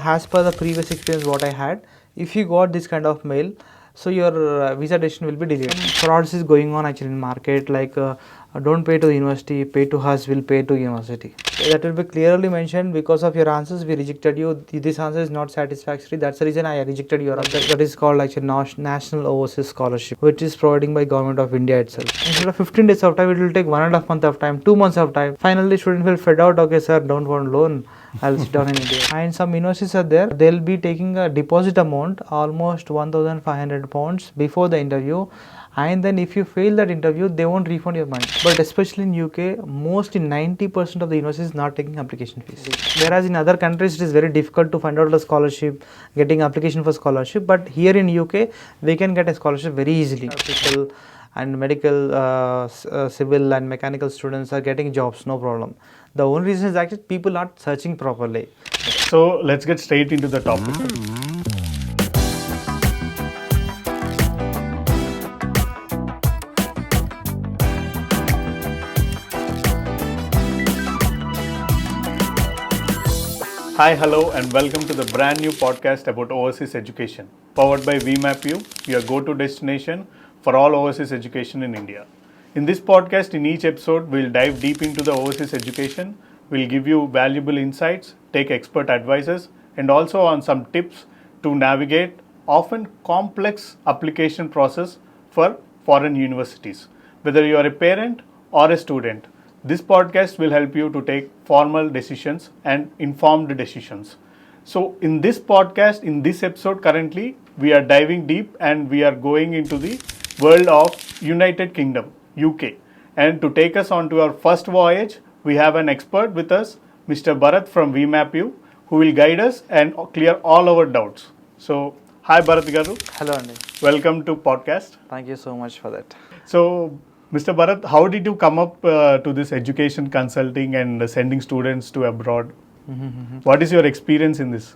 As per the previous experience what I had, if you got this kind of mail, so your visa decision will be delayed. Frauds is going on actually in market, like don't pay to the university, pay to us, will pay to university. That will be clearly mentioned, because of your answers we rejected you, this answer is not satisfactory, that's the reason I rejected your answer. That is called actually National Overseas Scholarship, which is providing by Government of India itself. Instead of 15 days of time, it will take 1.5 months of time, 2 months of time. Finally student will fed out, okay sir, don't want loan, I'll sit down in India. And some universities are there, they'll be taking a deposit amount almost 1,500 pounds before the interview, and then if you fail that interview they won't refund your money. But especially in UK, mostly 90% of the universities not taking application fees, whereas in other countries it is very difficult to find out a scholarship, getting application for scholarship. But here in UK we can get a scholarship very easily. People and medical, civil and mechanical students are getting jobs, no problem. The only reason is actually people not searching properly. So let's get straight into the topic. Hi, hello, and welcome to the brand new podcast about overseas education, powered by VmapU, your go-to destination for all overseas education in India. In this podcast, in each episode, we'll dive deep into the overseas education. We'll give you valuable insights, take expert advices, and also on some tips to navigate often complex application process for foreign universities. Whether you are a parent or a student, this podcast will help you to take formal decisions and informed decisions. So in this podcast, in this episode currently, we are diving deep and we are going into the world of United Kingdom, UK. And to take us on to our first voyage, we have an expert with us, Mr. Bharat from VmapU, who will guide us and clear all our doubts. So, hi Bharat Garu. Hello Andy. Welcome to podcast. Thank you so much for that. So, Mr. Bharat, how did you come up to this education consulting and sending students to abroad? What is your experience in this?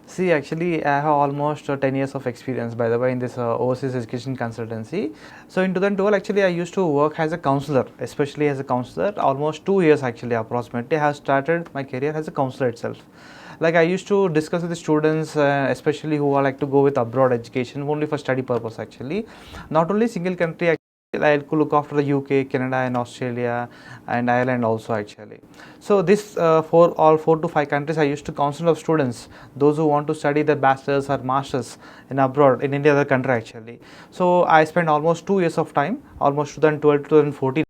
See, actually, I have almost 10 years of experience, by the way, in this overseas education consultancy. So in 2012, actually, I used to work as a counselor, especially as a counselor. Almost 2 years, actually, approximately, I have started my career as a counselor itself. Like I used to discuss with the students, especially who are like to go with abroad education, only for study purpose, actually. Not only single country, I could look after the UK, Canada and Australia and Ireland also actually. So this for all 4 to 5 countries I used to counsel of students, those who want to study their bachelor's or master's in abroad, in any other country actually. So I spent almost 2 years of time, almost 2012 to 2014.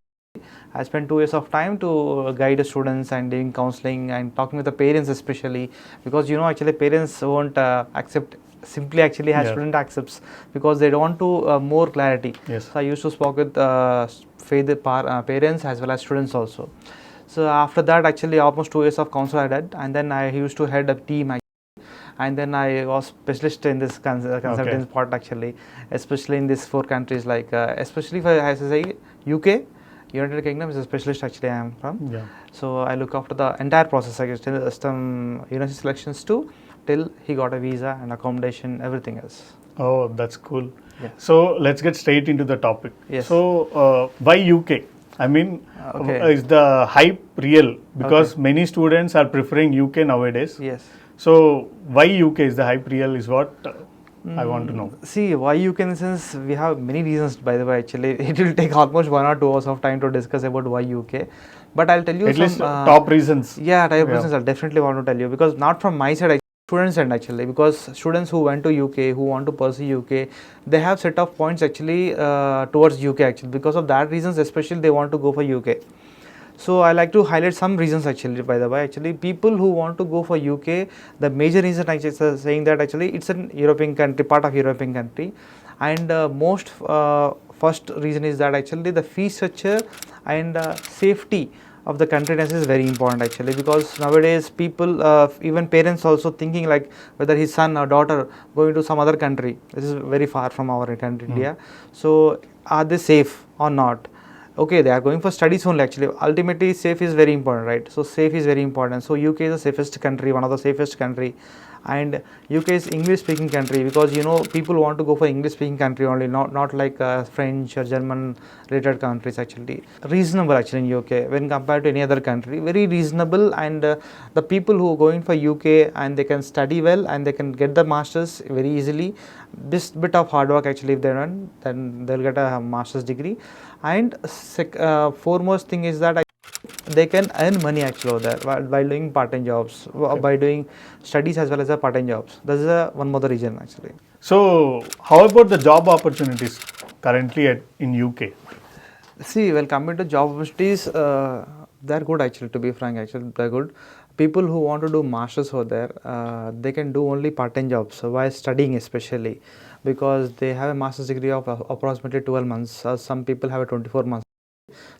I spent 2 years of time to guide the students and doing counseling and talking with the parents especially, because you know actually parents won't accept simply actually as student accepts, because they don't want to more clarity. Yes. So I used to speak with parents as well as students also. So after that actually almost 2 years of counsel I did, and then I used to head a team actually, and then I was specialist in this consulting part actually, especially in these 4 countries, like especially for as I say UK, United Kingdom is a specialist actually I am from. Yeah. So I look after the entire process, I guess, from university selections to till he got a visa and accommodation, everything else. Oh, that's cool. Yeah. So let's get straight into the topic. Yes. So why UK? I mean, is the hype real? Because many students are preferring UK nowadays. Yes. So why UK? Is the hype real? Is what I want to know. See, why UK in the sense, we have many reasons, by the way, actually. It will take almost 1 or 2 hours of time to discuss about why UK. But I'll tell you at some least top reasons. Yeah, top reasons I definitely want to tell you, because not from my side, students end actually, because students who went to UK, who want to pursue UK, they have set of points actually towards UK actually. Because of that reasons, especially they want to go for UK. So I like to highlight some reasons actually, by the way. Actually, people who want to go for UK, the major reason actually is saying that actually it's an European country, part of European country, and most first reason is that actually the fee structure and safety of the countriness is very important actually, because nowadays people, even parents also thinking like whether his son or daughter going to some other country. This is very far from our country, India. So are they safe or not? Okay, they are going for studies only actually. Ultimately, safe is very important, right? So safe is very important. So UK is the safest country, one of the safest country. And UK is English speaking country, because people want to go for English speaking country only, not like French or German related countries. Actually reasonable actually in UK when compared to any other country, very reasonable. And the people who are going for UK and they can study well and they can get the masters very easily. This bit of hard work actually, if they run, then they'll get a master's degree. And foremost thing is that they can earn money actually over there while doing part-time jobs, by doing studies as well as the part-time jobs. This is one more reason actually. So, how about the job opportunities currently in UK? See, when coming to job opportunities, they're good actually, to be frank. Actually, they're good. People who want to do masters over there, they can do only part-time jobs while studying, especially because they have a master's degree of approximately 12 months. Some people have a 24 months.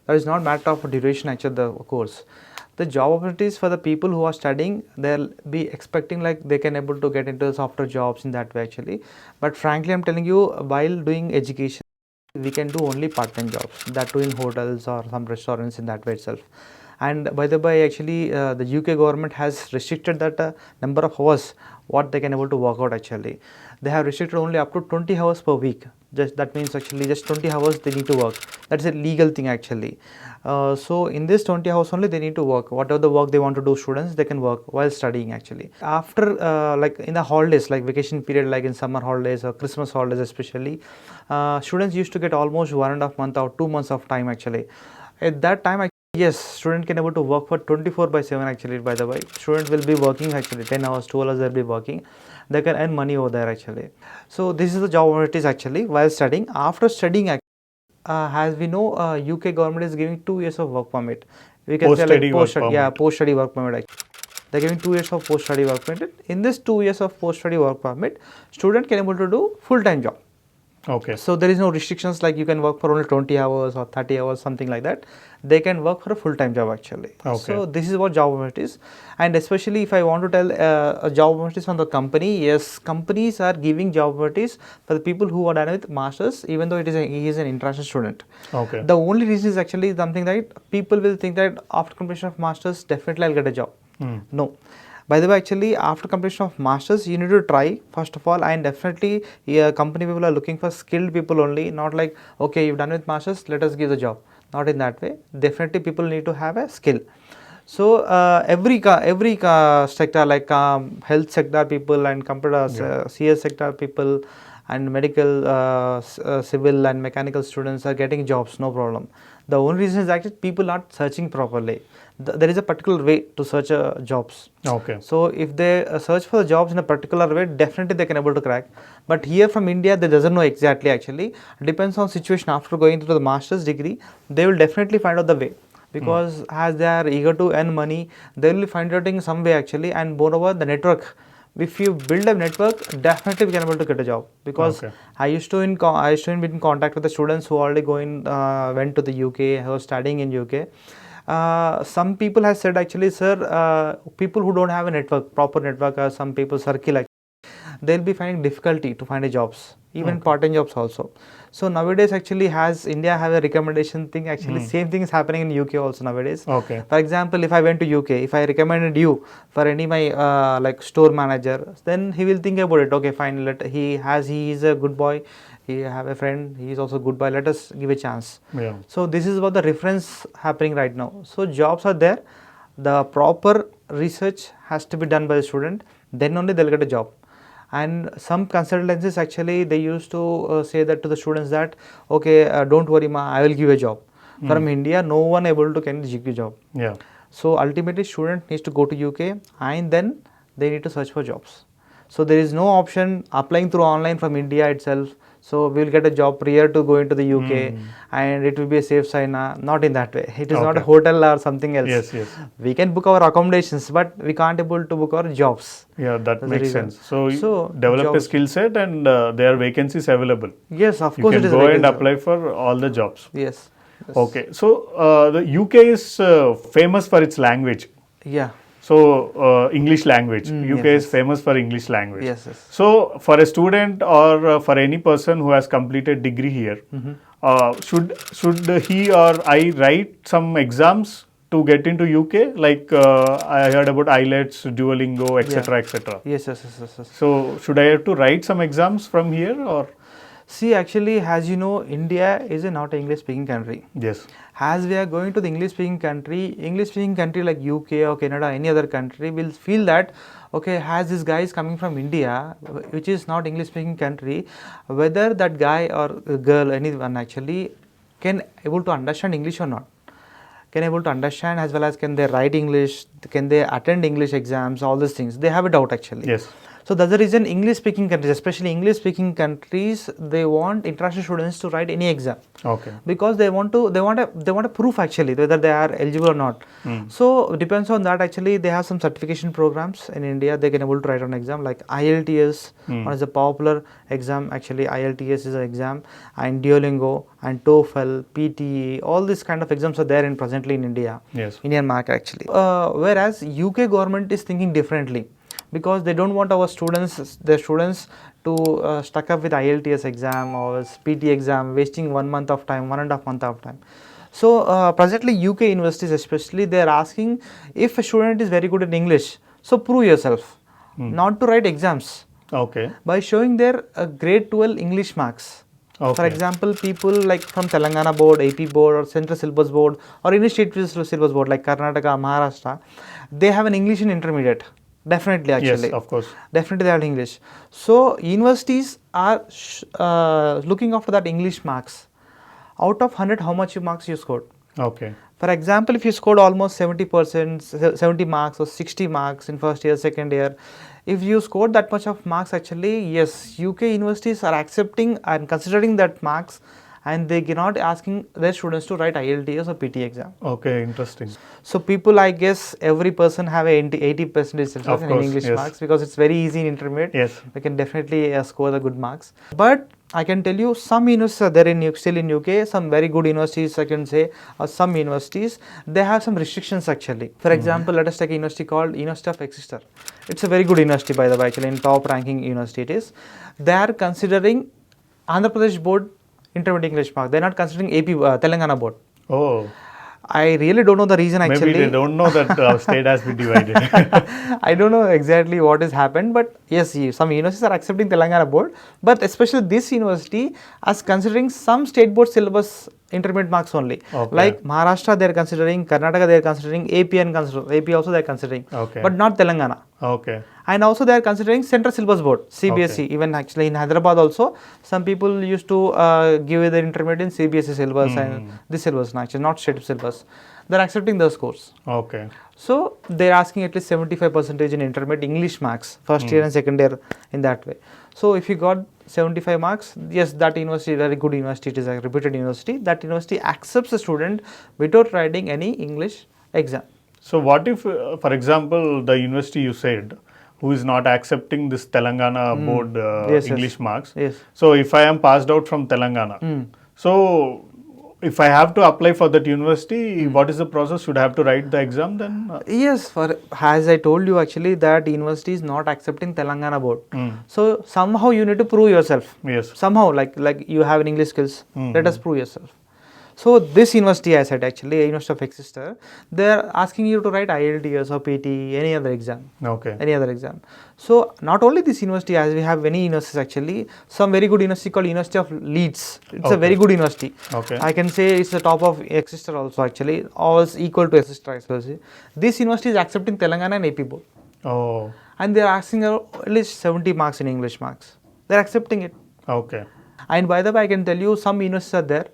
That is not matter of duration actually the course. The job opportunities for the people who are studying, they'll be expecting like they can able to get into software jobs in that way actually. But frankly, I'm telling you, while doing education, we can do only part-time jobs, that too in hotels or some restaurants in that way itself. And by the way, actually the UK government has restricted that number of hours what they can able to work out actually. They have restricted only up to 20 hours per week. Just that means actually just 20 hours they need to work. That's a legal thing actually. So in this 20 hours only they need to work. Whatever the work they want to do, students, they can work while studying actually. After like in the holidays, like vacation period, like in summer holidays or Christmas holidays especially, students used to get almost 1.5 months or 2 months of time actually. At that time, yes, student can able to work for 24/7 actually. By the way, student will be working actually 10 hours, 12 hours they'll be working. They can earn money over there actually. So this is the job opportunities actually while studying. After studying, as we know, UK government is giving 2 years of work permit. We can say like post-study work permit. Actually. They're giving 2 years of post-study work permit. In this 2 years of post-study work permit, student can able to do full-time job. Okay. So there is no restrictions like you can work for only 20 hours or 30 hours, something like that. They can work for a full-time job actually. Okay. So this is what job opportunities. And especially if I want to tell a job opportunities from the company, yes, companies are giving job opportunities for the people who are done with masters, even though he is an international student. Okay. The only reason is actually something that people will think that after completion of masters, definitely I'll get a job. No. By the way, actually, after completion of masters, you need to try first of all, and definitely, company people are looking for skilled people only. Not like, okay, you've done with masters, let us give the job. Not in that way. Definitely, people need to have a skill. So every sector like health sector people and computer CS sector people and medical, civil and mechanical students are getting jobs, no problem. The only reason is actually people not searching properly. There is a particular way to search jobs. Okay. So if they search for the jobs in a particular way, definitely they can able to crack. But here from India, they doesn't know exactly actually. Depends on situation. After going to the master's degree, they will definitely find out the way. Because as they are eager to earn money, they will find out in some way actually. And moreover, the network. If you build a network, definitely we can able to get a job. Because I used to be in contact with the students who already went to the UK, who are studying in UK. Some people have said actually, sir, people who don't have a proper network, some people circle, they'll be finding difficulty to find a jobs, even part-time jobs also. So nowadays actually India have a recommendation thing, actually same thing is happening in UK also nowadays. Okay. For example, if I went to UK, if I recommended you for any my like store manager, then he will think about it. Okay, fine, he is a good boy. He have a friend, he is also good boy, let us give a chance. Yeah. So this is what the reference happening right now. So jobs are there, the proper research has to be done by the student, then only they'll get a job. And some consultancies actually, they used to say that to the students that, okay, don't worry ma, I will give a job. From India, no one able to get a job. Yeah. So ultimately student needs to go to UK and then they need to search for jobs. So there is no option applying through online from India itself. So we will get a job prior to going to the UK and it will be a safe sign. Not in that way. It is not a hotel or something else. Yes, yes. We can book our accommodations, but we can't able to book our jobs. Yeah, that makes sense. So develop a skill set and there are vacancies available. Yes, of course. You can go and apply for all the jobs. Yes. Okay. So the UK is famous for its language. Yeah. So English language. UK is famous for English language. Yes, yes. So for a student or for any person who has completed degree here, should he or I write some exams to get into UK? Like I heard about IELTS, Duolingo, etc., etc. Yes. So should I have to write some exams from here or? See, actually, as you know, India is not an English-speaking country. Yes. As we are going to the English-speaking country like UK or Canada, any other country will feel that, okay, as this guy is coming from India, which is not English-speaking country, whether that guy or girl, anyone actually, can able to understand English or not. Can able to understand, as well as can they write English, can they attend English exams, all these things. They have a doubt actually. Yes. So that's the reason English speaking countries, especially English speaking countries, they want international students to write any exam. Okay. Because they want a proof actually whether they are eligible or not. So depends on that actually. They have some certification programs in India. They can able to write an exam like IELTS. One is a popular exam actually. IELTS is an exam, and Duolingo and TOEFL, PTE, all these kind of exams are there in presently in India. Yes. Indian market actually. Whereas UK government is thinking differently, because they don't want their students to stuck up with IELTS exam or PT exam, wasting 1 month of time, 1.5 month of time. So presently UK universities especially, they are asking if a student is very good in English, so prove yourself, not to write exams. Okay. By showing their grade 12 English marks. Okay. For example, people like from Telangana board, AP board, or Central Syllabus board, or any state syllabus board like Karnataka, Maharashtra, they have an English in intermediate. Definitely, actually. Yes, of course. Definitely, they have English. So universities are looking after that English marks. Out of 100, how much marks you scored? Okay. For example, if you scored almost 70%, 70 marks or 60 marks in first year, second year, if you scored that much of marks, actually, yes, UK universities are accepting and considering that marks, and they cannot asking their students to write IELTS or PT exam. Okay, interesting. So people, I guess, every person have a 80% in English marks, because it's very easy in intermediate. Yes. We can definitely score the good marks. But I can tell you, some universities are there still in UK, some very good universities I can say, or some universities, they have some restrictions actually. For example, let us take a university called University of Exeter. It's a very good university, by the way, actually in top ranking university it is. They are considering Andhra Pradesh board intermediate English mark. They are not considering AP Telangana board. Oh. I really don't know the reason actually. Maybe they don't know that our state has been divided. I don't know exactly what has happened, but yes, some universities are accepting Telangana board, but especially this university as considering some state board syllabus intermediate marks only. Okay. Like Maharashtra they are considering, Karnataka they are considering, AP also they are considering, Okay. but not Telangana. Okay. And also they are considering Central Syllabus Board, CBSE. Okay. Even actually in Hyderabad also, some people used to give their intermediate in CBSE syllabus and this syllabus, actually not state syllabus. They are accepting those scores. Okay. So they are asking at least 75% in intermediate English marks, first year and second year in that way. So if you got 75 marks, yes, that university, very good university, it is a reputed university. That university accepts a student without writing any English exam. So what if, for example, the university you said, who is not accepting this Telangana board English marks. Yes. So if I am passed out from Telangana, so if I have to apply for that university, what is the process? Should I have to write the exam then? Yes, as I told you actually, that university is not accepting Telangana board. So somehow you need to prove yourself. Yes. Somehow, like you have an English skills, let us prove yourself. So this university, I said actually, University of Exeter, they are asking you to write IELTS or PT, any other exam. Okay. Any other exam. So not only this university, as we have many universities actually, some very good university called University of Leeds. It's a very good university. Okay. I can say it's the top of Exeter also actually, all equal to Exeter especially. This university is accepting Telangana and AP board. Oh. And they are asking at least 70 marks in English marks. They are accepting it. Okay. And by the way, I can tell you some universities are there,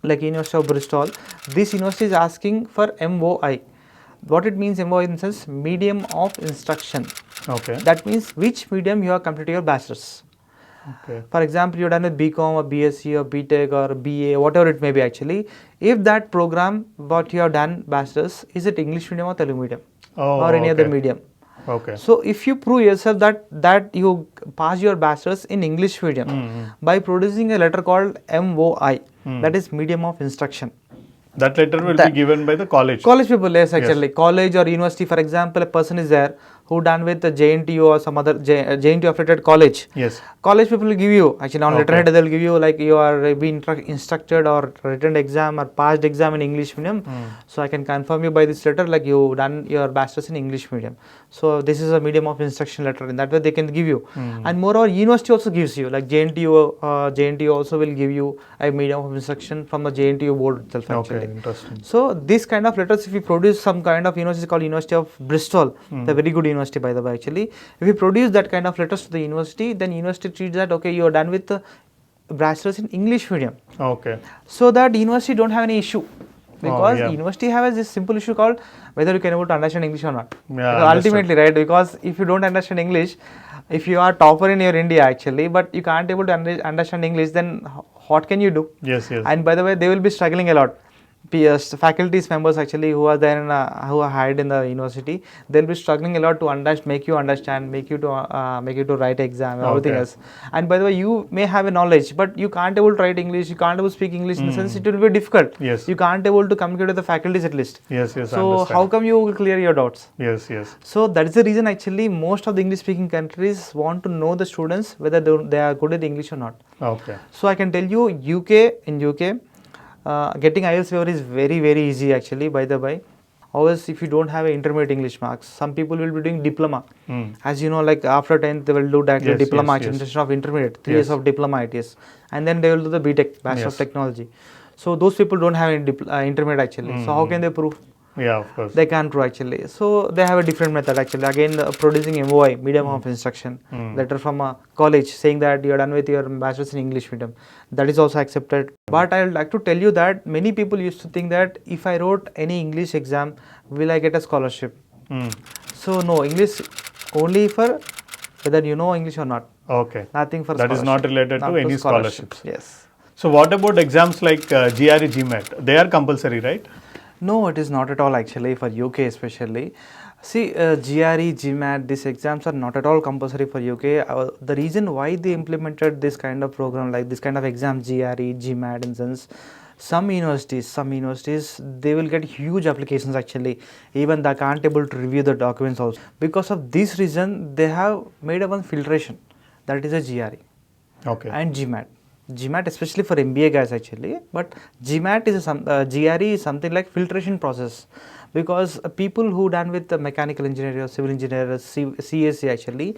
like University of Bristol. This university is asking for MOI. What it means MOI in the sense medium of instruction. Okay. That means which medium you have completed your bachelor's. Okay. For example, you have done with BCom or BSc or BTech or BA, whatever it may be actually. If that program what you have done bachelor's, is it English medium or Telugu medium or any other medium? Okay. So if you prove yourself that you pass your bachelor's in English medium by producing a letter called MOI, that is medium of instruction. That letter will be given by the college. College people, yes, actually. Yes. College or university, for example, a person is there who done with the JNTU or some other JNTU affiliated college. Yes. College people will give you actually on Okay. letterhead they'll give you like you are being instructed or written exam or passed exam in English medium. So I can confirm you by this letter like you done your bachelor's in English medium. So this is a medium of instruction letter. In that way they can give you. And moreover, university also gives you like JNTU also will give you a medium of instruction from the JNTU board itself actually. Okay, interesting. So this kind of letters, if we produce some kind of university called University of Bristol, the very good university by the way actually, if we produce that kind of letters to the university, then university treats that okay you are done with the bachelor's in English medium. Okay. So that university don't have any issue. Because yeah. university has this simple issue called whether you can able to understand English or not. Yeah, Ultimately, right? Because if you don't understand English, if you are topper in your India actually, but you can't able to understand English, then what can you do? Yes, yes. And by the way, they will be struggling a lot. Faculties members actually who are there in who are hired in the university, they'll be struggling a lot to make you understand, make you to write exam and everything else. And by the way, you may have a knowledge, but you can't able to write English, you can't able to speak English. In the sense, it will be difficult. Yes. You can't able to communicate with the faculties at least. Yes, yes. So how come you will clear your doubts? Yes, yes. So that is the reason actually most of the English speaking countries want to know the students whether they are good at English or not. Okay. So I can tell you in UK, getting IELTS waiver is very easy actually by the way. Always if you don't have an intermediate English marks, some people will be doing diploma. As you know, like after 10th they will do directly diploma instead of intermediate, 3 years of diploma it is, and then they will do the BTech, Bachelor of Technology. So those people don't have any intermediate actually. So how can they prove? Yeah, of course. They can't prove actually. So they have a different method actually. Again, producing MOI, medium of instruction, letter from a college saying that you are done with your bachelor's in English medium. That is also accepted. But I would like to tell you that many people used to think that if I wrote any English exam, will I get a scholarship? So no, English only for whether you know English or not. Okay. Nothing for that is not related to any scholarships. Yes. So what about exams like GRE, GMAT? They are compulsory, right? No, it is not at all actually for UK especially. See, GRE, GMAT, these exams are not at all compulsory for UK. The reason why they implemented this kind of program, like this kind of exam, GRE, GMAT, in sense, some universities, they will get huge applications actually. Even they can't able to review the documents also. Because of this reason, they have made one filtration, that is a GRE and GMAT. GMAT especially for MBA guys actually, but GMAT is GRE is something like filtration process, because people who done with the mechanical engineer or civil engineer, CSE actually,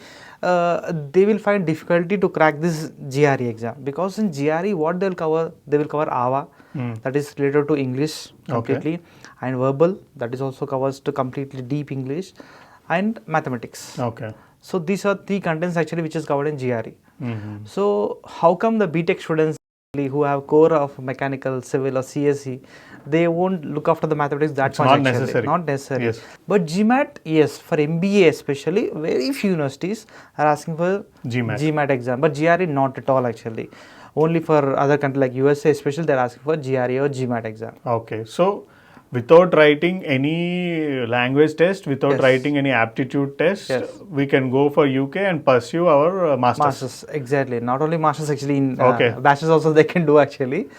they will find difficulty to crack this GRE exam, because in GRE what they will cover AVA, that is related to English completely, and verbal, that is also covers to completely deep English, and mathematics. Okay. So these are three contents actually which is covered in GRE. So how come the BTech students who have core of mechanical, civil or CSE, they won't look after the mathematics that much not actually. Not necessary. Yes. But GMAT, yes, for MBA especially, very few universities are asking for GMAT exam. But GRE not at all actually. Only for other countries like USA especially, they are asking for GRE or GMAT exam. Okay. So without writing any language test, without writing any aptitude test, we can go for UK and pursue our masters. Exactly. Not only masters actually, in bachelors also they can do actually.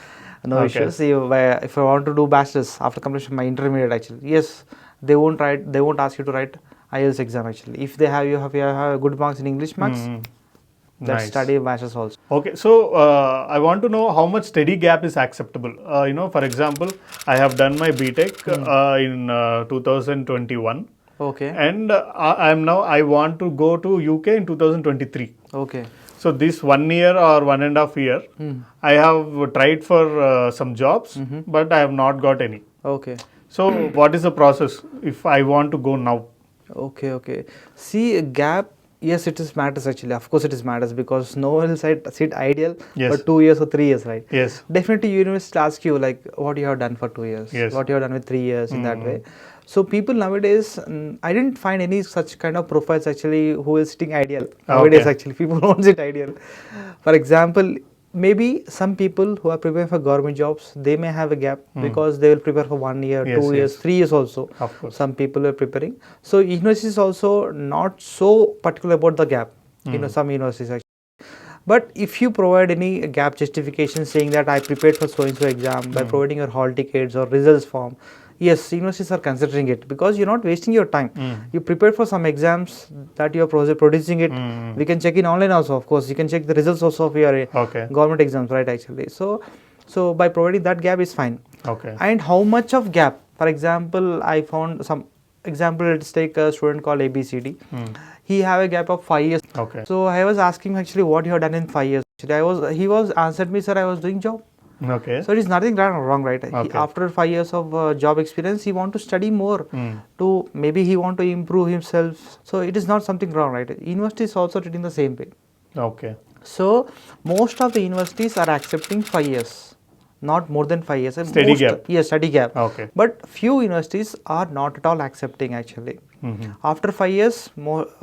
No issues. If I want to do bachelors after completion of my intermediate actually, yes, they won't ask you to write IELTS exam actually. If they have you have good marks in English marks, that study bachelors also. Okay, so I want to know how much study gap is acceptable. For example, I have done my BTech in 2021. Okay. And I want to go to UK in 2023. Okay. So this 1 year or 1.5 year, I have tried for some jobs, but I have not got any. Okay. So what is the process if I want to go now? Okay. See, a gap. Yes, it is matters actually. Of course, it is matters, because no one will sit ideal for 2 years or 3 years, right? Yes. Definitely, university ask you like what you have done for 2 years, what you have done with 3 years in that way. So people nowadays, I didn't find any such kind of profiles actually who is sitting ideal. Nowadays, actually, people won't sit ideal. For example, maybe some people who are preparing for government jobs, they may have a gap because they will prepare for 1 year, 2 years, 3 years also. Of course. Some people are preparing. So universities is also not so particular about the gap. Some universities actually. But if you provide any gap justification saying that I prepared for so and so exam by providing your hall tickets or results form, Yes, universities are considering it because you're not wasting your time. You prepare for some exams that you're producing it. We can check in online also, of course. You can check the results also of your government exams, right? Actually, so by providing that gap is fine. Okay. And how much of gap? For example, I found some example. Let's take a student called ABCD. He have a gap of 5 years. Okay. So I was asking actually what you have done in 5 years. Actually, he was answered me, sir, I was doing job. Okay. So it is nothing wrong, right? Okay. After 5 years of job experience, he want to study more. To maybe he want to improve himself. So it is not something wrong, right? University is also treating the same way. Okay. So most of the universities are accepting 5 years, not more than 5 years. Study gap. Yes, study gap. Okay. But few universities are not at all accepting actually. After 5 years,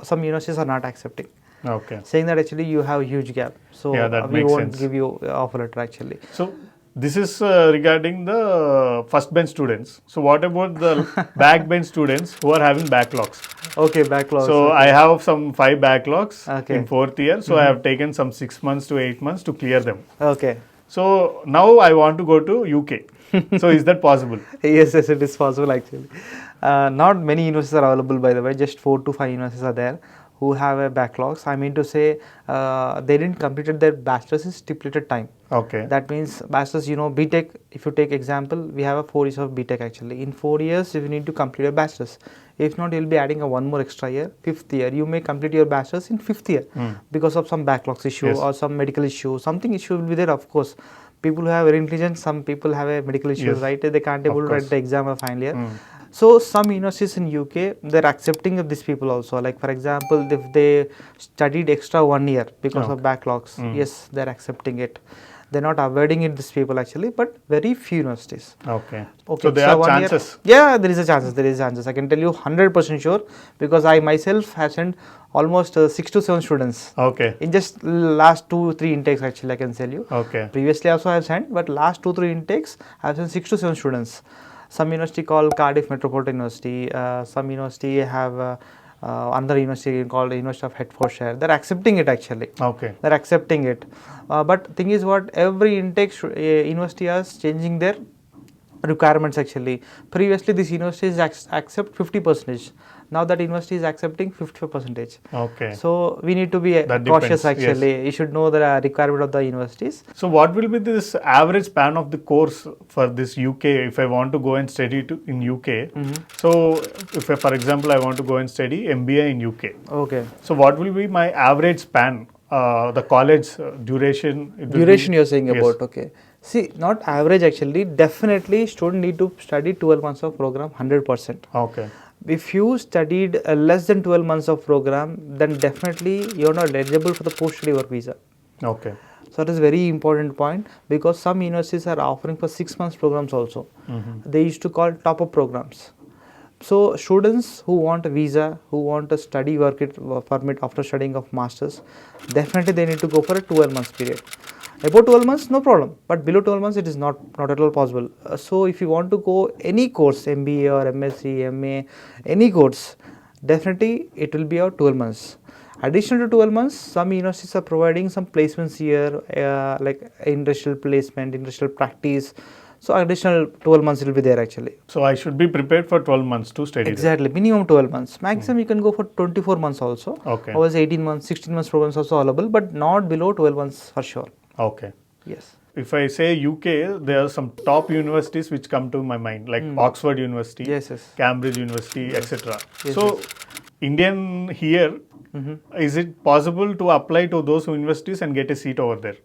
some universities are not accepting. Okay. Saying that actually you have a huge gap. So we won't give you offer letter actually. So this is regarding the first bench students. So what about the backbench students who are having backlogs? Okay, backlogs. So I have some 5 backlogs in 4th year. So I have taken some 6 months to 8 months to clear them. Okay. So now I want to go to UK. So is that possible? Yes, it is possible actually. Not many universities are available, by the way. Just 4 to 5 universities are there who have a backlogs. I mean to say they didn't completed their bachelor's in stipulated time. Okay. That means bachelor's, BTech, if you take example, we have a 4 years of BTech actually. In 4 years, if you need to complete a bachelor's. If not, you'll be adding a 1 more extra year, 5th year. You may complete your bachelor's in 5th year because of some backlogs issue or some medical issue. Something issue will be there, of course. People who have very intelligent, some people have a medical issue, right? They can't able to write the exam or final year. So some universities in UK, they're accepting of these people also. Like for example, if they studied extra 1 year because of backlogs, yes, they're accepting it. They're not avoiding it, these people actually, but very few universities. Okay. So there are chances. Yeah, there is a chances. There is chances. I can tell you 100% sure because I myself have sent almost 6 to 7 students. Okay. In just last 2-3 intakes actually, I can tell you. Okay. Previously also I have sent, but last 2-3 intakes I have sent 6 to 7 students. Some university called Cardiff Metropolitan University. Some university have another university called University of Hertfordshire. They're accepting it actually. Okay. They're accepting it. But thing is what, every intake university is changing their requirements actually. Previously these universities accept 50%. Now that university is accepting 55%. Okay. So we need to be cautious actually. Yes. You should know the requirement of the universities. So what will be this average span of the course for this UK if I want to go and study in UK? So if for example I want to go and study MBA in UK. Okay. So what will be my average span? The college duration? Duration you're saying about, okay. See, not average actually. Definitely student need to study 12 months of program 100%. Okay. If you studied less than 12 months of program, then definitely you're not eligible for the post-study work visa. Okay. So that is very important point because some universities are offering for 6 months programs also. They used to call top-up programs. So students who want a visa, who want a study work permit after studying of masters, definitely they need to go for a 12 months period. Above 12 months, no problem, but below 12 months, it is not at all possible. So if you want to go any course, MBA or MSc, MA, any course, definitely it will be about 12 months. Additional to 12 months, some universities are providing some placements here, like industrial placement, industrial practice. So additional 12 months will be there actually. So I should be prepared for 12 months to study. Exactly, there. Minimum 12 months. Maximum you can go for 24 months also. Okay. Or 18 months, 16 months programs also available, but not below 12 months for sure. Okay. Yes. If I say UK, there are some top universities which come to my mind, like Oxford University, Cambridge University, etc. So, Indian here, is it possible to apply to those universities and get a seat over there?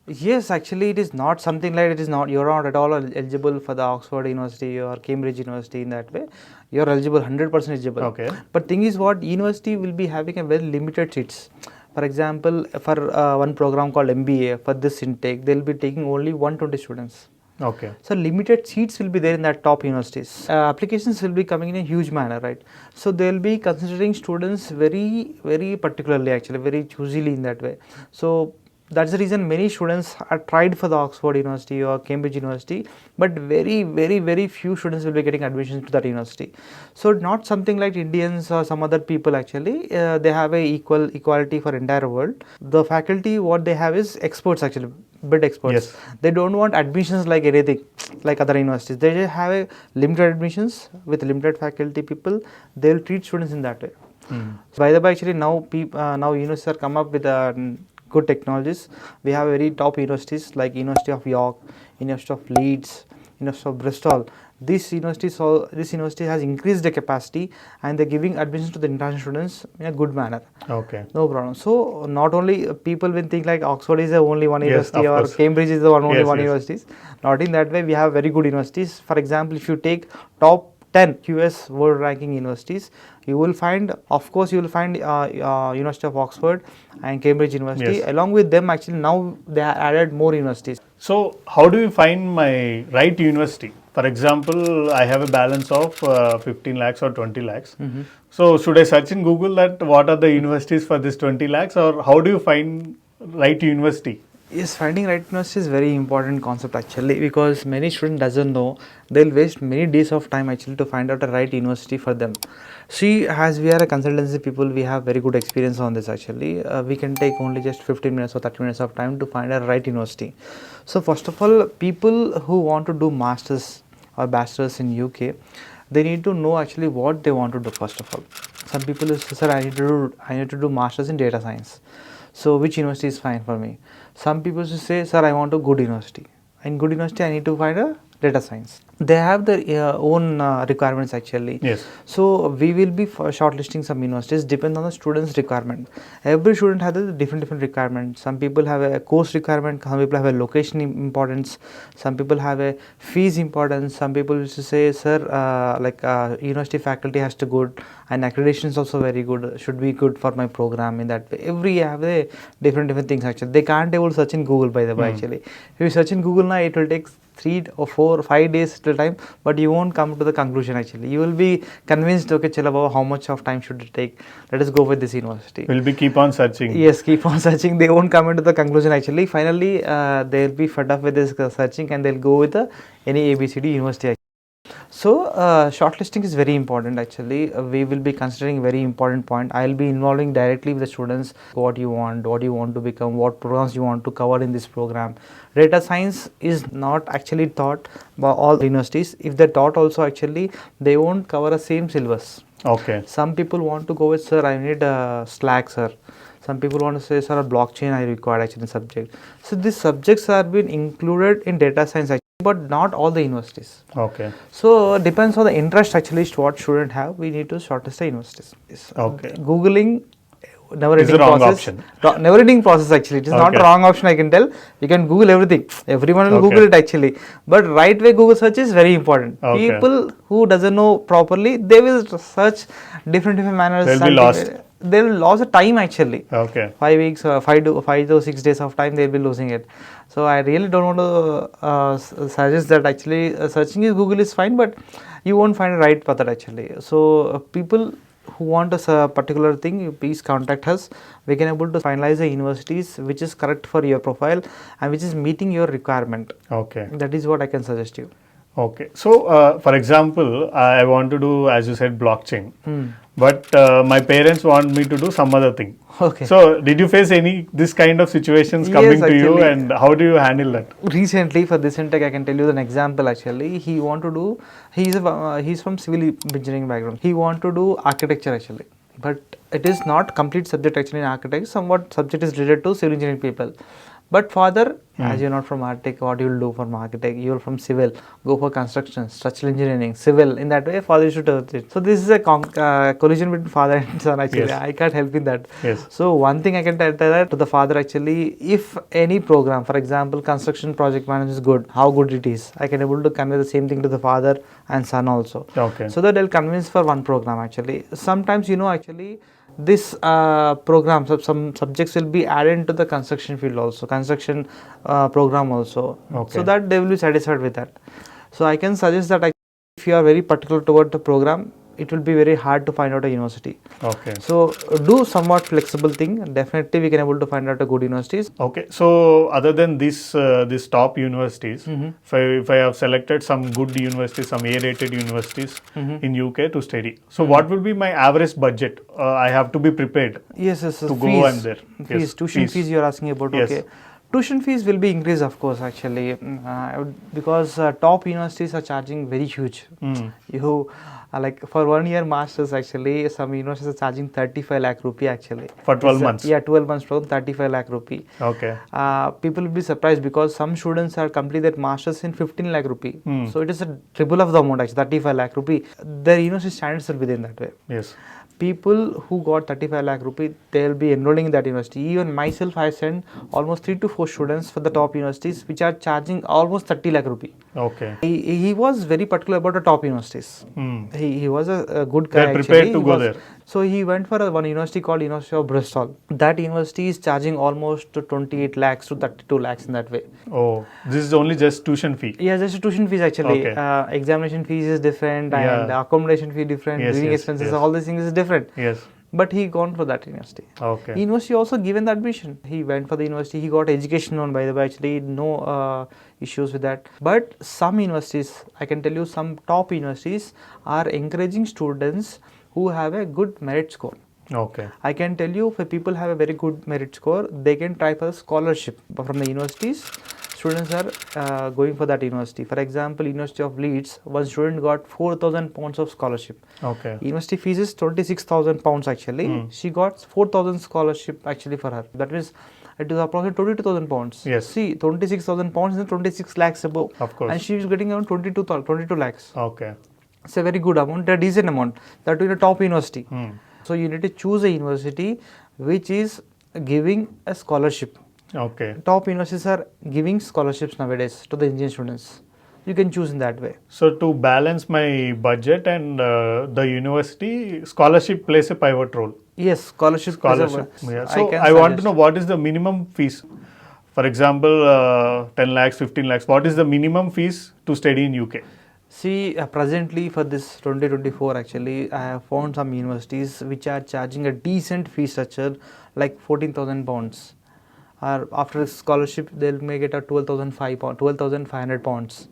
Yes, actually it is not something like you're not at all eligible for the Oxford University or Cambridge University in that way. You're eligible, 100% eligible. Okay. But thing is what, university will be having a very limited seats. For example, for one program called MBA, for this intake, they will be taking only 120 students. Okay. So limited seats will be there in that top universities. Applications will be coming in a huge manner, right? So they will be considering students very, very particularly actually, very choosily in that way. So that's the reason many students are tried for the Oxford University or Cambridge University, but very few students will be getting admissions to that university. So not something like Indians or some other people actually, they have a equality for entire world. The faculty, what they have is experts actually, bid experts. Yes. They don't want admissions like anything, like other universities. They just have a limited admissions with limited faculty people. They will treat students in that way. By the way, actually now now universities are come up with good technologies. We have very top universities like University of York, University of Leeds, University of Bristol. This university has increased the capacity and they're giving admissions to the international students in a good manner. Okay. No problem. So not only people will think like Oxford is the only one university or course. Cambridge is the only Yes, one yes. universities. Not in that way. We have very good universities. For example, if you take top 10 US world ranking universities, you will find, of course, you will find University of Oxford and Cambridge University. Yes. Along with them, actually now they have added more universities. So how do you find my right university? For example, I have a balance of 15 lakhs or 20 lakhs. So should I search in Google that what are the universities for this 20 lakhs, or how do you find right university? Yes, finding right university is very important concept actually, because many students doesn't know. They'll waste many days of time actually to find out a right university for them. See, as we are a consultancy people, we have very good experience on this actually. We can take only just 15 minutes or 30 minutes of time to find a right university. So first of all, people who want to do masters or bachelors in UK, they need to know actually what they want to do first of all. Some people will say, sir, I need to do masters in data science. So which university is fine for me? Some people will say, sir, I want a good university. In good university, I need to find a data science. They have their own requirements actually. Yes. So we will be shortlisting some universities depend on the student's requirement. Every student has a different requirement. Some people have a course requirement. Some people have a location importance. Some people have a fees importance. Some people used to say, sir, university faculty has to good and accreditation is also very good. Should be good for my program in that way. Every have a different things actually. They can't able to search in Google by the way actually. If you search in Google now, it will take 3 or 4 or 5 days till time, but you won't come to the conclusion actually. You will be convinced, okay, Chalababa, how much of time should it take? Let us go with this university. Will be keep on searching. Yes, keep on searching. They won't come into the conclusion actually. Finally, they'll be fed up with this searching and they'll go with any ABCD university. So shortlisting is very important actually. We will be considering very important point. I will be involving directly with the students. What you want to become, what programs you want to cover in this program. Data science is not actually taught by all universities. If they're taught also actually, they won't cover the same syllabus. Okay. Some people want to go with, sir, I need Slack, sir. Some people want to say, sir, a blockchain I require actually subject. So these subjects are being included in data science actually, but not all the universities. Okay. So depends on the interest actually what student have. We need to shortlist the universities. Okay. Googling never-ending wrong process. option. Never-ending process actually. It is not a wrong option, I can tell. You can Google everything. Everyone will Google it actually. But right way Google search is very important. People who doesn't know properly, they will search different manners. They'll be lost. They will lose the time actually. Okay. 5 weeks, 5 to 6 days of time, they will be losing it. So I really don't want to suggest that actually searching in Google is fine, but you won't find a right method actually. So people who want a particular thing, please contact us. We can able to finalize the universities which is correct for your profile and which is meeting your requirement. Okay. That is what I can suggest you. Okay. So, for example, I want to do, as you said, blockchain. But my parents want me to do some other thing. Okay. So, did you face this kind of situations coming to you, and how do you handle that? Recently, for this intake, I can tell you an example actually. He want to do, he's from civil engineering background. He want to do architecture actually. But it is not complete subject actually in architecture. Somewhat subject is related to civil engineering people. But father, as you're not from architect, what you will do from architect? You are from civil, go for construction, structural engineering, civil. In that way, father should do it. So this is a collision between father and son actually. Yes. I can't help in that. Yes. So one thing I can tell that to the father actually, if any program, for example, construction project management is good, how good it is, I can able to convey the same thing to the father and son also. Okay. So that they'll convince for one program actually. Sometimes actually, this program, some subjects will be added into the construction field also, construction program also. Okay. So that they will be satisfied with that. So I can suggest that if you are very particular toward the program, it will be very hard to find out a university. Okay. So do somewhat flexible thing. Definitely we can able to find out a good universities. Okay. So other than this top universities, if I have selected some good universities, some A-rated universities in UK to study, so what will be my average budget? I have to be prepared Yes, to fees. go and there. Fees, tuition fees you are asking about. Yes. Okay. Tuition fees will be increased, of course, actually, because top universities are charging very huge. You like for 1 year masters, actually, some universities are charging 35 lakh rupee actually. For 12 months? Yeah, 12 months from 35 lakh rupee. Okay. People will be surprised because some students are complete their masters in 15 lakh rupee. So it is a triple of the amount actually, 35 lakh rupee. The university standards are within that way. Yes. People who got 35 lakh rupee, they will be enrolling in that university. Even myself, I sent almost 3 to 4 students for the top universities which are charging almost 30 lakh rupee. Okay. He was very particular about the top universities. He was a good guy. They're prepared to go there. So he went for one university called University of Bristol. That university is charging almost 28 lakhs to 32 lakhs in that way. Oh, this is only just tuition fee. Yeah, just tuition fees actually. Okay. Examination fees is different and accommodation fee different. Yes, Living yes, expenses, yes. all these things is different. Yes. But he gone for that university. Okay. University also given the admission. He went for the university. He got education loan, by the way. Actually, no issues with that. But some universities, I can tell you, some top universities are encouraging students who have a good merit score. Okay. I can tell you, if people have a very good merit score, they can try for a scholarship from the universities. Students are going for that university. For example, University of Leeds, one student got 4,000 pounds of scholarship. Okay. University fees is 26,000 pounds actually. She got 4,000 scholarship actually for her. That means it is approximately 22,000 pounds. Yes. See, 26,000 pounds is 26 lakhs above. Of course. And she is getting around 22 lakhs. Okay. It's a very good amount, a decent amount. That is a top university. So you need to choose a university which is giving a scholarship. Okay. Top universities are giving scholarships nowadays to the engineering students. You can choose in that way. So to balance my budget and the university, scholarship plays a pivot role. Yes, scholarship. Yeah. So I want to know what is the minimum fees. For example, 10 lakhs, 15 lakhs. What is the minimum fees to study in UK? See, presently for this 2024 actually, I have found some universities which are charging a decent fee structure like 14,000 pounds. Or after scholarship, they may get a 12,500 pounds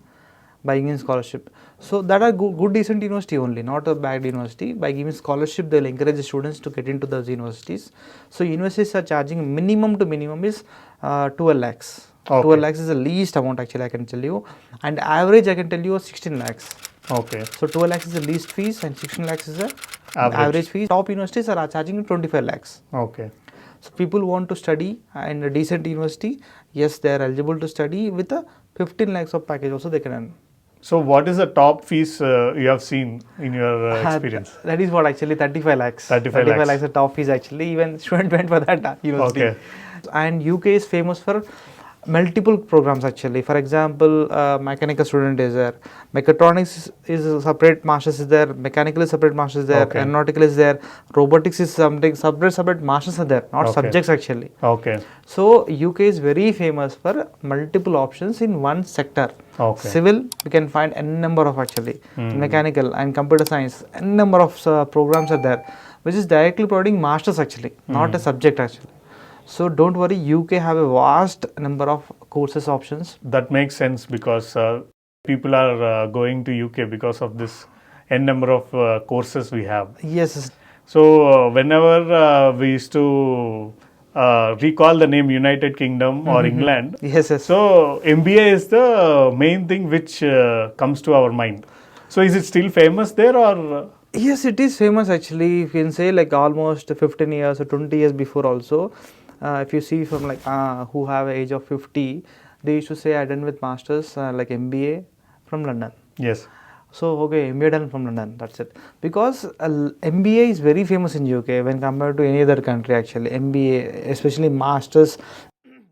by giving scholarship. So that are good decent university only, not a bad university. By giving scholarship, they will encourage the students to get into those universities. So universities are charging minimum to minimum is 12 lakhs. Okay. 12 lakhs is the least amount actually, I can tell you. And average, I can tell you, 16 lakhs. Okay. So 12 lakhs is the least fees and 16 lakhs is the Average fees. Top universities are charging 25 lakhs. Okay. So people want to study in a decent university. Yes, they are eligible to study with a 15 lakhs of package also they can earn. So what is the top fees you have seen in your experience? That is what actually 35 lakhs. 35 lakhs is the top fees actually. Even student went for that university. Okay. And UK is famous for multiple programs actually. For example, mechanical student is there, mechatronics is a separate masters is there, mechanical is separate masters is there, aeronautical is there, robotics is something separate masters are there, not subjects actually. Okay. So UK is very famous for multiple options in one sector. Okay. Civil, we can find n number of actually, mechanical and computer science, n number of programs are there, which is directly providing masters actually, not a subject actually. So don't worry, UK have a vast number of courses options. That makes sense because people are going to UK because of this n number of courses we have. Yes. So whenever we used to recall the name United Kingdom or England, Yes. so MBA is the main thing which comes to our mind. So is it still famous there or? Yes, it is famous actually. You can say like almost 15 years or 20 years before also. If you see from like who have an age of 50, they used to say I done with masters like MBA from London. Yes. So okay, MBA done from London, that's it. Because MBA is very famous in UK when compared to any other country actually. MBA, especially masters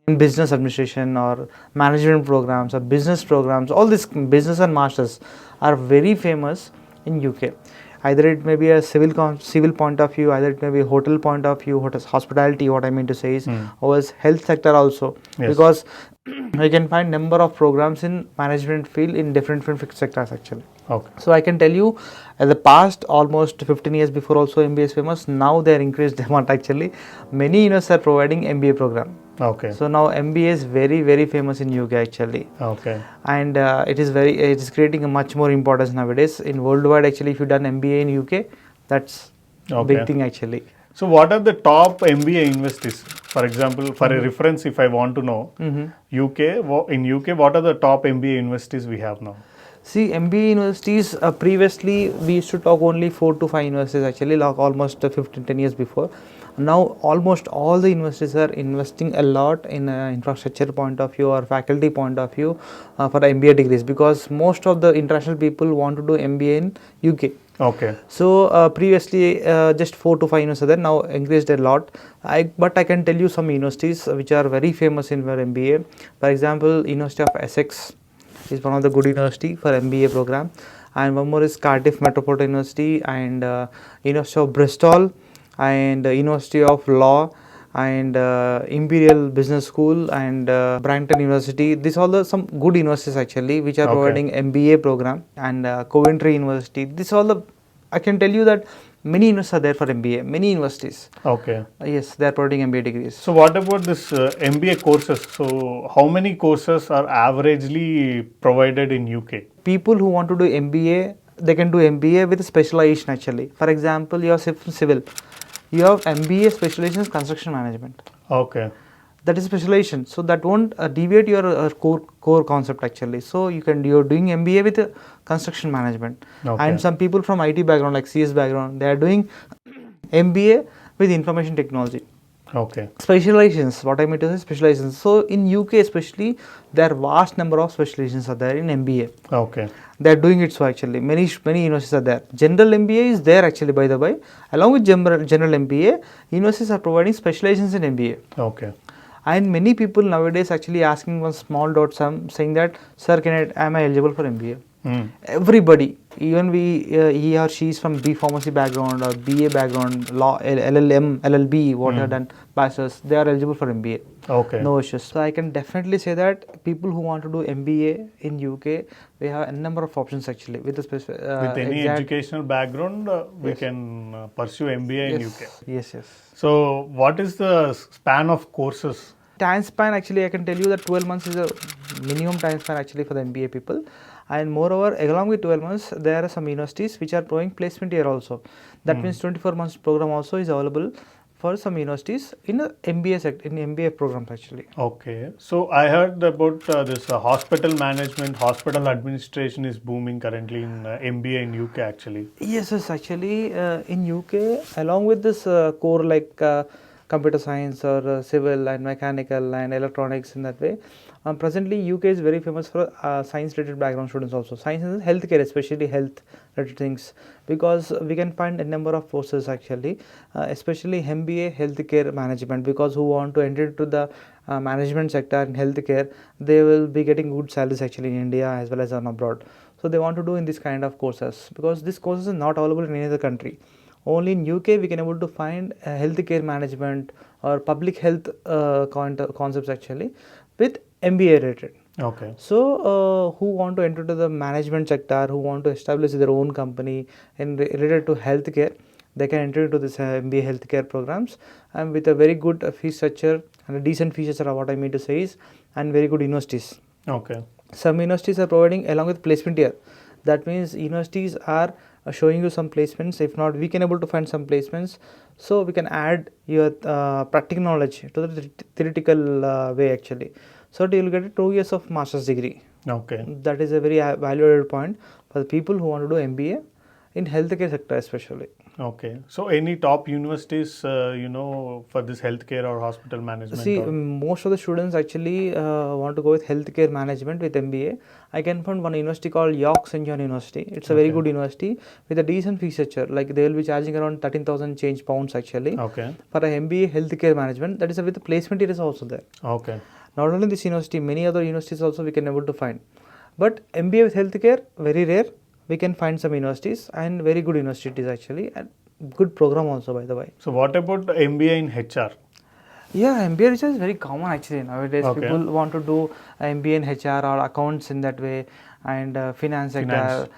in business administration or management programs or business programs, all this business and masters are very famous in UK. Either it may be a civil point of view, either it may be hotel point of view, hospitality, what I mean to say is, or as health sector also, Yes. because we can find number of programs in management field in different sectors actually. Okay. So I can tell you, the past almost 15 years before also MBA is famous. Now they are increased demand actually. Many universities are providing MBA program. Okay. So now MBA is very famous in UK actually. Okay. And it is creating a much more importance nowadays in worldwide actually. If you done MBA in UK, that's Okay. big thing actually. So what are the top MBA universities? For example, for a reference, if I want to know, in UK, what are the top MBA universities we have now? See, MBA universities, previously we used to talk only 4 to 5 universities actually, like almost 10 years before. Now almost all the universities are investing a lot in infrastructure point of view or faculty point of view for MBA degrees, because most of the international people want to do MBA in UK. Okay. So previously just 4 to 5 universities are there, now increased a lot. But I can tell you some universities which are very famous in for MBA. For example, University of Essex is one of the good university for MBA program, and one more is Cardiff Metropolitan University, and University of Bristol, and University of Law, and Imperial Business School, and Brampton University. These are some good universities actually which are providing MBA program, and Coventry University. These all the, I can tell you that many universities are there for MBA, many universities. Okay. Yes, they are providing MBA degrees. So what about this MBA courses? So how many courses are averagely provided in UK? People who want to do MBA, they can do MBA with specialization actually. For example, you are civil, you have MBA specialization in construction management. Okay. That is specialization, so that won't deviate your core concept actually. So you're doing MBA with construction management. Okay. And some people from IT background, like CS background, they are doing MBA with information technology. Okay. Specializations, what I mean to say, specializations. So in UK especially, there are vast number of specializations are there in MBA. Okay. They are doing it so actually. Many universities are there. General MBA is there actually, by the way. Along with general MBA, universities are providing specializations in MBA. Okay. And many people nowadays actually asking one small dot sum, saying that, sir, am I eligible for MBA? Everybody, even he or she is from B Pharmacy background or BA background, law, LLM, LLB, what have done, bachelors, they are eligible for MBA. Okay. No issues. So I can definitely say that people who want to do MBA in UK, we have a number of options actually with the with any educational background, we can pursue MBA in UK. Yes. So what is the span of courses? Time span actually, I can tell you that 12 months is a minimum time span actually for the MBA people. And moreover, along with 12 months, there are some universities which are providing placement year also. That means 24 months program also is available for some universities in the MBA programs actually. Okay. So I heard about this hospital management, hospital administration is booming currently in MBA in UK actually. Yes, actually in UK, along with this core like computer science or civil and mechanical and electronics in that way. Presently, UK is very famous for science-related background students also. Science and healthcare, especially health-related things, because we can find a number of courses actually, especially MBA healthcare management, because who want to enter into the management sector in healthcare, they will be getting good salaries actually in India as well as on abroad. So they want to do in this kind of courses, because this courses is not available in any other country. Only in UK we can able to find healthcare management or public health concepts actually with MBA rated. Okay. So who want to enter to the management sector, who want to establish their own company and related to healthcare, they can enter into this MBA healthcare programs, and with a very good fee structure and a decent fee structure, what I mean to say is, and very good universities. Okay. Some universities are providing along with placement year. That means universities are showing you some placements. If not, we can able to find some placements, so we can add your practical knowledge to the theoretical way actually. So you will get 2 years of master's degree. Okay. That is a very valuable point for the people who want to do MBA in healthcare sector especially. Okay. So any top universities, for this healthcare or hospital management? See, most of the students actually want to go with healthcare management with MBA. I can find one university called York St. John University. It's a very good university with a decent fee structure. Like they will be charging around 13,000 change pounds actually. Okay. For a MBA healthcare management, that is with the placement year is also there. Okay. Not only this university, many other universities also we can able to find. But MBA with healthcare, very rare, we can find some universities, and very good universities actually, and good program also, by the way. So what about the MBA in HR? Yeah, MBA research is very common actually nowadays. Okay. People want to do MBA in HR or accounts in that way, and finance sector. Finance.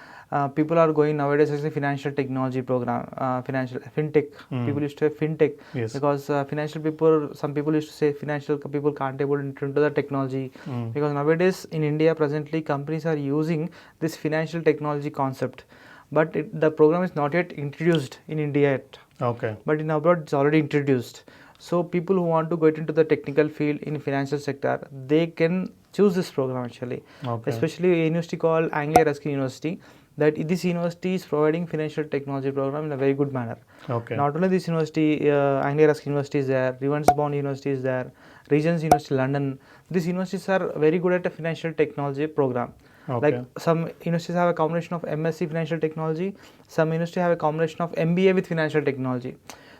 People are going nowadays as a financial technology program, financial fintech. People used to say fintech Yes. because financial people. Some people used to say financial people can't able to enter into the technology because nowadays in India presently companies are using this financial technology concept, but the program is not yet introduced in India yet. Okay. But in abroad it's already introduced. So people who want to get into the technical field in financial sector, they can choose this program actually. Okay. Especially a university called Anglo-Ruskin University. That this university is providing financial technology program in a very good manner. Okay. Not only this university, Anglo-Ruskin University is there, Ravensbourne University is there, Regents University London. These universities are very good at a financial technology program. Okay. Like some universities have a combination of MSc financial technology, some universities have a combination of MBA with financial technology.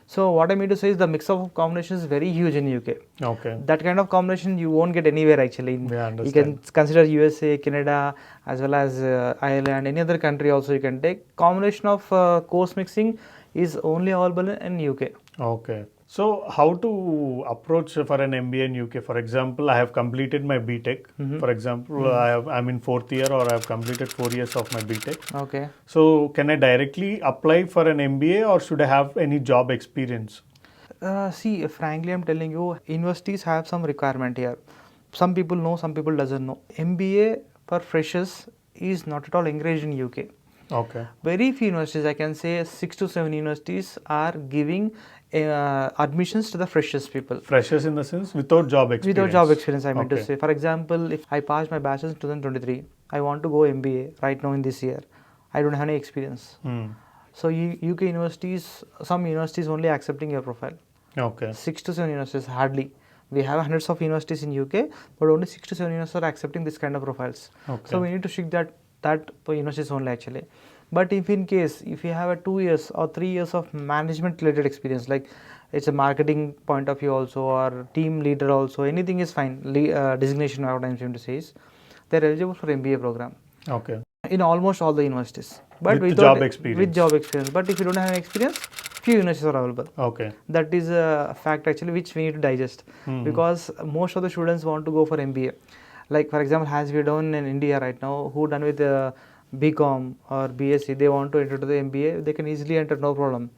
So what I mean to say is the mix of combination is very huge in UK. Okay. That kind of combination you won't get anywhere actually. Yeah, You understand. can consider USA, Canada, as well as Ireland, any other country also you can take. Combination of course mixing is only available in UK. Okay. So how to approach for an MBA in UK? For example, I have completed my BTech. For example, I'm in 4th year, or I have completed 4 years of my BTech. Okay. So can I directly apply for an MBA, or should I have any job experience? See, frankly, I'm telling you, universities have some requirement here. Some people know, some people doesn't know. MBA for freshers is not at all encouraged in UK. Okay. Very few universities, I can say 6 to 7 universities are giving admissions to the freshers people. Freshers in the sense without job experience. Without job experience, I mean to Okay. say. For example, if I passed my bachelor's in 2023, I want to go MBA right now in this year. I don't have any experience. So UK universities, some universities only accepting your profile. Okay. 6 to 7 universities hardly. We have hundreds of universities in UK, but only 6 to 7 universities are accepting this kind of profiles. Okay. So we need to stick that universities only actually. But if in case if you have a 2 years or 3 years of management related experience, like it's a marketing point of view also, or team leader also, anything is fine. Designation, what I'm trying to say is they're eligible for MBA program Okay. in almost all the universities. But With without job experience. With job experience. But if you don't have experience, few universities are available. Okay. That is a fact actually which we need to digest, because most of the students want to go for MBA. Like for example, as we done in India right now, who done with BCom or BSc, they want to enter to the MBA, they can easily enter, no problem.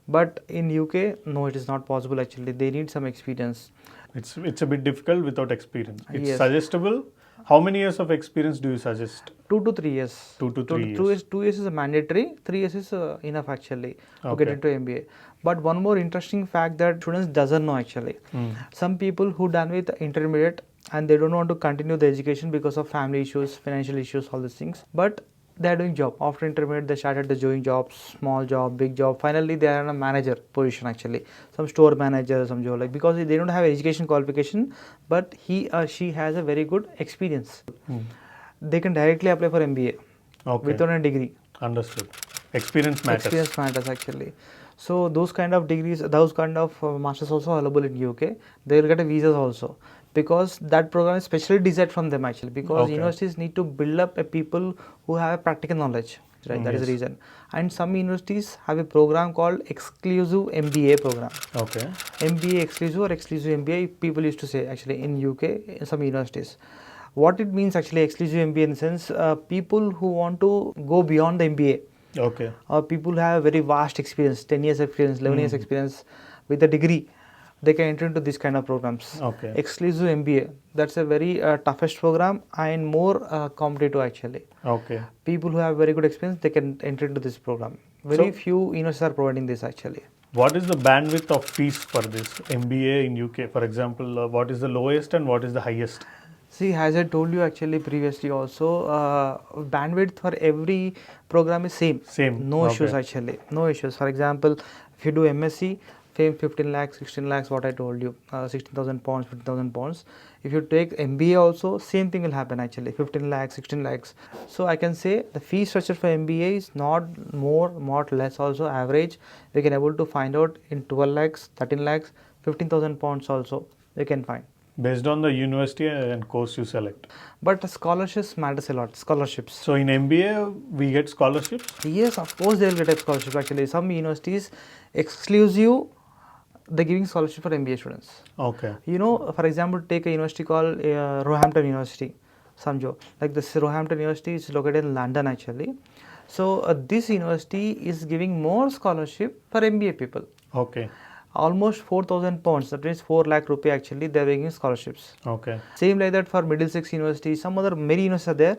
But in UK, no, it is not possible actually. They need some experience. It's a bit difficult without experience. It's Yes. suggestible. How many years of experience do you suggest? 2 to 3 years. 2 to 3 years. 2 years is a mandatory, 3 years is enough actually to Okay. get into MBA. But one more interesting fact that students doesn't know actually. Some people who done with intermediate and they don't want to continue the education because of family issues, financial issues, all these things. But they are doing job. After intermediate, they started the doing jobs, small job, big job. Finally, they are in a manager position actually. Some store manager, some job, like, because they don't have education qualification, but he or she has a very good experience. They can directly apply for MBA Okay. without a degree. Understood. Experience matters. Experience matters actually. So those kind of degrees, those kind of masters also available in UK. They will get a visas also, because that program is specially designed from them actually, because Okay. universities need to build up a people who have a practical knowledge, right? That is the Yes. reason. And some universities have a program called exclusive MBA program. Okay. MBA exclusive or exclusive MBA, people used to say actually in UK, in some universities. What it means actually, exclusive MBA in the sense, people who want to go beyond the MBA, Okay. or people who have very vast experience, 10 years experience, 11 years experience with a degree, they can enter into this kind of programs. Okay. Exclusive MBA, that's a very toughest program and more competitive actually. Okay. People who have very good experience, they can enter into this program. Very So- few universities are providing this actually. What is the bandwidth of fees for this MBA in UK? For example, what is the lowest and what is the highest? See, as I told you actually previously also, bandwidth for every program is same. Same. No Okay. issues actually. No issues. For example, if you do MSc, 15 lakhs, 16 lakhs, what I told you, 16,000 pounds, 15,000 pounds. If you take MBA also, same thing will happen actually, 15 lakhs, 16 lakhs. So I can say the fee structure for MBA is not more, not less also, average. We can able to find out in 12 lakhs, 13 lakhs, 15,000 pounds also, we can find. Based on the university and course you select. But scholarships matters a lot. Scholarships. So in MBA, we get scholarships? Yes, of course they will get a scholarship. Actually, some universities exclusive, they're giving scholarship for MBA students. Okay. You know, for example, take a university called Roehampton University, Samjo. Like this Roehampton University is located in London actually. So this university is giving more scholarship for MBA people. Okay. Almost 4,000 pounds, that means 4 lakh rupee actually, they are giving scholarships. Okay. Same like that for Middlesex University, some other many universities are there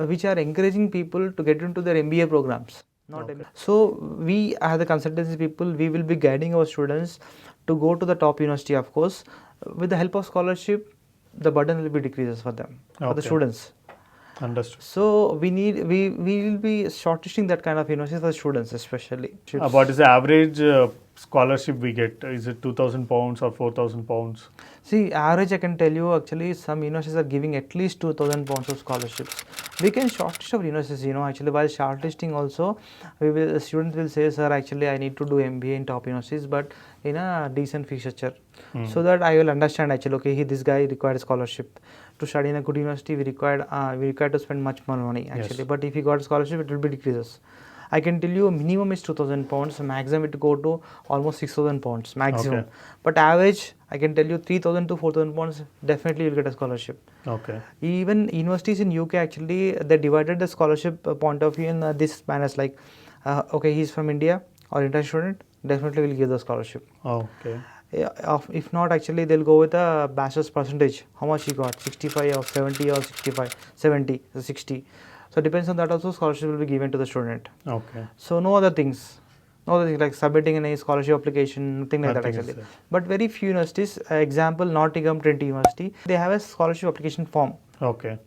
which are encouraging people to get into their MBA programs. Not MBA. So we as the consultancy people, we will be guiding our students to go to the top university, of course. With the help of scholarship, the burden will be decreases for them, for the students. Understood. So we will be shortlisting that kind of universities for students especially. What is the average scholarship we get? Is it 2,000 pounds or 4,000 pounds? See, average I can tell you actually some universities are giving at least 2,000 pounds of scholarships. We can shortlist our universities, you know, actually while shortlisting also, students will say, sir, actually I need to do MBA in top universities, but in a decent fee structure. So that I will understand actually, okay, this guy required a scholarship. To study in a good university, we required to spend much more money actually. Yes. But if you got a scholarship, it will be decreases. I can tell you minimum is 2,000 pounds, maximum it go to almost 6,000 pounds maximum. Okay. But average, I can tell you 3,000 to 4,000 pounds, definitely you will get a scholarship. Okay. Even universities in UK actually, they divided the scholarship point of view in this manners like, okay, he's from India or international student, definitely will give the scholarship. Okay. If not, actually they'll go with a bachelor's percentage. How much he got? 65 or 70 or 65? 70, 60. So depends on that also, scholarship will be given to the student. Okay. So no other things. No other things like submitting any scholarship application, nothing like that actually. But very few universities, example Nottingham Trent University, they have a scholarship application form. Okay.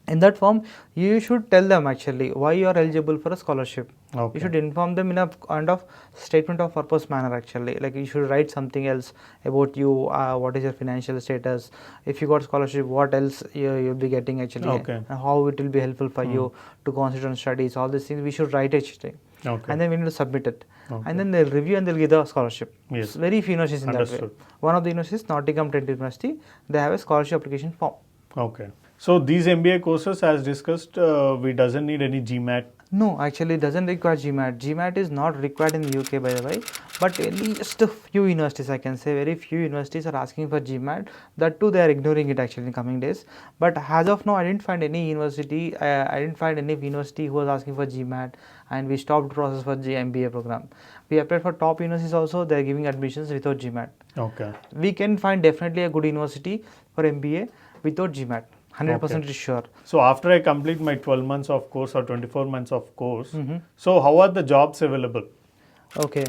In that form, you should tell them actually why you are eligible for a scholarship. Okay. You should inform them in a kind of statement of purpose manner actually. Like you should write something else about you, what is your financial status, if you got scholarship, what else you'll be getting actually, okay, and how it will be helpful for you to concentrate on studies, all these things we should write actually. Okay. And then we need to submit it. Okay. And then they'll review and they'll give the scholarship. Yes. It's very few universities in that way. One of the universities, Nottingham Trent University, they have a scholarship application form. Okay. So these MBA courses, as discussed, we doesn't need any GMAT. No, actually it doesn't require GMAT. GMAT is not required in the UK, by the way. But at least a few universities, I can say, very few universities are asking for GMAT. That too, they are ignoring it actually in coming days. But as of now, I didn't find any university. I didn't find any university who was asking for GMAT, and we stopped the process for the MBA program. We applied for top universities also. They are giving admissions without GMAT. Okay. We can find definitely a good university for MBA without GMAT. 100% is sure. So after I complete my 12 months of course or 24 months of course, so how are the jobs available? Okay.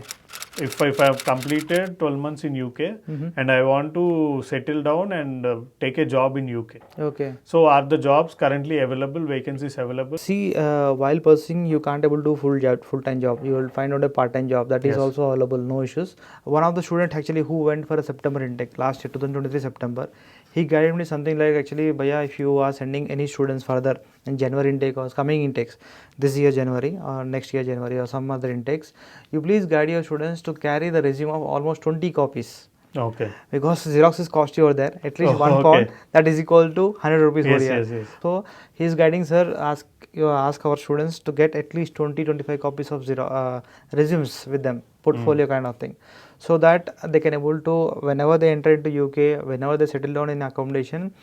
If I have completed 12 months in UK and I want to settle down and take a job in UK. Okay. So are the jobs currently available, vacancies available? See, while pursuing, you can't able to do full-time job. You will find out a part-time job that is also available, no issues. One of the students actually who went for a September intake last year, 2023 September, he guided me something like actually, Bhaiya, if you are sending any students further in January intake or coming intakes, this year January or next year January or some other intakes, you please guide your students to carry the resume of almost 20 copies. Okay. Because Xerox is costly over there, at least £1 that is equal to 100 rupees over here. Yes. So he is guiding, sir, ask our students to get at least 20-25 copies of resumes with them, portfolio kind of thing, so that they can able to, whenever they enter into UK, whenever they settle down in accommodation,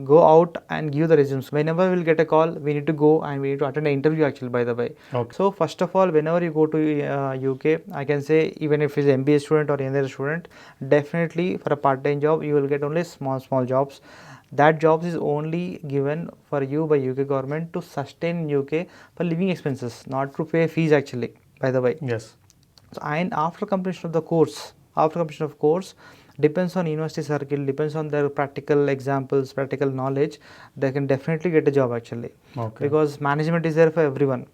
go out and give the resumes. Whenever we'll get a call, we need to go and we need to attend an interview actually, by the way. Okay. So first of all, whenever you go to UK, I can say even if it's an MBA student or any other student, definitely for a part-time job, you will get only small jobs. That jobs is only given for you by UK government to sustain in UK for living expenses, not to pay fees actually, by the way. Yes. So, and after completion of the course, depends on university circle, depends on their practical examples, practical knowledge, they can definitely get a job actually. Okay. Because management is there for everyone.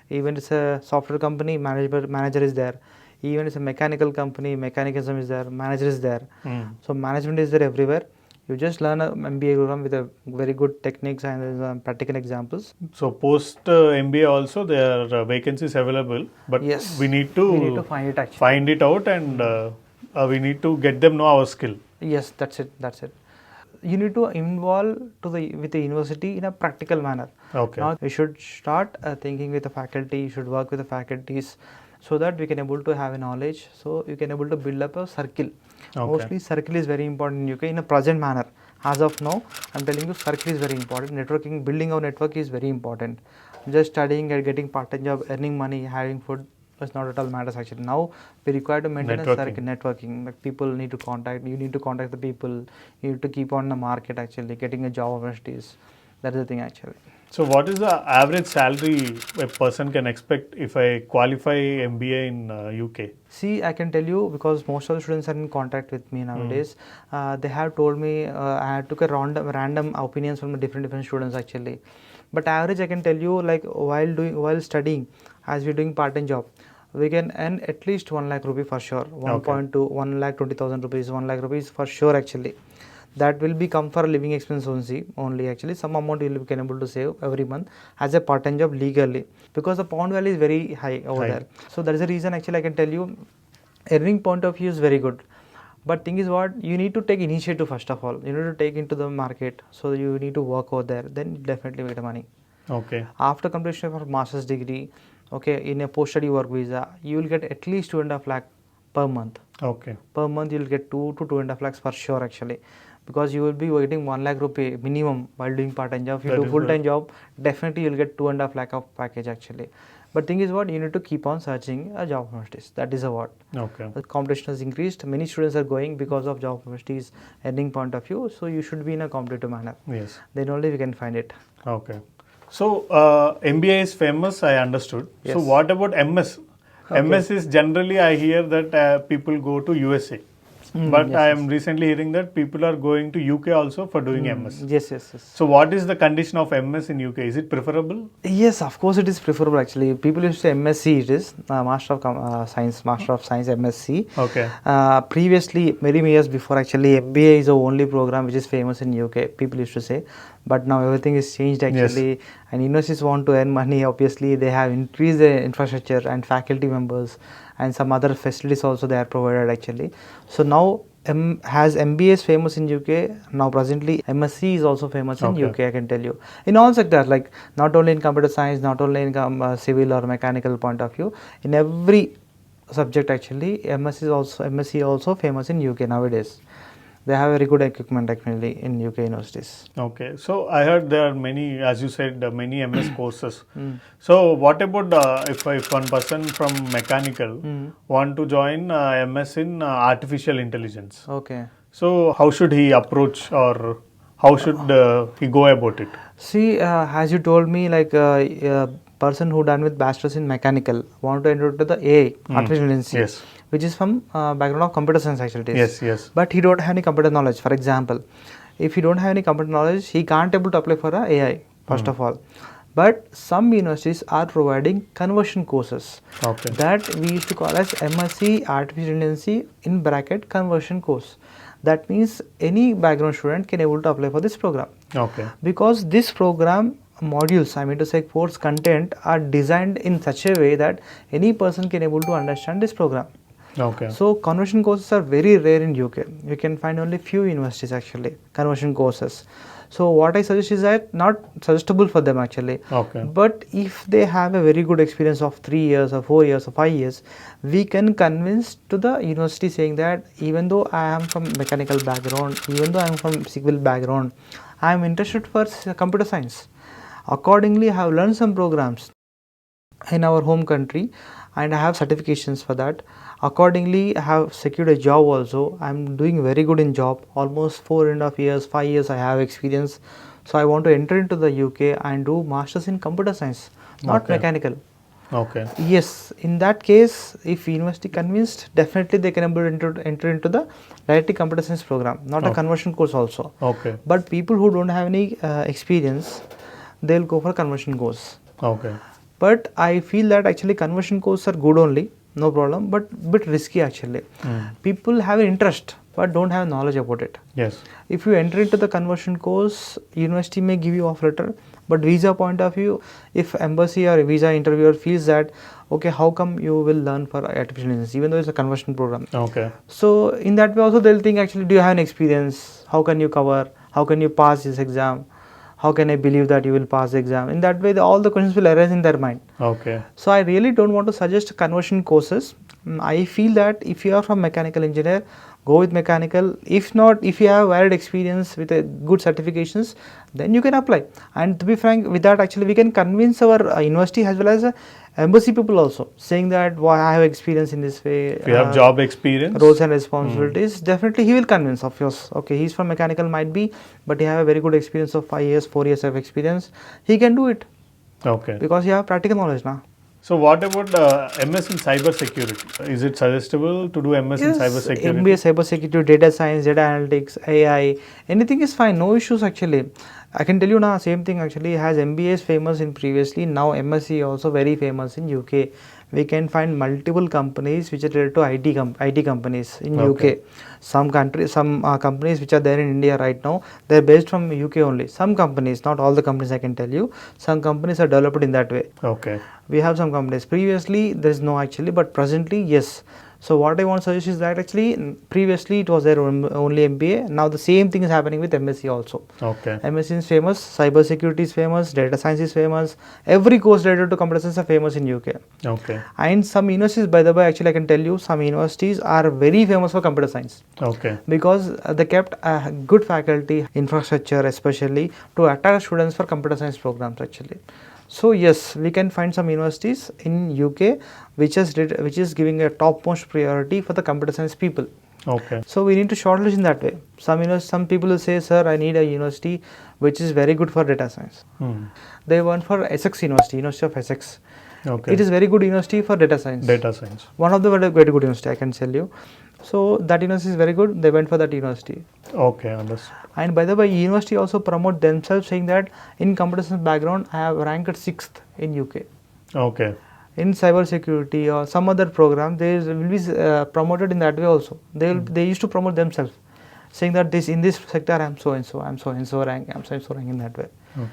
Even it's a software company, manager is there. Even it's a mechanical company, mechanism is there, manager is there. So management is there everywhere. You just learn a MBA program with a very good techniques and practical examples. So post MBA also there are vacancies available, but yes, we need to find it actually. Find it out and we need to get them know our skill. Yes, that's it. you need to involve with the university in a practical manner. Okay. Now we should start thinking with the faculty, you should work with the faculties, so that we can able to have a knowledge, so you can able to build up a circle. Mostly circle is very important in UK in a present manner. As of now, I'm telling you, circle is very important. Networking, building our network is very important. Just studying and getting part-time job, earning money, having food, does not at all matters actually. Now we require to maintain a circle, networking. Like people need to contact, you need to contact the people, you need to keep on the market actually, getting a job opportunities. That is the thing actually. So what is the average salary a person can expect if I qualify MBA in UK? See, I can tell you, because most of the students are in contact with me nowadays. They have told me, I took a random opinions from different students actually. But average, I can tell you, like while studying, as we're doing part-time job, we can earn at least 1 lakh rupee for sure. 1.2, 1 lakh 20,000 rupees, 1 lakh rupees for sure actually. That will be come for living expense only actually. Some amount you can able to save every month as a part-time job legally, because the pound value is very high over there. So that is the reason actually I can tell you, earning point of view is very good. But thing is what, you need to take initiative first of all. You need to take into the market, so you need to work over there. Then definitely make the money. Okay. After completion of a master's degree, okay, in a post-study work visa, you will get at least 2.5 lakh per month. Okay. Per month you will get 2 to 2.5 lakhs for sure actually, because you will be getting 1 lakh rupee minimum while doing part-time job. If you do full-time job, definitely you will get 2.5 lakh of package actually. But thing is what, you need to keep on searching a job opportunities. That is a what. Okay. The competition has increased. Many students are going because of job opportunities, earning point of view. So you should be in a competitive manner. Yes. Then only we can find it. Okay. So MBA is famous, I understood. Yes. So what about MS? Okay. MS is generally, I hear that people go to USA. But I am recently hearing that people are going to UK also for doing MS. Yes, yes, yes. So what is the condition of MS in UK? Is it preferable? Yes, of course it is preferable actually. People used to say MSc, it is Master of Science, MSc. Okay. Previously, many years before actually, MBA is the only program which is famous in UK, people used to say. But now everything is changed actually. Yes. And universities want to earn money, obviously they have increased the infrastructure and faculty members, and some other facilities also they are provided actually. So now as MBA is famous in UK, now presently MSc is also famous in UK, I can tell you. In all sectors, like not only in computer science, not only in civil or mechanical point of view, in every subject actually, MSc also famous in UK nowadays. They have very good equipment actually in UK universities. Okay, so I heard there are many, as you said, many MS courses. So what about if one person from mechanical want to join MS in artificial intelligence? Okay. So how should he approach, or how should he go about it? See, as you told me, like person who done with bachelor's in mechanical want to enter to the AI, artificial intelligence. Yes. Which is from background of computer science actually. Yes, yes. But he don't have any computer knowledge. For example, if he don't have any computer knowledge, he can't able to apply for a AI first of all. But some universities are providing conversion courses that we used to call as MSc Artificial Intelligence in bracket conversion course. That means any background student can able to apply for this program. Okay. Because this program modules, I mean to say course content, are designed in such a way that any person can able to understand this program. Okay. So conversion courses are very rare in UK. You can find only few universities actually, conversion courses. So what I suggest is that not suggestible for them actually. Okay. But if they have a very good experience of 3 years or 4 years or 5 years, we can convince to the university saying that even though I am from mechanical background, even though I am from civil background, I am interested for computer science. Accordingly, I have learned some programs in our home country and I have certifications for that. Accordingly, I have secured a job also. I am doing very good in job, almost 4.5 years, 5 years I have experience. So I want to enter into the UK and do masters in computer science, not mechanical. Okay. Yes, in that case, if university convinced, definitely they can enter into the directly computer science program, not a conversion course also. Okay. But people who don't have any experience, they'll go for conversion course. Okay. But I feel that actually conversion courses are good only, no problem, but bit risky actually. People have an interest but don't have knowledge about it. Yes. If you enter into the conversion course, university may give you offer letter, but visa point of view, if embassy or visa interviewer feels that, okay, how come you will learn for artificial intelligence, even though it's a conversion program. Okay. So in that way also they'll think actually, do you have an experience? How can you cover? how can you pass this exam, how can I believe that you will pass the exam. In that way, all the questions will arise in their mind. Okay. So I really don't want to suggest conversion courses. I feel that if you are from mechanical engineer, go with mechanical. If not, if you have valid experience with a good certifications, then you can apply. And to be frank, with that actually we can convince our university as well as embassy people also, saying that I have experience in this way. If you have job experience, roles and responsibilities, definitely he will convince of yours. Okay, he's from mechanical might be, but he have a very good experience of 5 years, 4 years of experience. He can do it. Okay. Because you have practical knowledge now. So what about MS in cyber security? Is it suggestible to do MS in cyber security? MBA cyber security, data science, data analytics, AI, anything is fine, no issues actually. I can tell you now, same thing actually, has MBA is famous in previously, now MSc also very famous in UK. We can find multiple companies which are related to IT companies in UK. Some companies which are there in India right now, they are based from UK only. Some companies, not all the companies I can tell you, some companies are developed in that way. Okay. We have some companies. Previously, there is no actually, but presently, yes. So what I want to suggest is that actually previously it was there only MBA. Now the same thing is happening with MSc also. Okay. MSc is famous, cyber security is famous, data science is famous. Every course related to computer science are famous in UK. Okay. And some universities, by the way, actually I can tell you, some universities are very famous for computer science. Okay. Because they kept a good faculty, infrastructure especially, to attract students for computer science programs actually. So yes, we can find some universities in UK which is giving a topmost priority for the computer science people. Okay. So we need to shortlist in that way. Some people will say, sir, I need a university which is very good for data science. They went for Essex University of Essex. Okay. It is very good university for data science. Data science. One of the very good university I can tell you. So that university is very good. They went for that university. Okay, understood. And by the way, university also promote themselves saying that in computer science background, I have ranked 6th in UK. Okay. In cyber security or some other program, they will be promoted in that way also. They used to promote themselves, saying that in this sector I am so and so, I am so and so rank, I am so and so rank in that way. Okay.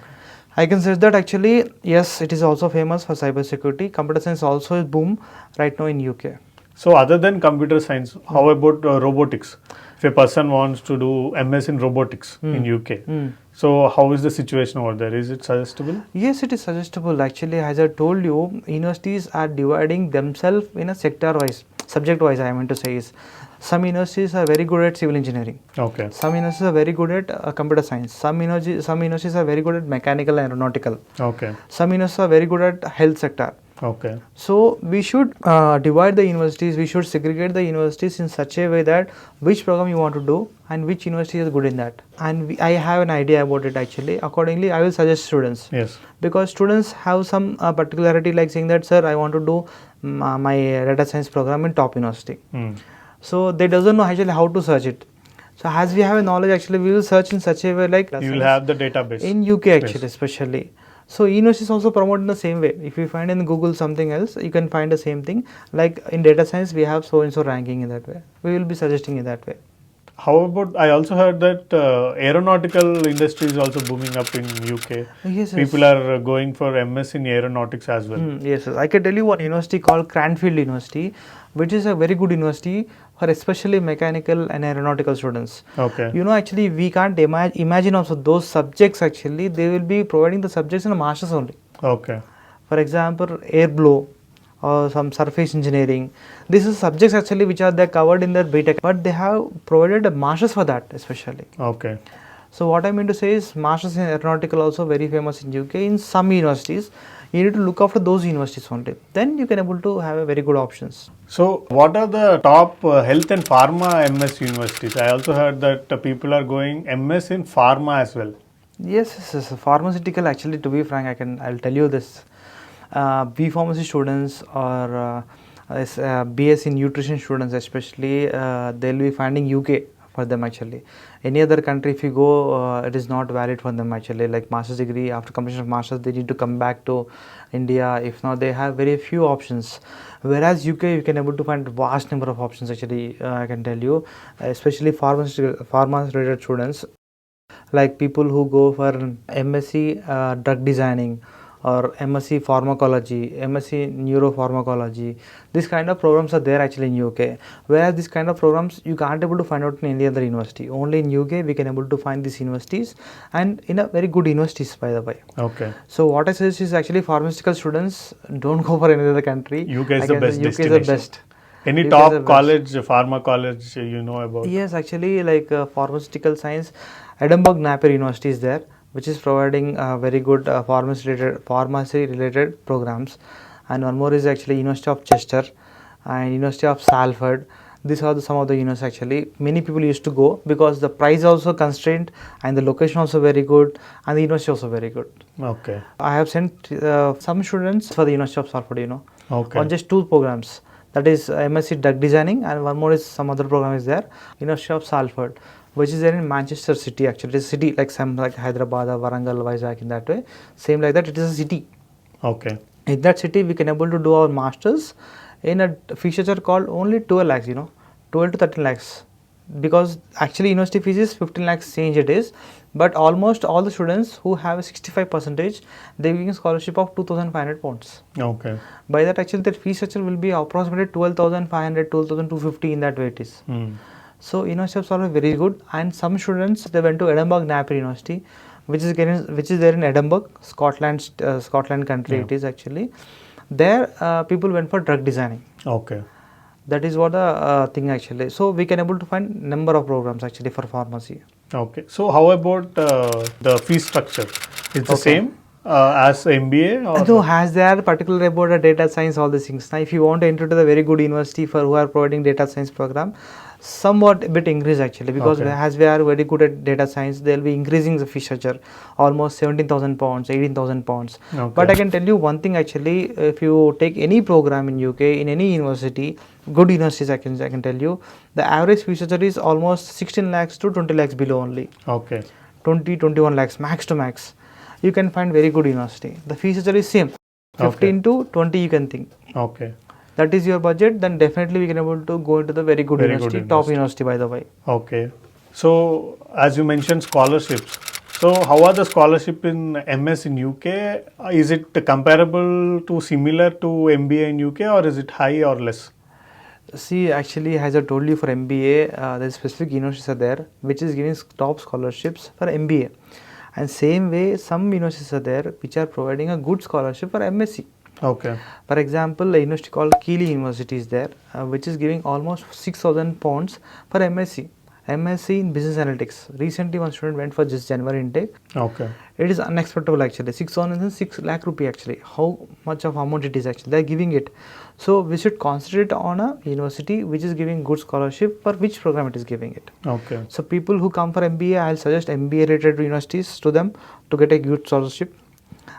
I can say that actually, yes, it is also famous for cyber security. Computer science also is boom right now in UK. So other than computer science, how about robotics? If a person wants to do MS in robotics in UK, so how is the situation over there? Is it suggestible? Yes, it is suggestible. Actually, as I told you, universities are dividing themselves in a sector-wise, subject-wise. I meant to say is, some universities are very good at civil engineering. Okay. Some universities are very good at computer science. Some universities are very good at mechanical and aeronautical. Okay. Some universities are very good at health sector. Okay. So we should divide the universities, we should segregate the universities in such a way that which program you want to do and which university is good in that. And I have an idea about it actually. Accordingly, I will suggest students. Yes. Because students have some particularity like saying that, sir, I want to do my data science program in top university. So they doesn't know actually how to search it. So as we have a knowledge actually, we will search in such a way like you will have the database. In UK actually, especially. So universities also promote in the same way. If you find in Google something else, you can find the same thing. Like in data science, we have so and so ranking in that way. We will be suggesting in that way. How about, I also heard that aeronautical industry is also booming up in UK. Yes, People are going for MS in aeronautics as well. Yes, I can tell you one university called Cranfield University, which is a very good university for especially mechanical and aeronautical students. Okay. You know, actually, we can't imagine also those subjects actually, they will be providing the subjects in a master's only. Okay. For example, air blow or some surface engineering. These are subjects actually which are there covered in their BTech, but they have provided a master's for that especially. Okay. So what I mean to say is masters in aeronautical also very famous in UK. In some universities, you need to look after those universities only. Then you can able to have a very good options. So what are the top health and pharma MS universities? I also heard that people are going MS in pharma as well. Yes. Pharmaceutical actually, to be frank, I'll tell you this. B pharmacy students or BS in nutrition students especially, they'll be finding UK for them actually. Any other country if you go, it is not valid for them actually. Like master's degree, after completion of master's, they need to come back to India. If not, they have very few options. Whereas UK, you can able to find vast number of options actually, I can tell you, especially pharma related students. Like people who go for MSc drug designing or MSc Pharmacology, MSc Neuropharmacology. This kind of programs are there actually in UK. Whereas this kind of programs you can't able to find out in any other university. Only in UK we can able to find these universities, and in a very good universities, by the way. Okay. So what I suggest is actually pharmaceutical students don't go for any other country. UK is the best UK is the destination. best. Any UK is top the best. college, pharma college you know about? Yes, actually, like pharmaceutical science, Edinburgh Napier University is there, which is providing very good pharmacy related programs, and one more is actually University of Chester and University of Salford. These are some of the universities actually. Many people used to go because the price also constrained and the location also very good and the university also very good. Okay. I have sent some students for the University of Salford, Okay. on just 2 programs. That is MSc Drug Designing, and one more is some other program is there, University of Salford, which is there in Manchester city actually. It is a city like some like Hyderabad, Warangal, Vizag in that way. Same like that, it is a city. Okay. In that city, we can able to do our masters in a fee structure called only 12 lakhs, 12 to 13 lakhs. Because actually university fees is 15 lakhs change it is, but almost all the students who have a 65%, they are getting a scholarship of 2,500 pounds. Okay. By that actually their fee structure will be approximately 12,500, 12,250 in that way it is. So University of Salford very good, and some students they went to Edinburgh Napier University, which is there in Edinburgh, Scotland country. Yeah. It is actually there. People went for drug designing. Okay. That is what the thing actually. So we can able to find number of programs actually for pharmacy. Okay. So how about the fee structure? It's the same as MBA or? No, has there particular about the data science, all these things. Now, if you want to enter to the very good university for who are providing data science program, somewhat a bit increase actually, because as we are very good at data science, they will be increasing the fee structure almost 17,000 pounds, 18,000 pounds. Okay. But I can tell you one thing actually, if you take any program in UK, in any university, good universities I can tell you, the average fee structure is almost 16 lakhs to 20 lakhs below only. Okay. 21 lakhs max to max. You can find very good university. The fee structure is same, 15 to 20 you can think. Okay. That is your budget, then definitely we can able to go into the very good university, top university by the way. Okay. So as you mentioned scholarships. So how are the scholarship in MS in UK? Is it comparable to similar to MBA in UK, or is it high or less? See, actually, as I told you, for MBA, there specific universities are there which is giving top scholarships for MBA, and same way some universities are there which are providing a good scholarship for MSc. Okay. For example, a university called Keele University is there, which is giving almost 6,000 pounds for MSc. MSc in Business Analytics. Recently, one student went for just January intake. Okay. It is unexpected actually. 6 lakh rupee actually. How much of amount it is actually? They are giving it. So we should concentrate on a university which is giving good scholarship for which program it is giving it. Okay. So people who come for MBA, I'll suggest MBA related universities to them to get a good scholarship.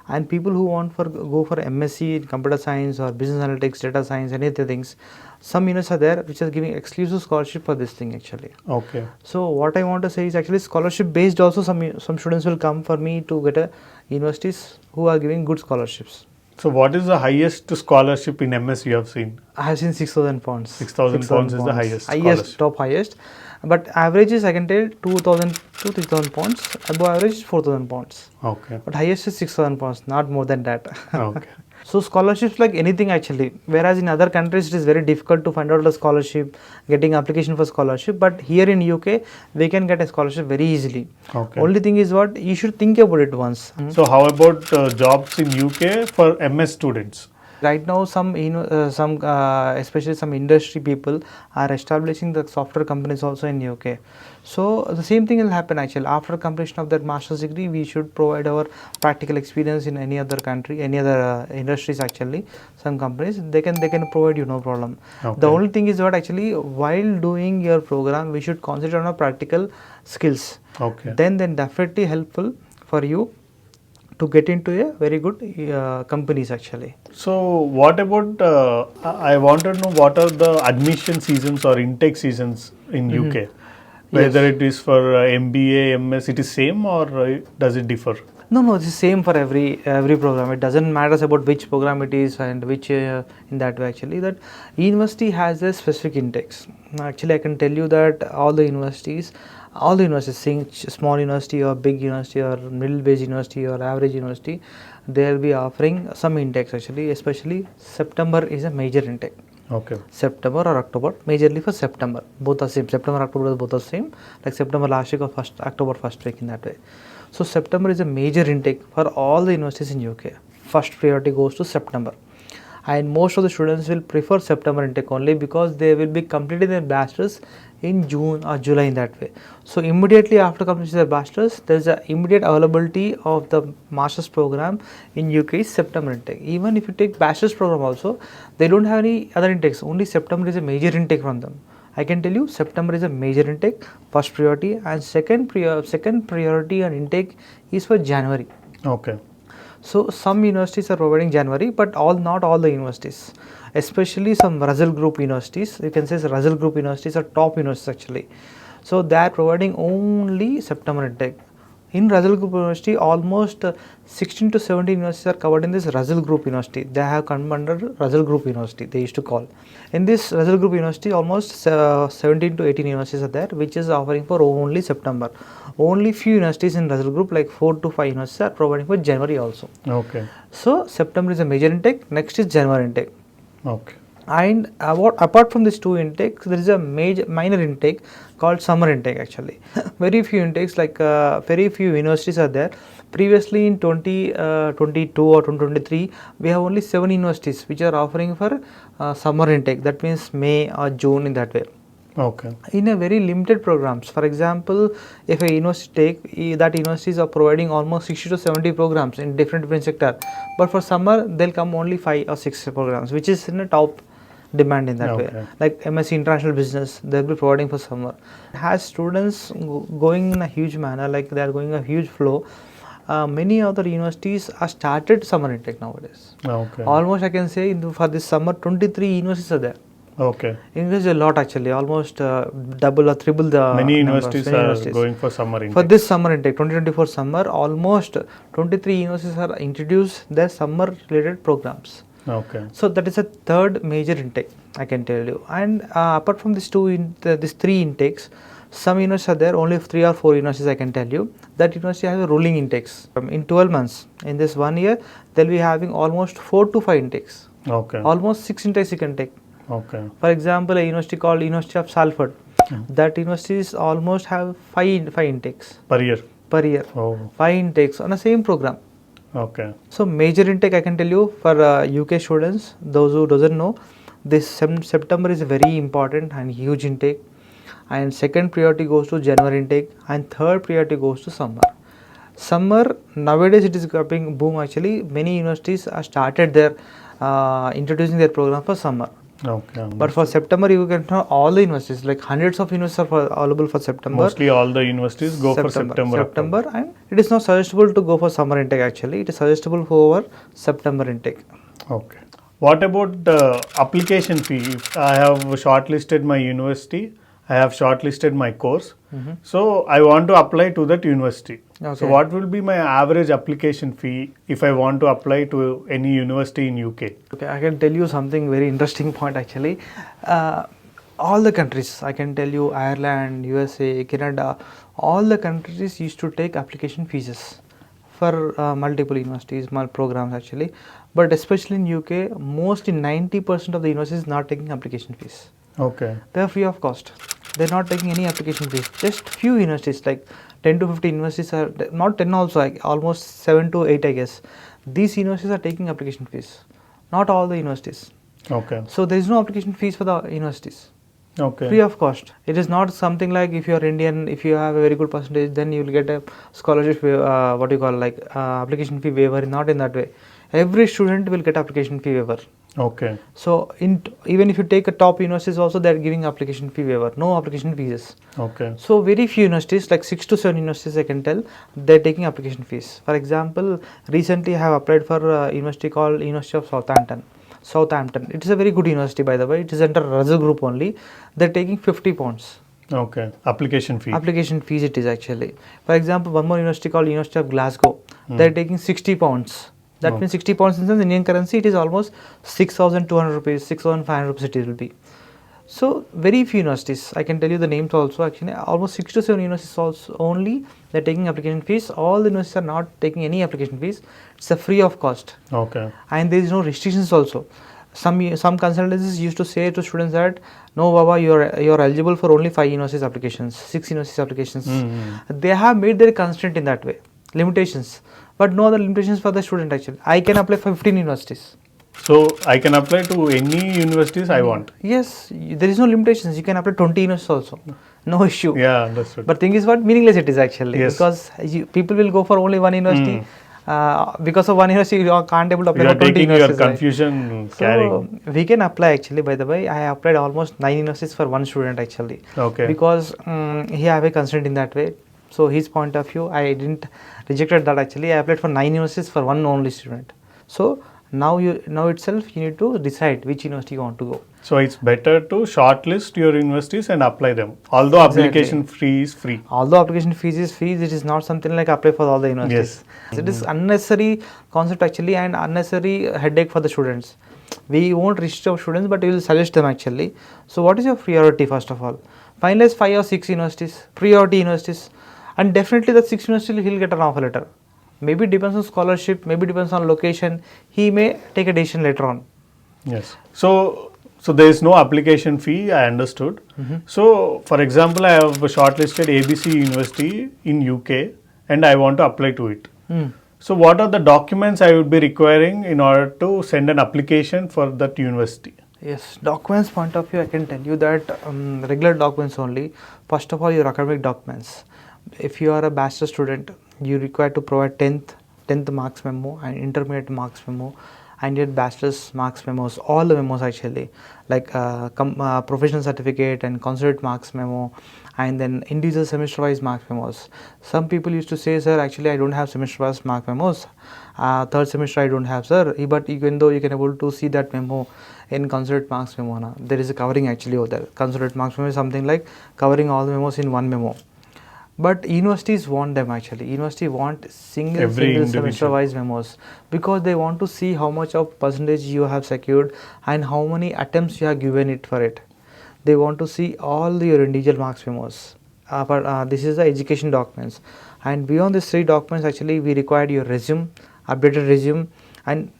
And people who want go for MSc in computer science or business analytics, data science, any other things, some universities are there which are giving exclusive scholarship for this thing actually. Okay. So what I want to say is actually scholarship based also some students will come for me to get a universities who are giving good scholarships. So what is the highest scholarship in MS you have seen? I have seen 6,000 pounds. 6,000 pounds is the highest. Highest, top highest. But average is I can tell 2,000 to 3,000 pounds. Above average is 4,000 pounds. Okay. But highest is 6,000 pounds, not more than that. Okay. So scholarships like anything actually. Whereas in other countries it is very difficult to find out the scholarship, getting application for scholarship. But here in UK we can get a scholarship very easily. Okay. Only thing is what you should think about it once. So how about jobs in UK for MS students? Right now, especially some industry people are establishing the software companies also in UK. So the same thing will happen actually. After completion of that master's degree, we should provide our practical experience in any other country, any other industries actually. Some companies they can provide you no problem. Okay. The only thing is what actually while doing your program, we should concentrate on our practical skills. Okay. Then definitely helpful for you to get into a very good companies actually. So what about, I want to know what are the admission seasons or intake seasons in UK? Whether it is for MBA, MS, it is same or does it differ? No, it's the same for every program. It doesn't matter about which program it is and which in that way actually. That university has a specific intakes. Actually, I can tell you that all the universities all the universities, saying small university or big university or middle based university or average university, they will be offering some intakes actually, especially September is a major intake. Okay. September or October, majorly for September. Both are same. September, October, both are same. Like September last week or October first week in that way. So September is a major intake for all the universities in UK. First priority goes to September. And most of the students will prefer September intake only because they will be completing their bachelor's in June or July in that way. So immediately after completing their bachelor's, there is a immediate availability of the master's program in UK is September intake. Even if you take bachelor's program also, they don't have any other intakes. Only September is a major intake from them. I can tell you September is a major intake, first priority, and second priority and intake is for January. Okay. So some universities are providing January, but not all the universities, especially some Russell Group universities. You can say Russell Group universities are top universities actually. So they are providing only September intake. In Russell Group University, almost 16 to 17 universities are covered in this Russell Group University. They have come under Russell Group University, they used to call. In this Russell Group University, almost 17 to 18 universities are there, which is offering for only September. Only few universities in Russell Group, like 4 to 5 universities, are providing for January also. Okay. So September is a major intake, next is January intake. Okay. And apart from these two intakes, there is a minor intake called summer intake actually. Very few intakes, like very few universities are there. Previously in 2022 or 2023, we have only 7 universities which are offering for summer intake. That means May or June in that way. Okay. In a very limited programs. For example, if a university that universities are providing almost 60 to 70 programs in different sector, but for summer they'll come only 5 or 6 programs, which is in a top demand in that way. Like MSc International Business, they'll be providing for summer. It has students going in a huge manner, like they are going a huge flow. Many other universities are started summer intake nowadays. Okay. Almost I can say for this summer 23 universities are there. Okay. Increased a lot actually, almost double or triple the many numbers. universities are going for summer intake. For this summer intake, 2024 summer, almost 23 universities are introduced their summer related programs. Okay. So that is a third major intake, I can tell you. And apart from these these 3 intakes, some universities are there, only 3 or 4 universities I can tell you. That university has a rolling intakes. In 12 months, in this 1 year, they'll be having almost 4 to 5 intakes. Okay. Almost 6 intakes you can take. Okay. For example, a university called University of Salford, that universities almost have 5 intakes Per year. Oh. 5 intakes on the same program. Okay. So major intake I can tell you for UK students, those who doesn't know, this September is a very important and huge intake, and second priority goes to January intake, and third priority goes to summer. Summer nowadays it is going boom actually. Many universities are started their introducing their program for summer. Okay. But for September, you can know all the universities, like hundreds of universities are available for September. Mostly all the universities go for September. And it is not suggestible to go for summer intake actually. It is suggestible for September intake. Okay. What about the application fee? If I have shortlisted my university, I have shortlisted my course. So I want to apply to that university. Okay. So what will be my average application fee if I want to apply to any university in UK? Okay, I can tell you something very interesting point actually. All the countries, I can tell you Ireland, USA, Canada, all the countries used to take application fees for multiple universities, programs actually. But especially in UK, mostly 90% of the universities not taking application fees. Okay. They are free of cost. They are not taking any application fees. Just few universities, like 10 to 15 universities are, not 10 also, like almost 7 to 8 I guess. These universities are taking application fees. Not all the universities. Okay. So there is no application fees for the universities. Okay. Free of cost. It is not something like if you are Indian, if you have a very good percentage, then you will get a scholarship, application fee waiver. Not in that way. Every student will get application fee waiver. Okay. So even if you take a top universities also, they are giving application fee waiver, no application fees. Okay. So very few universities, like 6 to 7 universities I can tell, they are taking application fees. For example, recently I have applied for a university called University of Southampton. It is a very good university, by the way. It is under Russell Group only. They are taking £50. Okay. Application fee. Application fees it is actually. For example, one more university called University of Glasgow. They are taking £60. That means 60 pounds in Indian currency, it is almost 6,200 rupees, 6,500 rupees it will be. So very few universities, I can tell you the names also. Actually, almost 6 to 7 universities also only they're taking application fees. All the universities are not taking any application fees. It's a free of cost. Okay. And there is no restrictions also. Some consultancies used to say to students that no, Baba, you're eligible for only 5 universities applications, 6 universities applications. They have made their constraint in that way, limitations, but no other limitations for the student actually. I can apply for 15 universities. So I can apply to any universities I want. Yes, there is no limitations. You can apply 20 universities also, no issue. Yeah, understood. But thing is what meaningless it is actually, Yes. because people will go for only one university. Because of one university you can't able to apply You for are 20 taking your universities. Right? confusion So carrying. we can apply actually. By the way, I applied almost 9 universities for one student actually. Okay. Because he have a constraint in that way. So his point of view, I didn't rejected that actually. I applied for 9 universities for one only student. So now itself you need to decide which university you want to go. So it's better to shortlist your universities and apply them. Although application fee is free. Although application fees is free, it is not something like apply for all the universities. Yes. It is unnecessary concept actually and unnecessary headache for the students. We won't restrict our students, but we will suggest them actually. So what is your priority first of all? Finalize 5 or 6 universities, priority universities, and definitely the 6 universities he'll get an offer letter. Maybe depends on scholarship, maybe depends on location. He may take a decision later on. Yes. So there is no application fee, I understood. So for example, I have shortlisted ABC University in UK and I want to apply to it. So what are the documents I would be requiring in order to send an application for that university? Yes, documents point of view, I can tell you that regular documents only. First of all, your academic documents. If you are a bachelor student, you require to provide 10th marks memo and intermediate marks memo and your bachelor's marks memos, all the memos actually, like professional certificate and consulate marks memo, and then individual semester wise marks memos. Some people used to say, sir, actually I don't have semester wise mark memos, third semester I don't have, sir, but even though you can able to see that memo in consulate marks memo, na, there is a covering actually over there. Consulate marks memo is something like covering all the memos in one memo. But universities want them actually. University want single semester wise memos because they want to see how much of percentage you have secured and how many attempts you have given it for it. They want to see all your individual marks memos. But this is the education documents. And beyond these 3 documents, actually, we required your resume, updated resume, and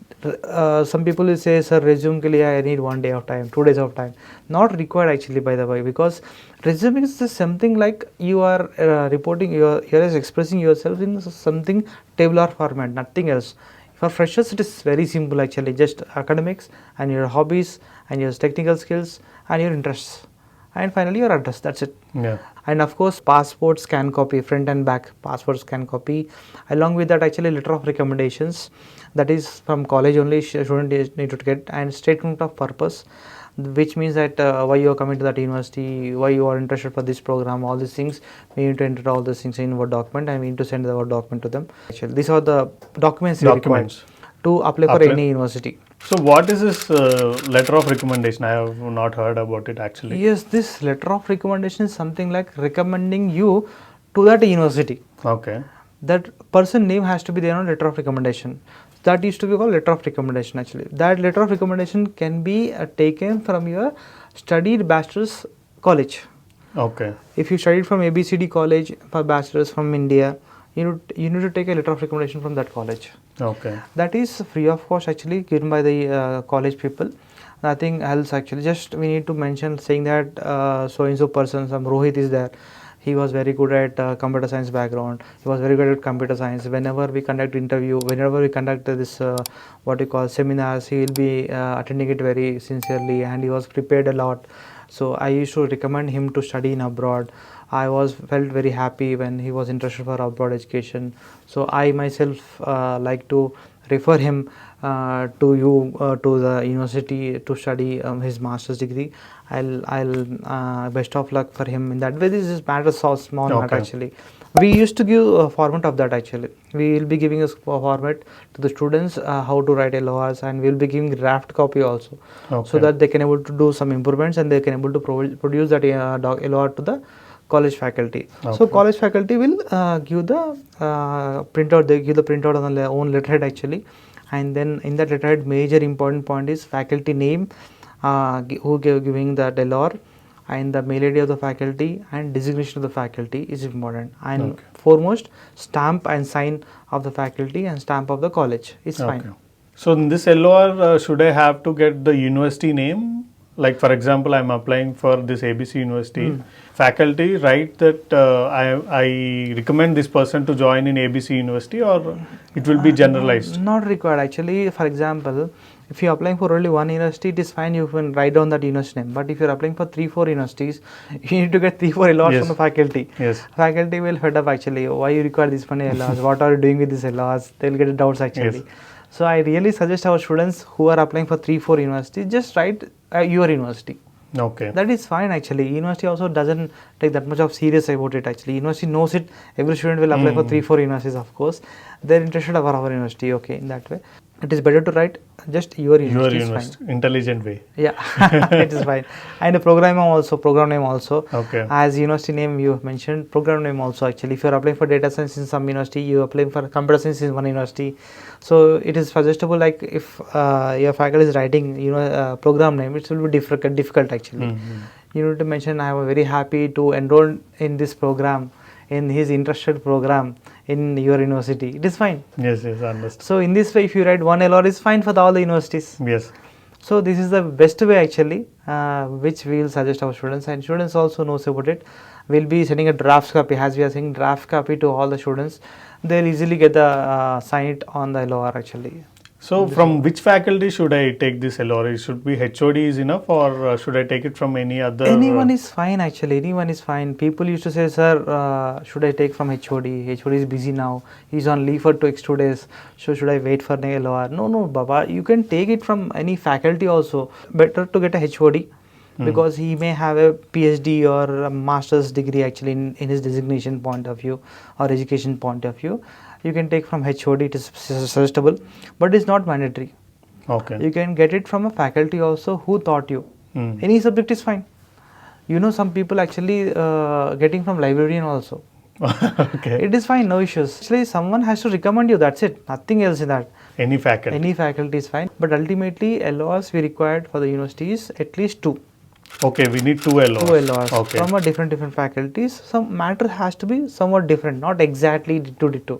some people will say, sir, resume ke liye I need 1 day of time, 2 days of time. Not required actually, by the way, because resume is just something like you are reporting, you are expressing yourself in something tabular format, nothing else. For freshers, it is very simple actually, just academics and your hobbies and your technical skills and your interests. And finally your address, that's it. Yeah. And of course passport scan copy, front and back passport scan copy. Along with that actually letter of recommendations, that is from college only student need to get, and statement of purpose, which means that why you are coming to that university, why you are interested for this program, all these things. We need to enter all those things in Word document and we need to send the Word document to them. Actually, these are the documents required to apply for any university. So what is this letter of recommendation? I have not heard about it actually. Yes, this letter of recommendation is something like recommending you to that university. Okay. That person name has to be there on letter of recommendation. That used to be called letter of recommendation actually. That letter of recommendation can be taken from your studied bachelor's college. Okay. If you studied from ABCD college for bachelor's from India, you need to take a letter of recommendation from that college. Okay. That is free of cost actually, given by the college people. Nothing else actually. Just we need to mention saying that so and so person, some Rohit is there. He was very good at computer science background. He was very good at computer science. Whenever we conduct interview, whenever we conduct this what you call seminars, he will be attending it very sincerely and he was prepared a lot. So I used to recommend him to study in abroad. I felt very happy when he was interested for abroad education. So I myself like to refer him to the university to study his master's degree. I'll best of luck for him in that way. This is matter so small matter actually. We used to give a format of that actually. We will be giving a format to the students how to write LORs, and we will be giving draft copy also, so that they can able to do some improvements and they can able to produce that LOR to the college faculty. Okay. So college faculty will give the printout. They give the printout on their own letterhead actually, and then in that letterhead, major important point is faculty name, giving that LR, and the mail ID of the faculty and designation of the faculty is important, and foremost stamp and sign of the faculty and stamp of the college is fine. So in this LOR, should I have to get the university name? Like for example, I'm applying for this ABC University. Faculty write that I recommend this person to join in ABC University, or it will be generalized? Not required actually. For example, if you're applying for only one university, it is fine, you can write down that university name. But if you're applying for 3-4 universities, you need to get 3-4 LORs from the faculty. Faculty will fed up actually. Why you require this many LORs? What are you doing with these LORs? They'll get doubts actually. So I really suggest our students who are applying for 3-4 universities, just write your university. That is fine actually. University also doesn't take that much of serious about it actually. University knows it. Every student will apply for 3-4 universities, of course. They're interested about our university. Okay, in that way, it is better to write just your university. Your university, fine. Intelligent way. Yeah, it is fine. And the program name also. As university name you mentioned, program name also actually. If you are applying for data science in some university, you are applying for computer science in one university. So it is suggestible, like if your faculty is writing, program name, it will be difficult actually. You need to mention, I am very happy to enroll in this program, in his interested program in your university. It is fine. Yes, understood. So in this way, if you write one LR, is fine for all the universities. So this is the best way actually, which we will suggest our students, and students also knows about it. We'll be sending a draft copy, as we are saying draft copy to all the students. They'll easily get the sign it on the LOR actually. So from which faculty should I take this LOR? It should be HOD is enough, or should I take it from any other? Anyone is fine actually. Anyone is fine. People used to say, sir, should I take from HOD? HOD is busy now. He's on leave for 2 days. So should I wait for the LOR? No, Baba. You can take it from any faculty also. Better to get a HOD. Because he may have a PhD or a master's degree actually in his designation point of view or education point of view. You can take from HOD, it is suggestible, but it's not mandatory. You can get it from a faculty also who taught you. Any subject is fine. Some people actually getting from librarian also. It is fine, no issues. Actually, someone has to recommend you, that's it. Nothing else in that. Any faculty is fine. But ultimately, LORs we required for the universities at least 2. We need 2 LORs. 2 LORs from a different faculties. Some matter has to be somewhat different, not exactly ditto.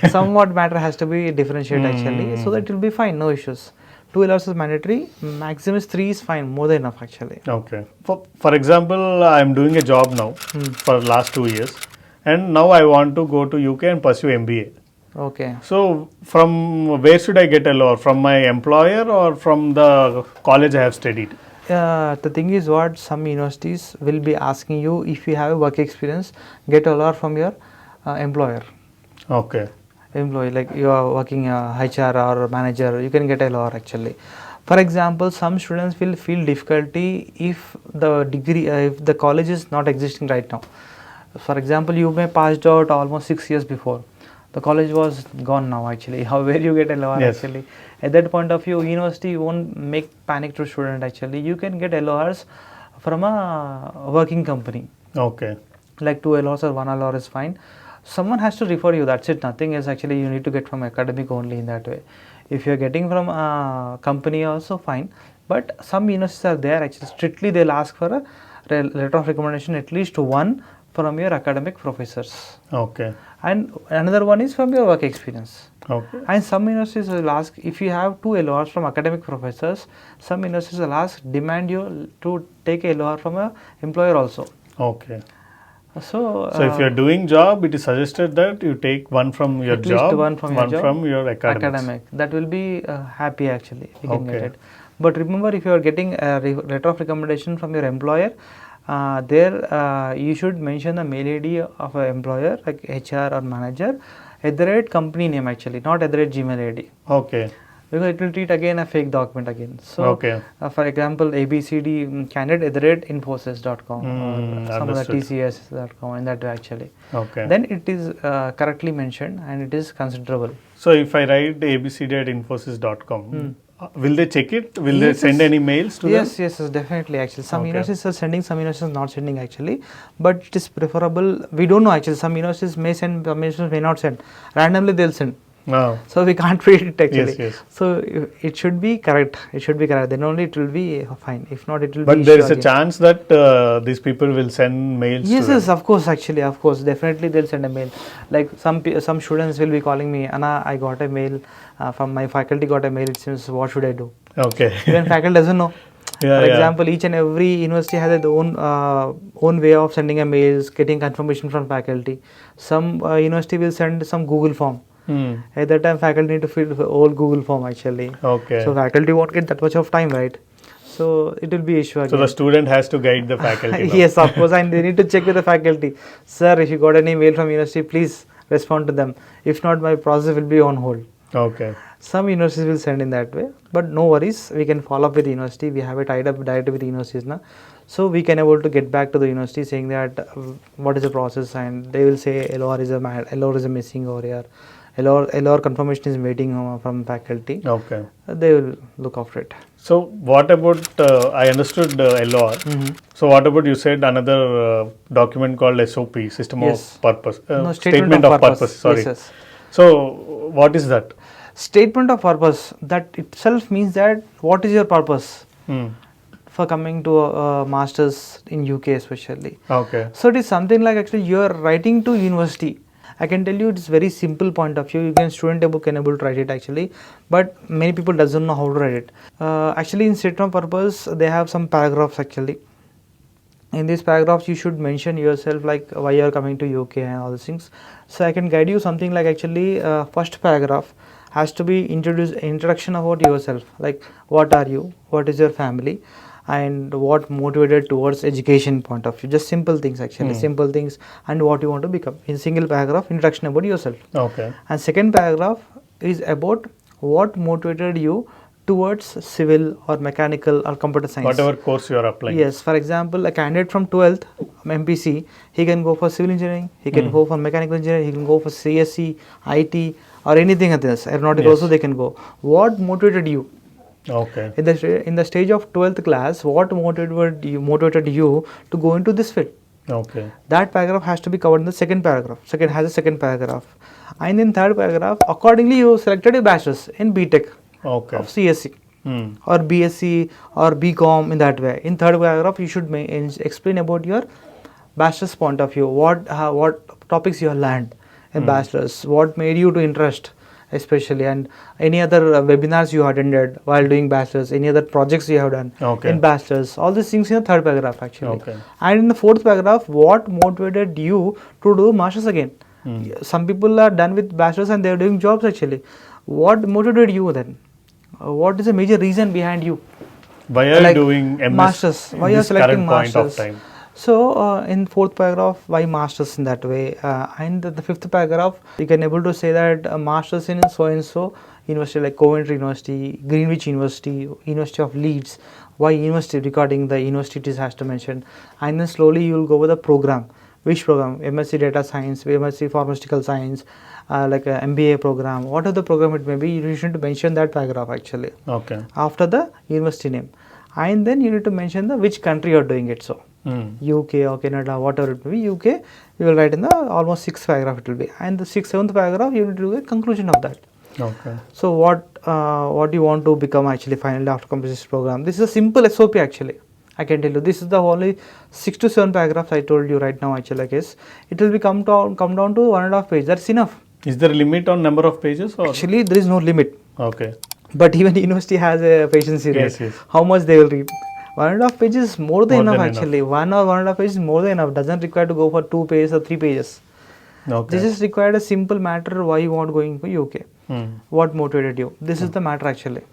Somewhat matter has to be differentiated actually, so that it will be fine, no issues. 2 LORs is mandatory, maximum is 3 is fine, more than enough actually. For example, I am doing a job now for last 2 years, and now I want to go to UK and pursue MBA. So from where should I get a LOR? From my employer or from the college I have studied? The thing is what some universities will be asking you, if you have a work experience, get a LOR from your employer. Employee, like you are working HR or manager, you can get a LOR actually. For example, some students will feel difficulty if the degree, if the college is not existing right now. For example, you may passed out almost 6 years before. The college was gone now actually. Where you get a LOR actually? At that point of view, university won't make panic to student actually. You can get LORs from a working company. Like 2 LORs or 1 LOR is fine. Someone has to refer you, that's it. Nothing else actually you need to get from academic only in that way. If you are getting from a company also fine. But some universities are there actually. Strictly they'll ask for a letter of recommendation, at least 1 from your academic professors. And another one is from your work experience. And some universities will ask, if you have 2 LORs from academic professors, some universities will ask, demand you to take a LOR from an employer also. So if you are doing job, it is suggested that you take 1 from your job, one from your academic. That will be happy actually. You can get it. But remember, if you are getting a letter of recommendation from your employer, there you should mention the mail ID of an employer, like HR or manager, @ company name actually, not @ Gmail ID. Because it will treat again a fake document again. So, for example, ABCD candidate @ infosys.com or some other TCS.com, and that way actually. Then it is correctly mentioned and it is considerable. So if I write abcd @ infosys.com, will they check it? Will they send any mails to them? Yes, definitely actually. Some universities are sending, some universities not sending actually. But it is preferable. We don't know actually. Some universities may send, some universities may not send. Randomly they'll send. No. So we can't predict actually. Yes. So it should be correct. It should be correct. Then only it will be fine. If not, it will be But there issue is a again. chance that these people will send mails Yes, to yes, them. of course. Actually, of course, definitely they'll send a mail. Like some students will be calling me, Anna, I got a mail from my faculty. Got a mail. It seems, what should I do? Okay. Even faculty doesn't know. Yeah, For yeah. example, each and every university has its own way of sending a mails, getting confirmation from faculty. Some university will send some Google form. At that time, faculty need to fill the whole Google form actually. Okay. So faculty won't get that much of time, right? So it will be issue again. So the student has to guide the faculty. now. Yes, of course, and they need to check with the faculty. Sir, if you got any mail from university, please respond to them. If not, my process will be on hold. Okay. Some universities will send in that way, but no worries. We can follow up with the university. We have a tied up directly with the universities now, so we can able to get back to the university saying that what is the process, and they will say LOR is a missing over here. LOR confirmation is waiting from faculty. Okay. They will look after it. So what about, I understood LOR. So what about, you said another document called SOP, System Yes. of Purpose. No, Statement of Purpose, sorry. Yes, yes. So what is that? Statement of purpose, that itself means that what is your purpose for coming to a master's in UK especially. Okay. So it is something like actually you are writing to university. I can tell you it's very simple point of view. You can can able to write it actually, but many people doesn't know how to write it. Actually, in statement of purpose, they have some paragraphs actually. In these paragraphs, you should mention yourself like why you are coming to UK and all these things. So I can guide you something like actually first paragraph has to be introduction about yourself, like what are you, what is your family, and what motivated towards education point of view. Just simple things actually, simple things, and what you want to become. In single paragraph, introduction about yourself. Okay. And second paragraph is about what motivated you towards civil or mechanical or computer science. Whatever course you are applying. Yes, for example, a candidate from 12th MPC, he can go for civil engineering, he can go for mechanical engineering, he can go for CSE, IT, or anything else. Aeronautical also they can go. What motivated you? Okay. In the stage of 12th class, what motivated you to go into this field? Okay. That paragraph has to be covered in the second paragraph. Has a second paragraph. And in third paragraph, accordingly you selected a bachelor's in BTech Okay. of CSE. Or BSc or BCom in that way. In third paragraph, you should explain about your bachelor's point of view. What topics you have learned in bachelor's. What made you to interest, especially, and any other webinars you attended while doing bachelor's. Any other projects you have done in bachelor's. All these things in the third paragraph actually. Okay. And in the fourth paragraph, what motivated you to do masters again? Some people are done with bachelor's and they are doing jobs actually. What motivated you then? What is the major reason behind you? Why are you doing MS masters? Why you are selecting current masters? point of time? So in fourth paragraph, why masters in that way? And the fifth paragraph, you can able to say that masters in so and so university like Coventry University, Greenwich University, University of Leeds. Why university? Regarding the universities has to mention, and then slowly you will go with the program. Which program? MSc Data Science, MSc Pharmaceutical Science, like a MBA program, whatever the program it may be, you need to mention that paragraph actually. Okay. After the university name, and then you need to mention the which country you are doing it. So UK or Canada, whatever it may be, UK, you will write in the almost sixth paragraph it will be, and the seventh paragraph you need to do a conclusion of that. Okay. So what you want to become actually finally after completing this program. This is a simple SOP actually. I can tell you this is the only 6 to 7 paragraphs I told you right now actually. I guess it will be come down to 1.5 page. That's enough. Is there a limit on number of pages? Or? Actually, there is no limit. Okay. But even university has a patience series. Yes. How much they will read? 1.5 pages is more than enough actually. 1 or 1.5 pages is more than enough. Doesn't require to go for 2 pages or 3 pages. Okay. This is required a simple matter why you want going for UK. What motivated you? This is the matter actually.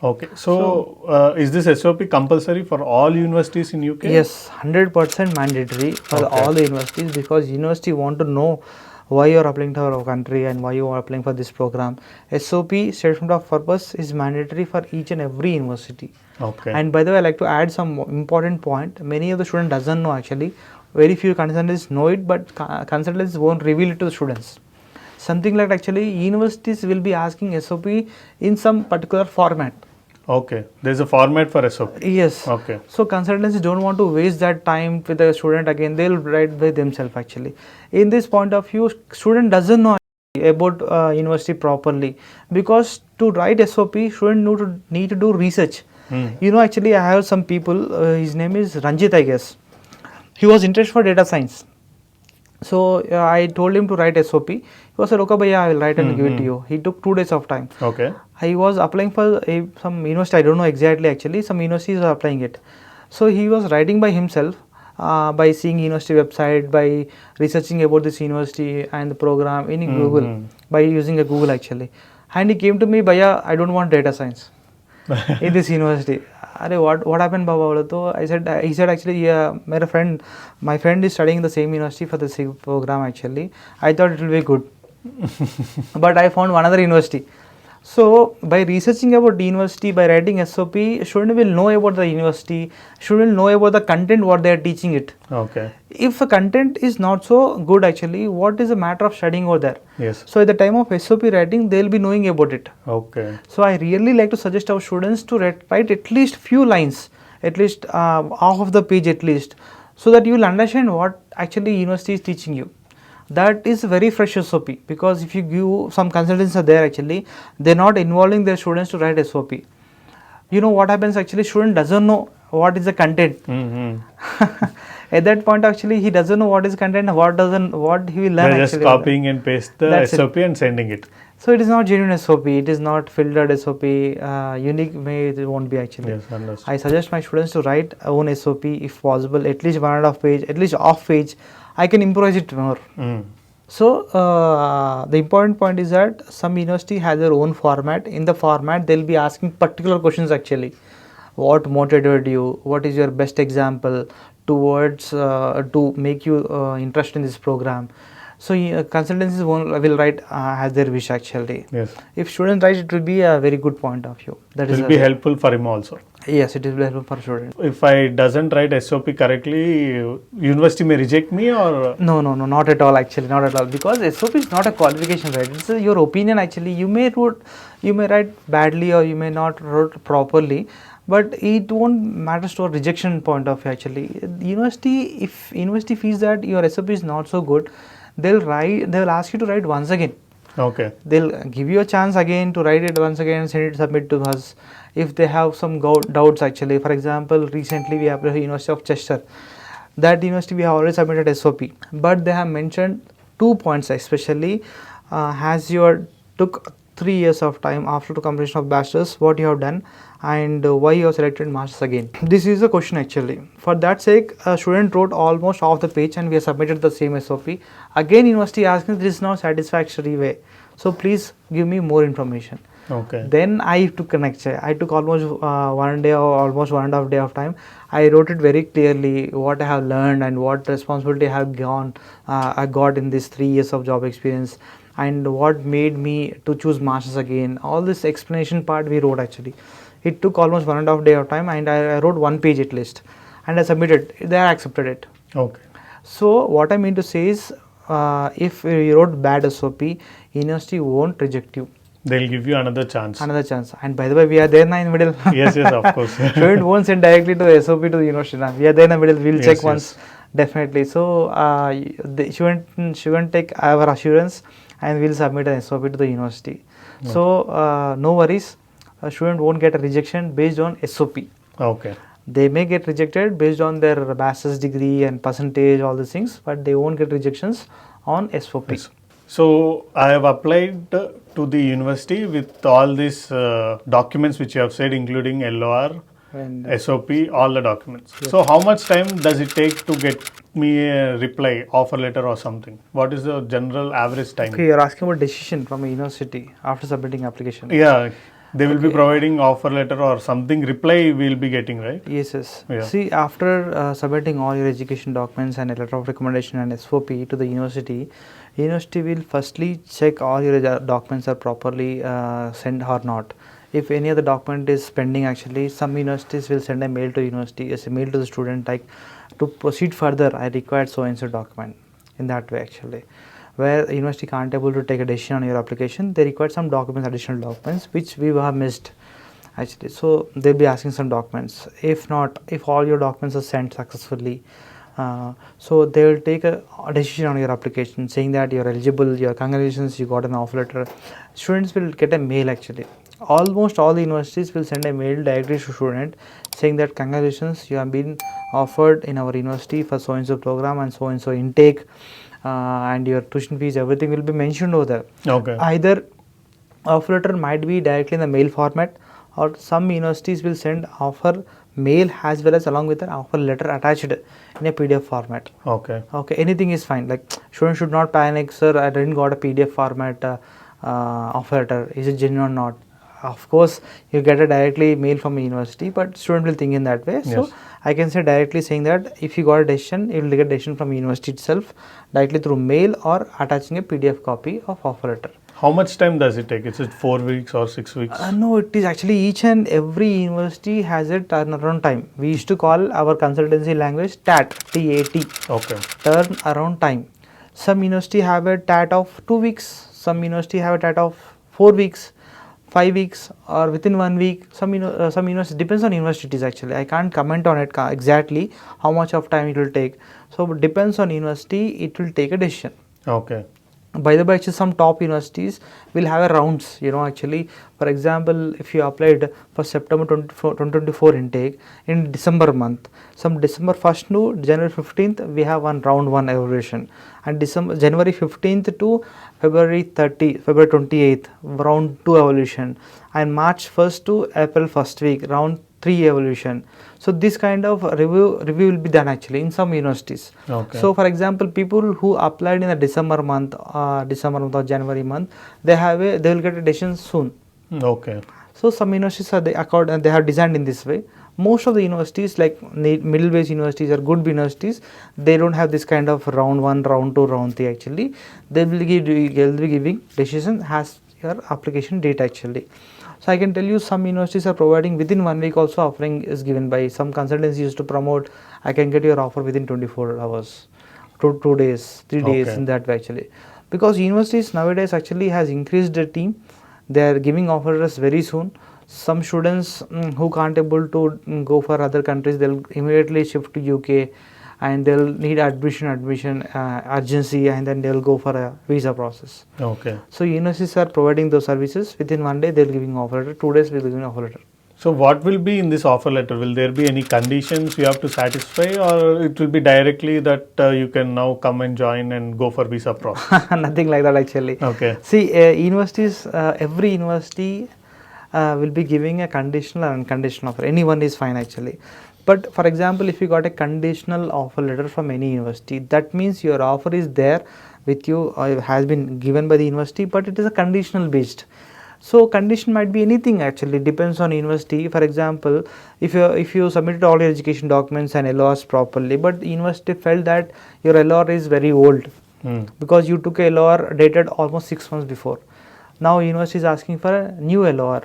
Okay. So is this SOP compulsory for all universities in UK? Yes, 100% mandatory for all the universities, because university want to know why you are applying to our country and why you are applying for this program. SOP, statement of purpose, is mandatory for each and every university. Okay. And by the way, I like to add some important point. Many of the students doesn't know actually. Very few consultants know it, but consultants won't reveal it to the students. Something like actually universities will be asking SOP in some particular format. Okay. There's a format for SOP. Yes. Okay. So consultants don't want to waste that time with the student again. They'll write by themselves actually. In this point of view, student doesn't know about university properly, because to write SOP, student need to do research. Actually, I have some people, his name is Ranjit, I guess. He was interested for data science. So I told him to write SOP. He was said, okay, bhaiya, I will write and give it to you. He took 2 days of time. Okay. I was applying for some university, I don't know exactly actually, some universities are applying it. So he was writing by himself, by seeing university website, by researching about this university and the program in Google, by using a Google actually. And he came to me, bhaiya, I don't want data science in this university. What happened, Baba? So I said, he said actually, yeah, my friend is studying the same university for the same program actually. I thought it will be good, but I found another university. So by researching about the university, by writing SOP, student will know about the university, student will know about the content what they are teaching it. Okay. If the content is not so good actually, what is the matter of studying over there? Yes. So at the time of SOP writing, they will be knowing about it. Okay. So I really like to suggest our students to write at least few lines, at least half of the page at least, so that you will understand what actually university is teaching you. That is very fresh SOP, because if you give some consultants are there actually, they're not involving their students to write SOP. What happens actually, student doesn't know what is the content. At that point actually he doesn't know what is content, what he will learn. They're just copying and paste the SOP and sending it. So it is not genuine SOP, it is not filtered SOP, unique way it won't be actually. Yes, understood. I suggest my students to write own SOP if possible, at least 1.5 page, at least half page. I can improvise it more. So the important point is that some university has their own format. In the format, they'll be asking particular questions actually. What motivated you? What is your best example towards to make you interested in this program? So consultancies will write as their wish actually. Yes. If students write, it will be a very good point of view. That it will be helpful for him also. Yes, it will be helpful for students. If I doesn't write SOP correctly, university may reject me or? No, not at all actually, not at all. Because SOP is not a qualification, right? It's your opinion actually. You may write badly or you may not write properly, but it won't matter to a rejection point of view actually. If university feels that your SOP is not so good, they will ask you to write once again. Okay. They'll give you a chance again to write it once again and submit to us. If they have some doubts actually, for example, recently we have the University of Chester. That university we have already submitted SOP, but they have mentioned 2 points especially. Has your took 3 years of time after the completion of bachelor's, what you have done, and why you have selected master's again. This is a question actually. For that sake, a student wrote almost half the page and we have submitted the same SOP. Again, university asking, this is not satisfactory way, so please give me more information. Okay. Then I took an lecture. I took almost 1 day or almost 1.5 day of time. I wrote it very clearly what I have learned and what responsibility I have I got in this 3 years of job experience, and what made me to choose masters again. All this explanation part we wrote actually. It took almost 1.5 day of time, and I wrote 1 page at least, and I submitted. They accepted it. Okay. So what I mean to say is, if you wrote bad SOP, university won't reject you. They'll give you another chance. And by the way, we are there now in the middle. Yes, of course. Student won't send directly to the SOP to the university now. We are there in the middle. We'll check once, definitely. So they shouldn't take our assurance, and we'll submit an SOP to the university. Okay. So no worries. A student won't get a rejection based on SOP. Okay. They may get rejected based on their bachelor's degree and percentage, all these things, but they won't get rejections on SOP. Yes. So I have applied to the university with all these documents which you have said, including LOR, and SOP, all the documents. Yes. So how much time does it take to get me a reply, offer letter or something? What is the general average time? Okay, you're asking about decision from a university after submitting application. Yeah. They will be providing offer letter or something, reply we will be getting, right? Yes. Yeah. See, after submitting all your education documents and a letter of recommendation and SOP to the university will firstly check all your documents are properly sent or not. If any other document is pending actually, some universities will send a mail to university, as a mail to the student like, to proceed further, I require so and so document. In that way actually. Where university can't able to take a decision on your application, they require some documents, additional documents, which we have missed actually. So they'll be asking some documents. If not, if all your documents are sent successfully, So they will take a decision on your application saying that you're eligible, your congratulations, you got an offer letter. Students will get a mail actually. Almost all the universities will send a mail directly to student saying that congratulations, you have been offered in our university for so and so program and so intake, and your tuition fees, everything will be mentioned over there. Okay. Either offer letter might be directly in the mail format, or some universities will send offer mail as well as along with an offer letter attached in a PDF format. Okay. Okay, anything is fine. Like students should not panic, sir. I didn't got a PDF format offer letter. Is it genuine or not? Of course, you get a directly mail from a university, but student will think in that way. So Yes. I can say directly saying that if you got a decision, you will get a decision from university itself directly through mail or attaching a PDF copy of offer letter. How much time does it take? Is it 4 weeks or 6 weeks? No, it is actually each and every university has a turnaround time. We used to call our consultancy language TAT, T-A-T, Okay. turnaround time. Some university have a TAT of 2 weeks, some university have a TAT of 4 weeks, 5 weeks, or within 1 week. Some university depends on universities actually. I can't comment on it exactly how much of time it will take. So it depends on university, it will take a decision. Okay. By the way, some top universities will have a rounds, actually. For example, if you applied for September 2024 intake in December month, some December 1st to January 15th, we have one round 1 evaluation, and January 15th to February 28th, round 2 evaluation, and March 1st to April 1st week, round 3 evaluation. So this kind of review will be done actually in some universities. Okay. So for example, people who applied in the December month or January month, they will get a decision soon. Okay. So some universities they have designed in this way. Most of the universities, like middle based universities or good universities, they don't have this kind of round 1, round 2, round 3 actually. They will be giving decision as your application date actually. So I can tell you some universities are providing within 1 week also offering is given by some consultants used to promote. I can get your offer within 24 hours, 2 days, 3 days in that way actually. Because universities nowadays actually has increased their team. They are giving offers very soon. Some students who can't able to go for other countries, they'll immediately shift to UK and they'll need admission urgency, and then they'll go for a visa process. Okay. So universities are providing those services. Within 1 day they'll giving offer letter, 2 days we'll giving offer letter. So what will be in this offer letter? Will there be any conditions you have to satisfy, or it will be directly that you can now come and join and go for visa process? Nothing like that actually. Okay. See, universities, every university will be giving a conditional and unconditional offer. Anyone is fine actually. But for example, if you got a conditional offer letter from any university, that means your offer is there with you, or has been given by the university, but it is a conditional based. So condition might be anything actually, depends on university. For example, if you submitted all your education documents and LORs properly, but the university felt that your LOR is very old because you took a LOR dated almost 6 months before. Now university is asking for a new LOR,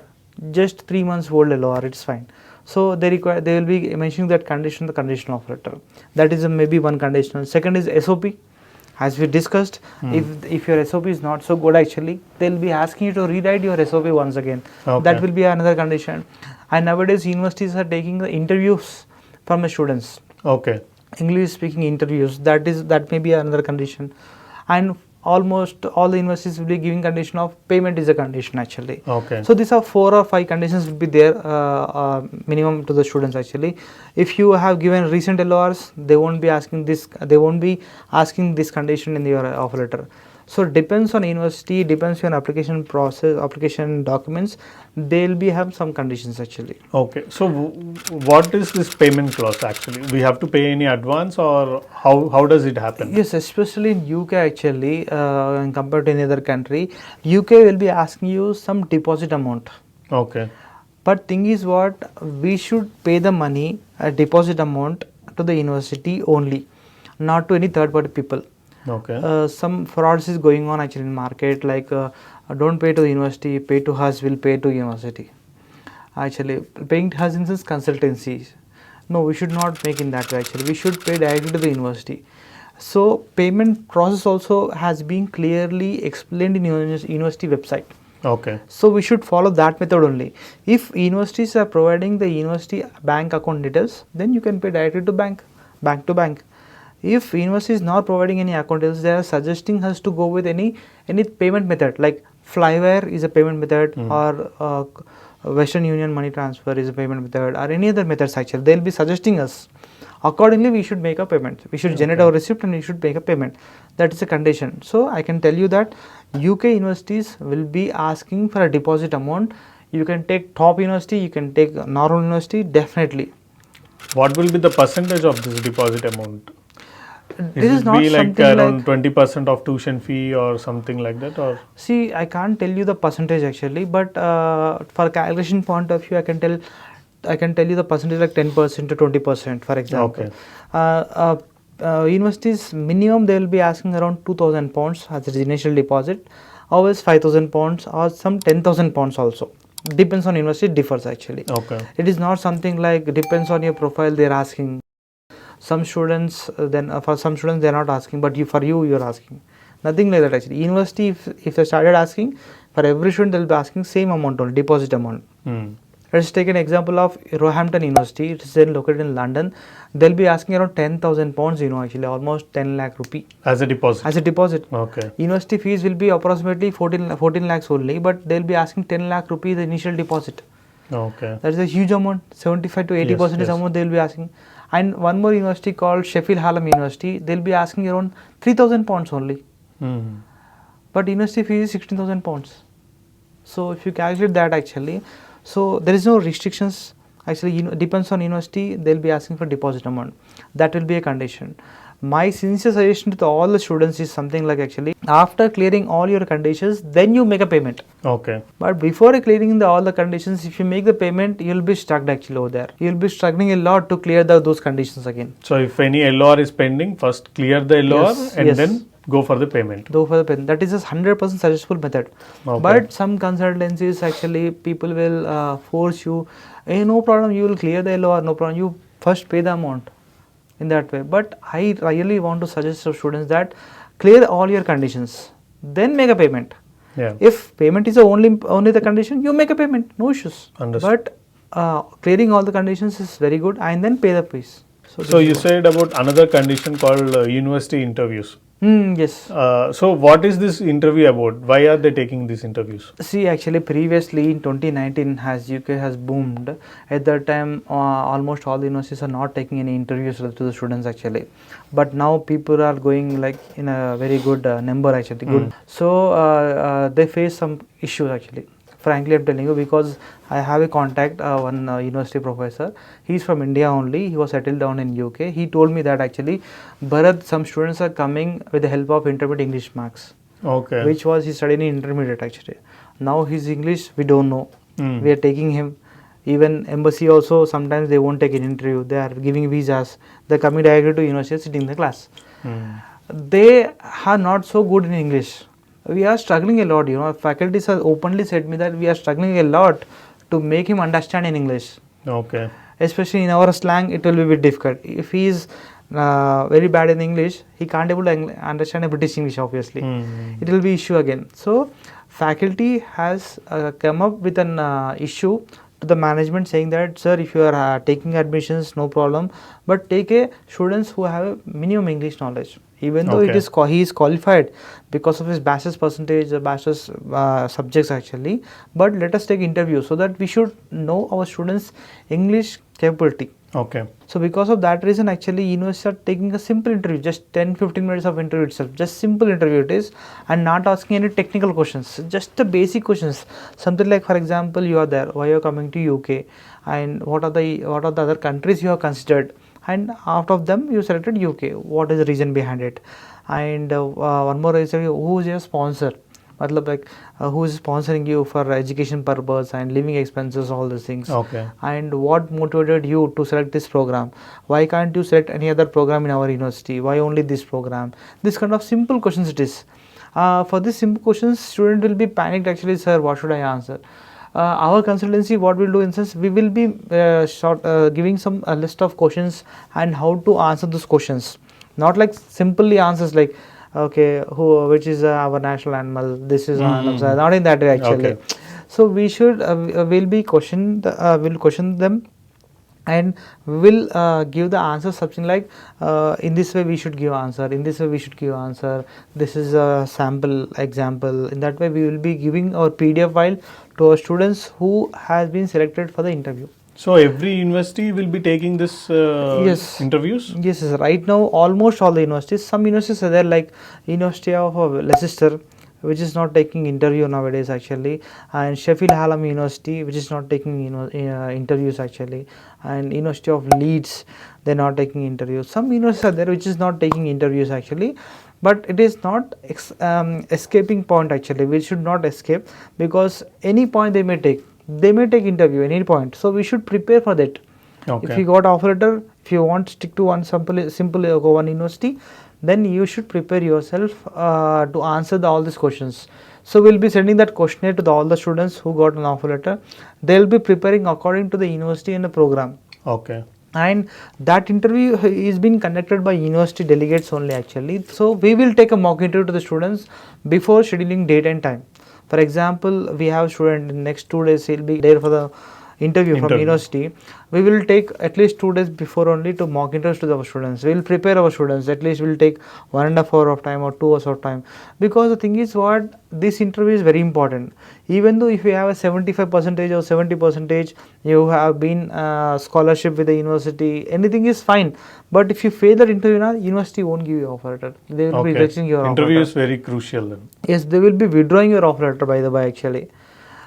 just 3 months old LOR, it's fine. So they will be mentioning that condition, the conditional offer letter. That is maybe one conditional. Second is SOP. As we discussed, if your SOP is not so good actually, they'll be asking you to rewrite your SOP once again. Okay. That will be another condition. And nowadays universities are taking the interviews from the students. Okay. English speaking interviews, that may be another condition. And almost all the universities will be giving condition of payment is a condition actually. Okay. So these are 4 or 5 conditions will be there minimum to the students actually. If you have given recent LORs, they won't be asking this condition in your offer letter. So it depends on university, depends on application process, application documents. They'll be have some conditions actually. Okay. So what is this payment clause actually? We have to pay any advance, or how does it happen? Yes, especially in UK actually, compared to any other country, UK will be asking you some deposit amount. Okay. But thing is what, we should pay the money, a deposit amount to the university only, not to any third party people. Okay. Some frauds is going on actually in market, like don't pay to the university, pay to us, will pay to university. Actually, paying to us in this consultancies. No, we should not make in that way actually. We should pay directly to the university. So payment process also has been clearly explained in university website. Okay. So we should follow that method only. If universities are providing the university bank account details, then you can pay directly to bank to bank. If university is not providing any account details, they are suggesting us to go with any payment method, like Flywire is a payment method, or Western Union money transfer is a payment method, or any other methods. Actually, they will be suggesting us. Accordingly, we should make a payment. We should generate our receipt and we should make a payment. That is a condition. So I can tell you that UK universities will be asking for a deposit amount. You can take top university, you can take normal university, definitely. What will be the percentage of this deposit amount? This is not be like something around 20% of tuition fee or something like that, or? See, I can't tell you the percentage actually, but for calculation point of view, I can tell you the percentage like 10% to 20%, for example. Universities minimum they will be asking around 2,000 pounds as the initial deposit, always 5,000 pounds or some 10,000 pounds also. Depends on university, differs actually. It is not something like depends on your profile they are asking. Some students for some students they are not asking, but for you are asking. Nothing like that actually. University if they started asking, for every student they will be asking same amount only, deposit amount. Let's take an example of Roehampton University. It is located in London. They'll be asking around 10,000 pounds, actually almost 10 lakh rupee. As a deposit? As a deposit. University fees will be approximately 14 lakhs only, but they'll be asking 10 lakh rupee the initial deposit. That's a huge amount. 75 to 80% amount they'll be asking. And one more university called Sheffield Hallam University, they'll be asking around 3,000 pounds only. But university fee is 16,000 pounds. So if you calculate that actually, so there is no restrictions. Actually, depends on university, they'll be asking for deposit amount. That will be a condition. My sincere suggestion to all the students is something like actually, after clearing all your conditions, then you make a payment. But before clearing all the conditions, if you make the payment, you'll be stuck actually over there. You'll be struggling a lot to clear those conditions again. So if any LOR is pending, first clear the LOR and then go for the payment. That is a 100% successful method. But some consultancies actually people will force you, hey, no problem, you will clear the LOR, no problem, you first pay the amount in that way. But I really want to suggest to students that clear all your conditions, then make a payment. If payment is only the condition, you make a payment, no issues. But clearing all the conditions is very good, and then pay the fees. So you said about another condition called university interviews. Yes. So what is this interview about? Why are they taking these interviews? See, actually previously in 2019 as UK has boomed, at that time almost all the universities are not taking any interviews to the students actually. But now people are going like in a very good number actually. Good. So they face some issues actually. Frankly, I'm telling you, because I have a contact, one university professor. He's from India only. He was settled down in UK. He told me that actually, Bharat, some students are coming with the help of intermediate English marks. Which was he studied in intermediate actually. Now his English we don't know. We are taking him. Even embassy also sometimes they won't take an interview. They are giving visas. They are coming directly to university, sitting in the class. They are not so good in English. We are struggling a lot, faculties have openly said me that we are struggling a lot to make him understand in English. Especially in our slang, it will be a bit difficult. If he is very bad in English, he can't able to understand a British English obviously. It will be issue again. So faculty has come up with an issue to the management saying that, sir, if you are taking admissions, no problem, but take students who have a minimum English knowledge. Even though he is qualified because of his bachelor's percentage, bachelor's subjects actually, but let us take interviews so that we should know our students' English capability. So because of that reason actually universities are taking a simple interview, just 10-15 minutes of interview itself, just simple interview it is, and not asking any technical questions, just the basic questions. Something like, for example, you are there, why you are coming to UK, and what are the other countries you have considered, and out of them you selected UK. What is the reason behind it? And one more is who is your sponsor? Like who is sponsoring you for education purpose and living expenses, all these things. And what motivated you to select this program? Why can't you select any other program in our university? Why only this program? This kind of simple questions it is. For these simple questions, student will be panicked actually, sir, what should I answer? Our consultancy, what we'll do in sense, we will be giving some list of questions and how to answer those questions. Not like simply answers like, okay, which is our national animal, this is not in that way actually. So we should we'll question them and we will give the answer something like in this way we should give answer, in this way we should give answer, this is a sample example. In that way we will be giving our PDF file to our students who has been selected for the interview. So every university will be taking this Yes. interviews? Yes, right now almost all the universities, some universities are there like University of Leicester, which is not taking interview nowadays actually, and Sheffield Hallam University, which is not taking interviews actually, and University of Leeds, they are not taking interviews. Some universities are there which is not taking interviews actually, but it is not escaping point actually. We should not escape, because any point they may take interview any point, so we should prepare for that. Okay. If you got offer letter, if you want to stick to one simple one university, then you should prepare yourself to answer all these questions. So we'll be sending that questionnaire to all the students who got an offer letter. They'll be preparing according to the university and the program. Okay. And that interview is being conducted by university delegates only actually. So we will take a mock interview to the students before scheduling date and time. For example, we have student in next 2 days, he'll be there for the interview from university. We will take at least 2 days before only to mock interviews to our students. We will prepare our students, at least we will take 1.5 hour of time or 2 hours of time, because the thing is what, this interview is very important. Even though if you have a 75% or 70%, you have been scholarship with the university, anything is fine, but if you fail that interview now, university won't give you offer letter. They will be rejecting your offer interview letter. is very crucial then. Yes, they will be withdrawing your offer letter by the way actually.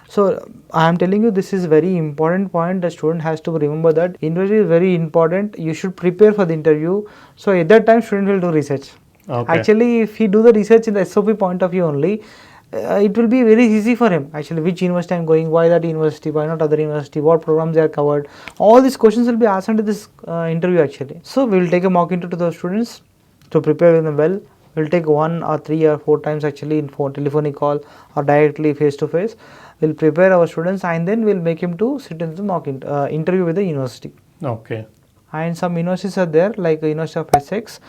So I am telling you, this is very important point. The student has to remember that interview is very important. You should prepare for the interview. So at that time, student will do research. Okay. Actually, if he do the research in the SOP point of view only, it will be very easy for him. Actually, which university I am going, why that university, why not other university, what programs they are covered. All these questions will be asked into this interview actually. So we will take a mock interview to those students to prepare them well. We'll take 1 or 3 or 4 times actually in telephonic call or directly face to face. We'll prepare our students and then we'll make him to sit in the mock interview with the university. Okay. And some universities are there like University of Essex.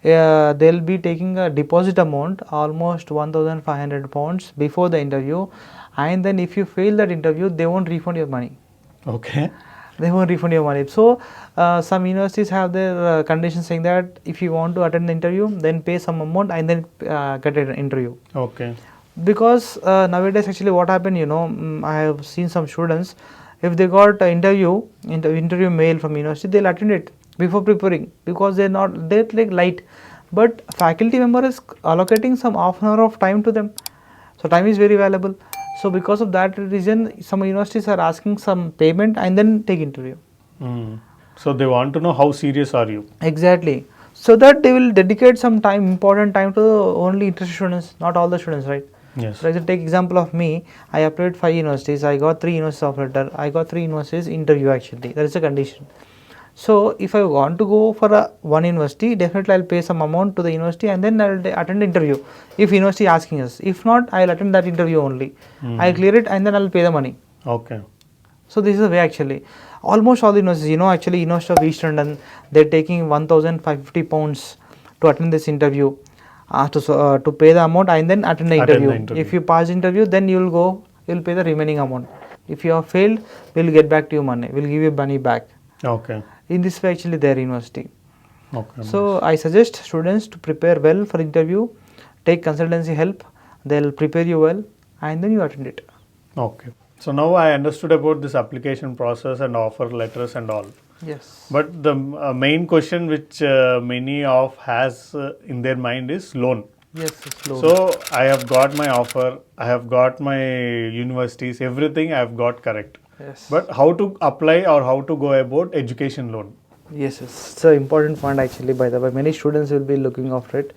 They'll be taking a deposit amount almost 1,500 pounds before the interview, and then if you fail that interview, they won't refund your money. Okay. They won't refund your money. So some universities have their conditions saying that if you want to attend the interview, then pay some amount and then get an interview. Okay. Because nowadays actually what happened, I have seen some students, if they got an interview mail from university, they'll attend it before preparing, because they're like light, but faculty member is allocating some half an hour of time to them, so time is very valuable. So because of that reason, some universities are asking some payment and then take interview. So they want to know how serious are you. Exactly. So that they will dedicate some time, important time to only interested students, not all the students, right? Yes. For example, take example of me. I applied 5 universities. I got 3 universities offer letter. I got 3 universities interview actually. That is a condition. So if I want to go for one university, definitely I'll pay some amount to the university and then I'll attend the interview. If university asking us, if not, I'll attend that interview only. I'll clear it and then I'll pay the money. Okay. So this is the way actually. Almost all the universities, actually University of East London, they're taking 1,550 pounds to attend this interview. To pay the amount and then attend the interview. If you pass the interview, then you'll pay the remaining amount. If you have failed, we'll get back to you money. We'll give you money back. Okay. In this way, actually, their university. Okay. So I suggest students to prepare well for interview. Take consultancy help. They'll prepare you well, and then you attend it. Okay. So now I understood about this application process and offer letters and all. Yes. But the main question which many of has in their mind is loan. Yes, it's loan. So I have got my offer, I have got my universities, everything I have got correct. Yes. But how to apply or how to go about education loan? Yes, it's an important point actually. By the way, many students will be looking after it.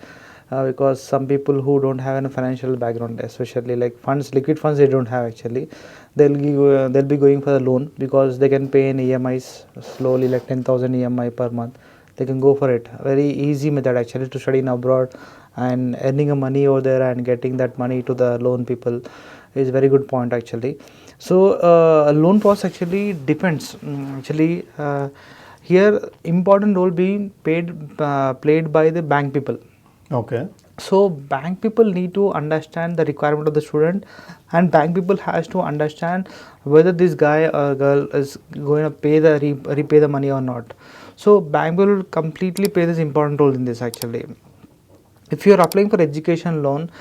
Because some people who don't have a financial background, especially like liquid funds, they don't have actually. They'll be going for a loan because they can pay in EMIs slowly, like 10,000 EMI per month. They can go for it. Very easy method actually to study in abroad and earning a money over there and getting that money to the loan people is very good point actually. So loan process actually depends. Here important role being played by the bank people. Okay. So bank people need to understand the requirement of the student, and bank people has to understand whether this guy or girl is going to pay the repay the money or not. So bank will completely play this important role in this actually. If you are applying for education loan,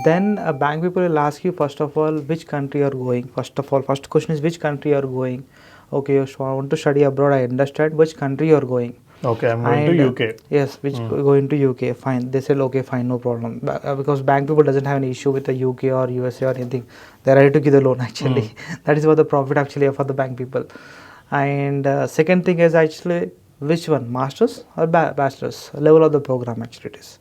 then bank people will ask you first of all which country you are going. First of all, first question is which country you are going. Okay, you want to study abroad, I understand. Which country you are going? Okay, I'm going to UK. Yes, which going to UK, fine. They said okay, fine, no problem. Because bank people doesn't have any issue with the UK or USA or anything. They're ready to give the loan actually. That is what the profit actually for the bank people. And second thing is actually which one, masters or bachelors level of the program actually it is.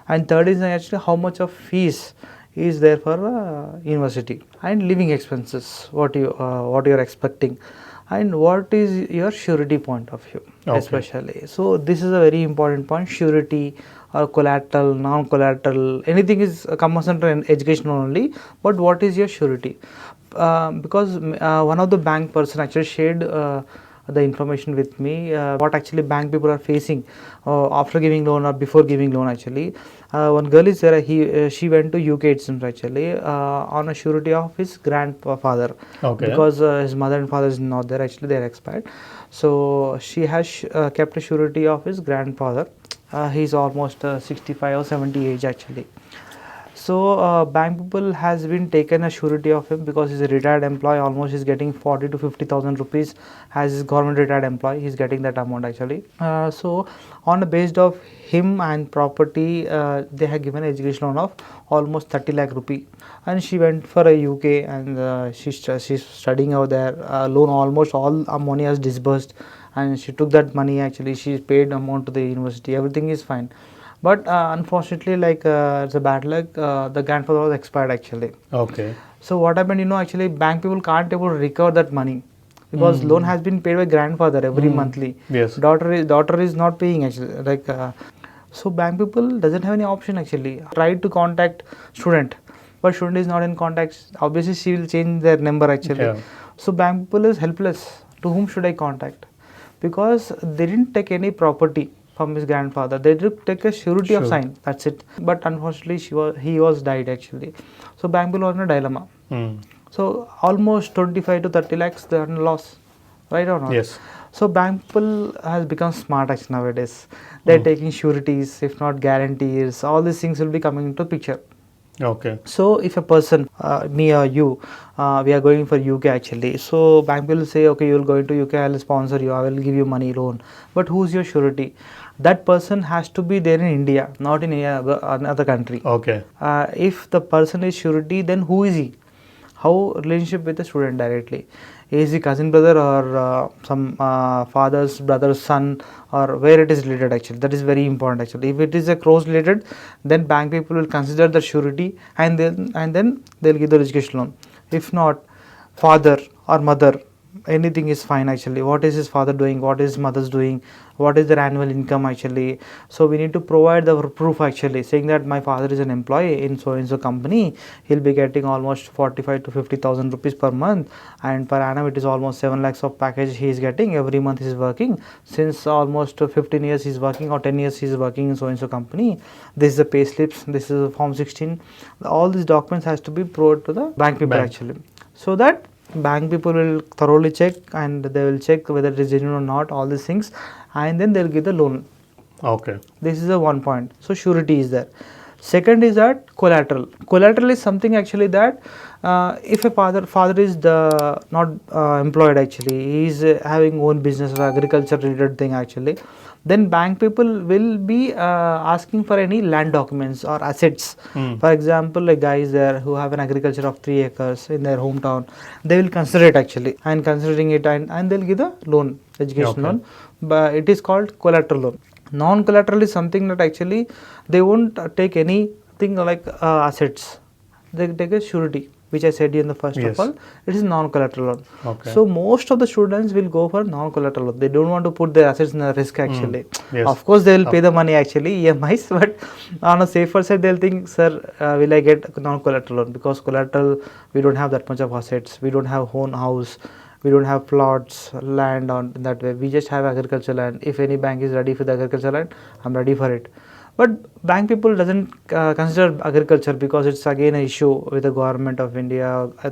And third is actually how much of fees is there for university, and living expenses what you are expecting, and what is your surety point of view. Okay. Especially, so this is a very important point. Surety or collateral, non-collateral, anything is comes under education only, but what is your surety? Because one of the bank person actually shared the information with me, what actually bank people are facing after giving loan or before giving loan actually. One girl is there, she went to UK itself actually on a surety of his grandfather. Okay. Because his mother and father is not there actually, they are expired. So she has kept a surety of his grandfather. He's almost 65 or 70 age actually. So bank people has been taken a surety of him because he's a retired employee. Almost he's getting 40 to 50,000 rupees as his government retired employee. He's getting that amount actually. So on the basis of him and property, they have given an education loan of almost 30 lakh rupee. And she went for a UK and she's studying out there. Loan almost all money has disbursed, and she took that money actually. She paid amount to the university. Everything is fine. But unfortunately, like it's a bad luck, the grandfather was expired actually. Okay. So what happened, actually bank people can't able to recover that money because loan has been paid by grandfather every monthly. Yes. Daughter is not paying actually. Like so bank people doesn't have any option actually. Tried to contact student, but student is not in contact. Obviously, she will change their number actually. Yeah. So bank people is helpless. To whom should I contact? Because they didn't take any property from his grandfather. They did take a surety of sign. That's it. But unfortunately, he was died actually. So bank people was in a dilemma. So almost 25 to 30 lakhs they are in loss, right or not? Yes. So bank people has become smart actually nowadays. They're taking sureties, if not guarantees. All these things will be coming into picture. Okay. So if a person, me or you, we are going for UK actually. So bank will say, okay, you will go into UK, I will sponsor you, I will give you money loan. But who's your surety? That person has to be there in India, not in another country. Okay. If the person is surety, then who is he? How relationship with the student directly? Is he cousin brother or some father's brother's son, or where it is related actually? That is very important actually. If it is a close related, then bank people will consider the surety and then they'll give the education loan. If not, father or mother, anything is fine actually. What is his father doing, what is his mother's doing, what is their annual income actually. So we need to provide the proof actually, saying that my father is an employee in so and so company. He'll be getting almost 45 to 50,000 rupees per month, and per annum it is almost 7 lakhs of package he is getting. Every month he is working since almost 15 years he is working, or 10 years he is working in so and so company. This is the pay slips, this is form 16. All these documents has to be provided to the bank people actually, so that bank people will thoroughly check and they will check whether it is genuine or not, all these things, and then they'll give the loan. Okay. This is the one point. So surety is there. Second is that collateral. Collateral is something actually that if a father is not employed actually, he is having own business or agriculture related thing actually, then bank people will be asking for any land documents or assets. For example, a guy is there who have an agriculture of 3 acres in their hometown. They will consider it actually, and considering it and they'll give the loan, education loan, but it is called collateral loan. Non-collateral is something that actually they won't take anything like assets. They take a surety, which I said in the first of all. It is non-collateral loan. Okay. So most of the students will go for non-collateral loan. They don't want to put their assets in a risk actually. Yes. Of course, they will pay the money actually, EMIs, but on a safer side, they'll think, sir, will I get non-collateral loan? Because collateral, we don't have that much of assets. We don't have own house. We don't have plots, land on that way. We just have agricultural land. If any bank is ready for the agricultural land, I'm ready for it. But bank people doesn't consider agriculture because it's again an issue with the government of India,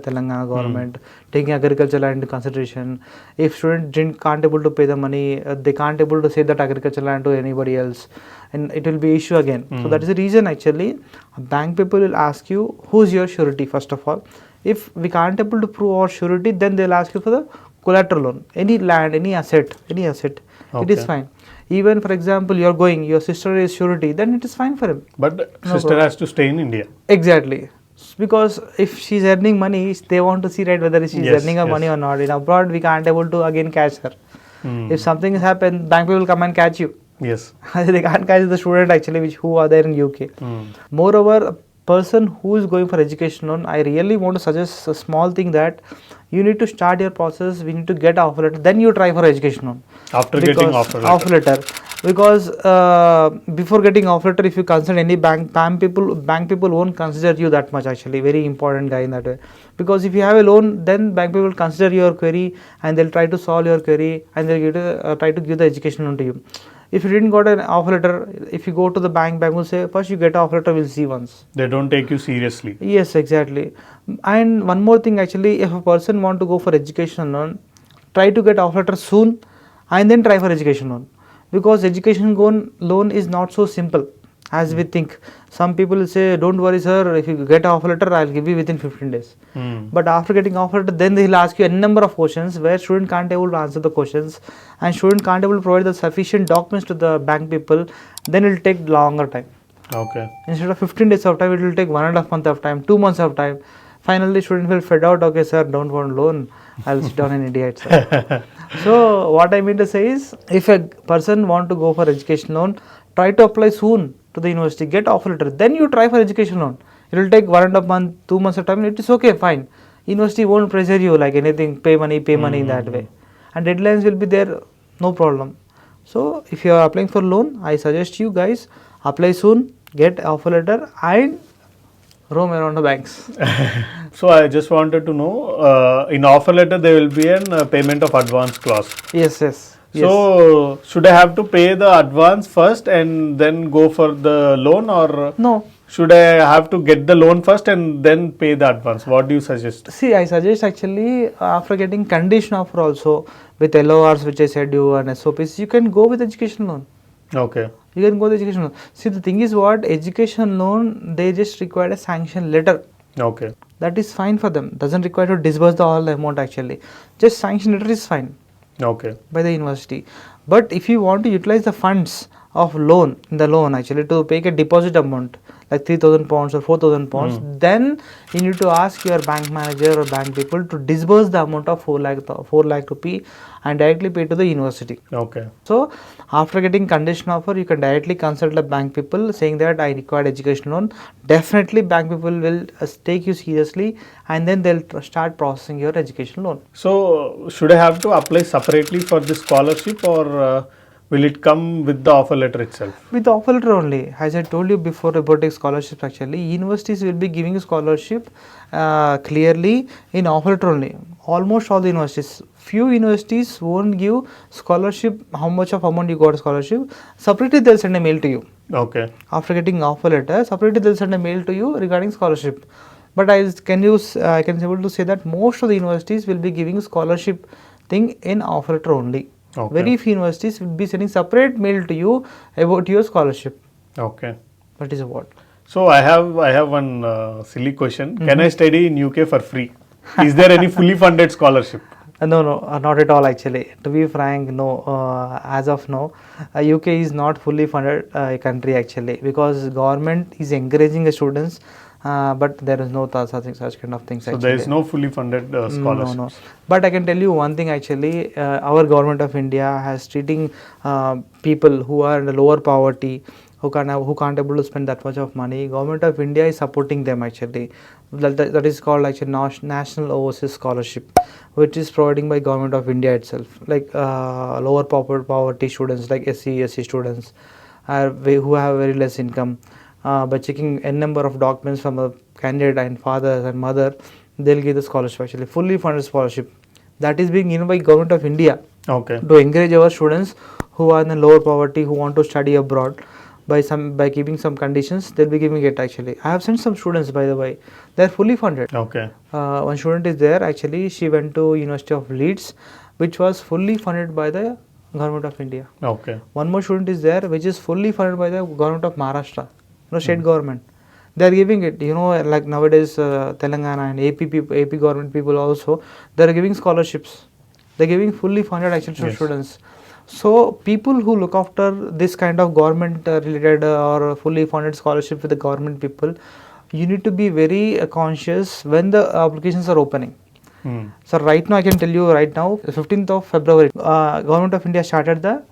Telangana government taking agriculture land into consideration. If student can't able to pay the money, they can't able to sell that agriculture land to anybody else, and it will be issue again. So that is the reason actually bank people will ask you who's your surety first of all. If we can't able to prove our surety, then they'll ask you for the collateral loan, any land, any asset. It is fine. Even for example, you're going, your sister is surety, then it is fine for him. But sister has to stay in India. Exactly. Because if she's earning money, they want to see right whether she's earning her money or not. In abroad, we can't able to again catch her. If something has happened, bank people will come and catch you. Yes. They can't catch the student actually who are there in UK. Moreover, a person who is going for education loan, I really want to suggest a small thing that you need to start your process. We need to get offer letter, then you try for education loan. After getting offer letter. Because before getting offer letter, if you consider any bank people won't consider you that much actually. Very important guy in that way. Because if you have a loan, then bank people will consider your query and they'll try to solve your query and they'll try to give the education loan to you. If you didn't got an offer letter, if you go to the bank will say, first you get an offer letter, we'll see once. They don't take you seriously. Yes, exactly. And one more thing actually, if a person want to go for education loan, try to get offer letter soon and then try for education loan. Because education loan is not so simple as we think. Some people will say, don't worry sir, if you get an offer letter, I'll give you within 15 days. But after getting offer letter, then they'll ask you a number of questions where student can't able to answer the questions and student can't able to provide the sufficient documents to the bank people, then it will take longer time. Okay. Instead of 15 days of time, it will take 1.5 months of time, 2 months of time. Finally, student will fed out, okay sir, don't want loan, I'll sit down in India itself. So what I mean to say is, if a person want to go for education loan, try to apply soon to the university, get offer letter, then you try for education loan. It will take 1.5 month, 2 months of time, it is okay, fine. University won't pressure you like anything, pay money in that way. And deadlines will be there, no problem. So if you are applying for loan, I suggest you guys, apply soon, get offer letter and roam around the banks. So I just wanted to know, in offer letter there will be an payment of advance clause. Yes. So should I have to pay the advance first and then go for the loan, or no? Should I have to get the loan first and then pay the advance? What do you suggest? See, I suggest actually after getting condition offer also with LORs which I said you and SOPs, you can go with education loan. Okay. You can go with education loan. See, the thing is what, education loan, they just require a sanction letter. Okay. That is fine for them. Doesn't require to disburse the all amount actually. Just sanction letter is fine. Okay. By the university. But if you want to utilize the funds of loan, in the loan actually, to pay a deposit amount like 3,000 pounds or 4,000 pounds, then you need to ask your bank manager or bank people to disburse the amount of 4 lakh rupee and directly pay to the university. Okay. So after getting condition offer, you can directly consult the bank people saying that I require education loan. Definitely bank people will take you seriously and then they'll start processing your education loan. So should I have to apply separately for this scholarship, or will it come with the offer letter itself? With the offer letter only. As I told you before about the scholarships actually, universities will be giving scholarship clearly in offer letter only. Almost all the universities. Few universities won't give scholarship, how much of amount you got scholarship. Separately they'll send a mail to you. Okay. After getting offer letter, separately they'll send a mail to you regarding scholarship. But I can able to say that most of the universities will be giving scholarship thing in offer letter only. Okay. Very few universities will be sending separate mail to you about your scholarship. Okay. That is what. So I have one silly question. Can I study in UK for free? Is there any fully funded scholarship? No, not at all actually. To be frank, no. As of now, UK is not fully funded country actually, because government is encouraging the students, but there is no such kind of things. So actually. there is no fully funded scholarships. No. But I can tell you one thing actually. Our government of India has treating people who are in the lower poverty, who can't able to spend that much of money. Government of India is supporting them actually. That is called actually National Overseas Scholarship, which is providing by Government of India itself. Like lower poverty students, like SC students, who have very less income. By checking n number of documents from a candidate and father and mother, they'll give the scholarship actually, fully funded scholarship. That is being given by Government of India. Okay. To encourage our students who are in the lower poverty, who want to study abroad. by keeping some conditions, they'll be giving it actually. I have sent some students, by the way, they're fully funded. Okay. One student is there actually, she went to University of Leeds, which was fully funded by the government of India. Okay. One more student is there which is fully funded by the government of Maharashtra, state government. They are giving it, like nowadays Telangana and AP government people also, they are giving scholarships. They are giving fully funded actually to Yes. students. So people who look after this kind of government related or fully funded scholarship with the government people, you need to be very conscious when the applications are opening. So right now I can tell you right now, 15th of February, Government of India started the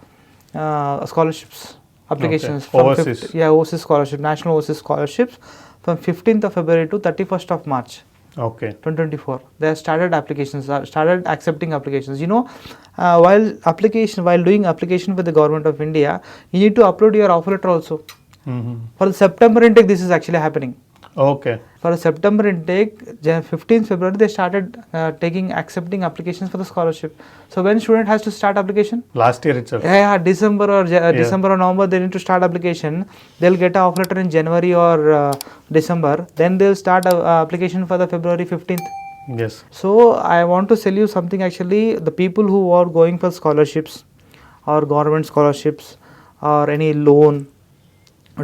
scholarships applications. Okay. Overseas. Overseas scholarship, national overseas scholarships from 15th of February to 31st of March. Okay. 2024. They have started applications, started accepting applications. While doing application with the Government of India, you need to upload your offer letter also. For the September intake, this is actually happening. Okay. For the September intake, 15th February, they started accepting applications for the scholarship. So when student has to start application? Last year itself. December or December or November, they need to start application. They'll get an offer letter in January or December. Then they'll start application for the February 15th. Yes. So I want to tell you something actually. The people who are going for scholarships or government scholarships or any loan,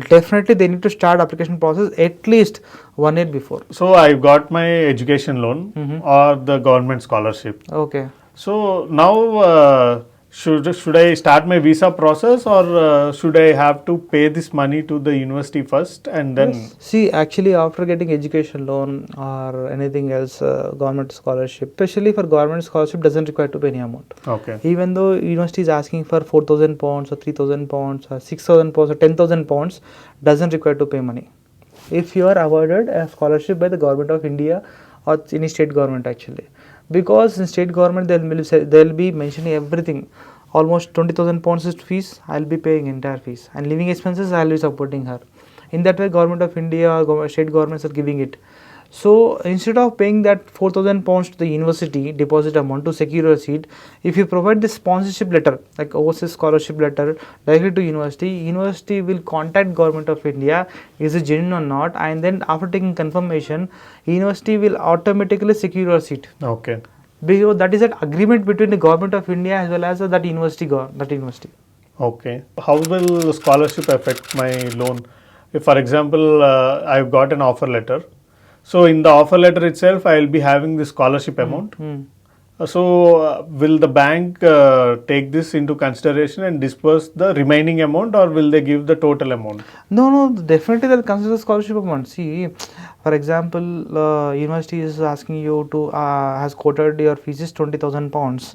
definitely they need to start application process at least 1 year before. So I got my education loan or the government scholarship. Okay. So now should I start my visa process or should I have to pay this money to the university first and then? Yes. See, actually after getting education loan or anything else, government scholarship, especially for government scholarship, doesn't require to pay any amount. Okay. Even though university is asking for 4,000 pounds or 3,000 pounds or 6,000 pounds or 10,000 pounds, doesn't require to pay money. If you are awarded a scholarship by the government of India or any state government actually, because in state government they'll be mentioning everything. Almost 20,000 pounds is fees, I'll be paying entire fees, and living expenses I'll be supporting her. In that way, government of India or state governments are giving it. So instead of paying that 4,000 pounds to the university deposit amount to secure your seat, if you provide this sponsorship letter, like overseas scholarship letter, directly to university will contact government of India, is it genuine or not, and then after taking confirmation, university will automatically secure your seat. Okay. Because that is an agreement between the government of India as well as that university. Okay. How will scholarship affect my loan? If, for example, I've got an offer letter. So in the offer letter itself, I will be having the scholarship amount. So will the bank take this into consideration and disperse the remaining amount, or will they give the total amount? No, definitely they'll consider the scholarship amount. See, for example, university is asking you to has quoted your fees is 20,000 pounds,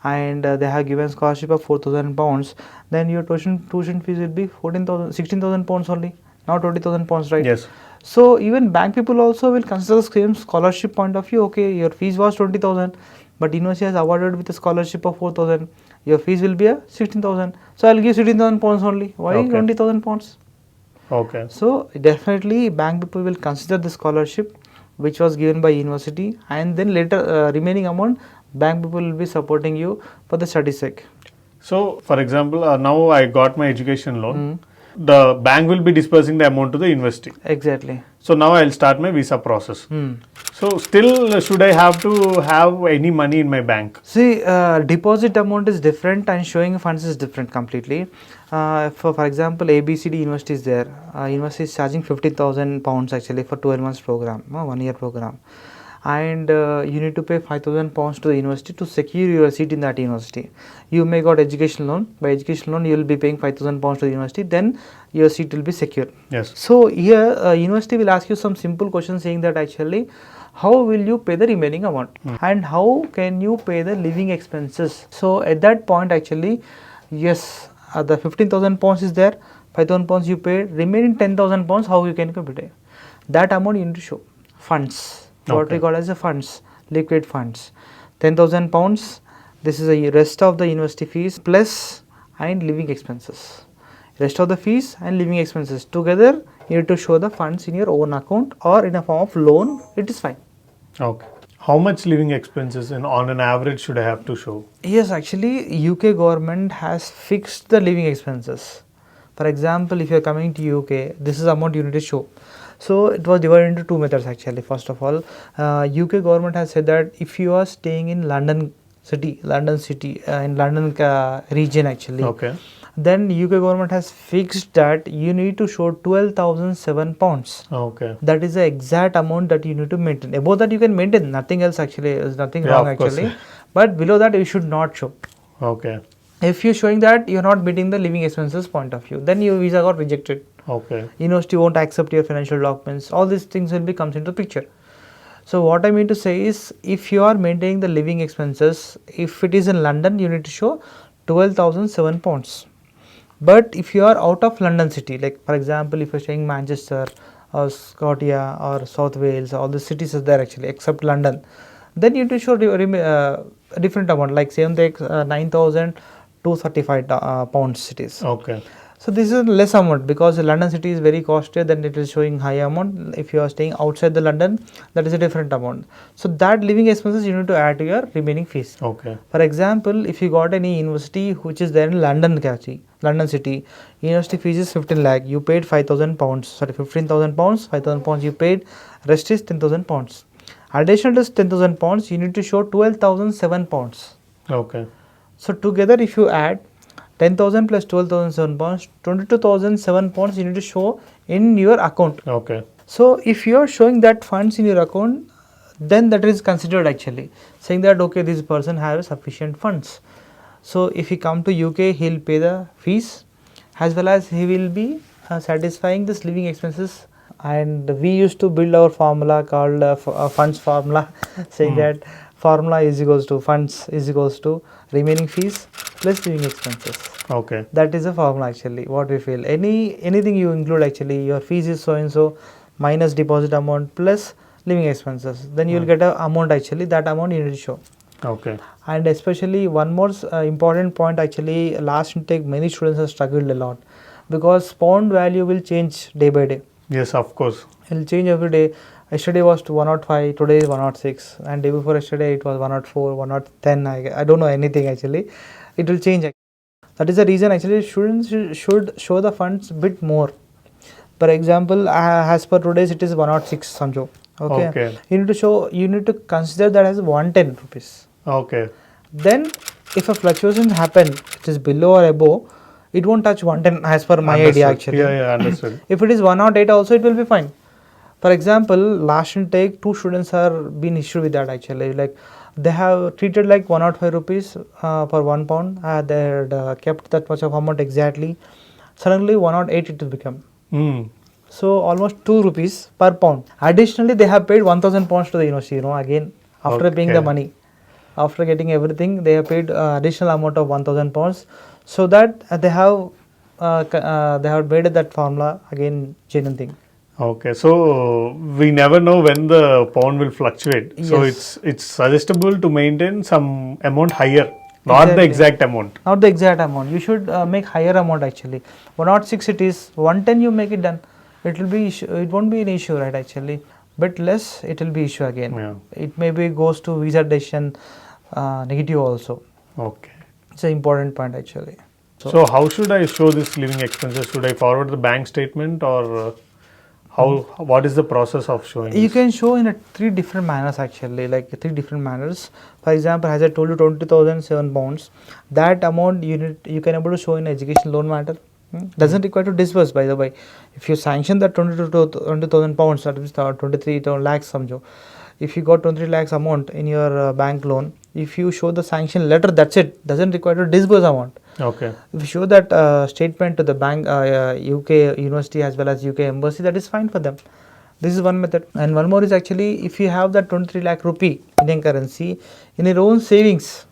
and they have given scholarship of 4,000 pounds. Then your tuition fees will be 16,000 pounds only, not 20,000 pounds, right? Yes. So even bank people also will consider the same scholarship point of view. Okay, your fees was 20,000, but university has awarded with a scholarship of 4,000. Your fees will be 16,000. So I'll give 16,000 pounds only. Why 20,000 pounds? Okay. So definitely bank people will consider the scholarship which was given by university, and then later remaining amount bank people will be supporting you for the study sake. So for example, now I got my education loan. The bank will be dispersing the amount to the university. Exactly. So now I'll start my visa process. So still, should I have to have any money in my bank? See, deposit amount is different and showing funds is different completely. For example, ABCD university is there. University is charging 50,000 pounds actually for 12 months program, 1 year program. And you need to pay 5,000 pounds to the university to secure your seat in that university. You may got education loan. By education loan, you will be paying 5,000 pounds to the university. Then your seat will be secure. Yes. So here, university will ask you some simple questions saying that actually, how will you pay the remaining amount and how can you pay the living expenses? So at that point, actually, yes, the 15,000 pounds is there. 5,000 pounds you paid. Remaining 10,000 pounds, how you can pay? That amount you need to show funds. What we call as a funds, liquid funds. 10,000 pounds, this is the rest of the university fees plus and living expenses. Rest of the fees and living expenses together, you need to show the funds in your own account or in a form of loan, it is fine. Okay. How much living expenses on an average should I have to show? Yes, actually UK government has fixed the living expenses. For example, if you are coming to UK, this is amount you need to show. So it was divided into two methods actually. First of all, UK government has said that if you are staying in London city, in London region actually, Okay. then UK government has fixed that you need to show 12,007 pounds. Okay. That is the exact amount that you need to maintain. Above that you can maintain, nothing else actually, is nothing Yeah, wrong of course. actually. But below that you should not show. Okay. If you're showing that you're not meeting the living expenses point of view, then your visa got rejected. Okay. University won't accept your financial documents. All these things will be comes into picture. So what I mean to say is, if you are maintaining the living expenses, if it is in London, you need to show 12,007 pounds. But if you are out of London city, like for example, if you're staying Manchester or Scotia or South Wales, all the cities are there actually, except London, then you need to show a different amount, like say 9,235 pounds it is. Okay. So this is less amount because London city is very costly, then it is showing high amount. If you are staying outside the London, that is a different amount. So that living expenses you need to add to your remaining fees. Okay. For example, if you got any university which is there in London city, university fees is 15 lakh, you paid 5,000 pounds, sorry 15,000 pounds, 5,000 pounds you paid, rest is 10,000 pounds. Additional to 10,000 pounds, you need to show 12,007 pounds. Okay. So together if you add 10,000 plus 12,007 pounds, 22,007 pounds you need to show in your account. Okay. So if you are showing that funds in your account, then that is considered actually, saying that okay, this person has sufficient funds. So if he come to UK, he'll pay the fees as well as he will be satisfying this living expenses. And we used to build our formula called funds formula, saying that formula is equals to funds is equals to remaining fees plus living expenses. Okay. That is a formula actually, what we feel. Anything you include actually, your fees is so and so minus deposit amount plus living expenses, then you will get a amount actually, that amount you need to show. Okay. And especially one more important point actually, last intake many students have struggled a lot because pound value will change day by day. Yes, of course. It will change every day. Yesterday was to 105, today is 106, and day before yesterday it was 104, 110. I don't know anything actually. It will change. That is the reason actually students should show the funds bit more. For example, as per today's it is 106 Sanjo. Okay. You need to consider that as 110 rupees. Okay. Then if a fluctuation happen, it is below or above, it won't touch 110 as per my Understood. idea actually. Yeah, understood. If it is 108 also, it will be fine. For example, last intake 2 students are been issued with that actually, like they have treated like 105 rupees per 1 pound. They had kept that much of amount exactly. Suddenly 108 it will become. So almost 2 rupees per pound. Additionally, they have paid 1,000 pounds to the university, again after paying the money. After getting everything, they have paid additional amount of 1,000 pounds, so that they have made that formula again genuine thing. Okay, so we never know when the pound will fluctuate. Yes. So it's suggestible to maintain some amount higher, not the exact amount. Not the exact amount. You should make higher amount actually. 106 it is, 110 you make it done. It will be it won't be an issue, right? Actually, but less it will be issue again. Yeah. It maybe goes to visa decision negative also. Okay. It's an important point actually. So how should I show this living expenses? Should I forward the bank statement or what is the process of showing You this? can show in 3 different manners actually, like 3 different manners. For example, as I told you, 20,007 pounds. That amount you can able to show in education loan matter. Doesn't require to disburse, by the way. If you sanction that 20,000 pounds, that is 23 lakhs samjho. If you got 23 lakhs amount in your bank loan, if you show the sanction letter, that's it. Doesn't require to disburse amount. Okay. If you show that statement to the bank, UK university as well as UK embassy, that is fine for them. This is one method. And one more is actually, if you have that 23 lakh rupee Indian currency in your own savings,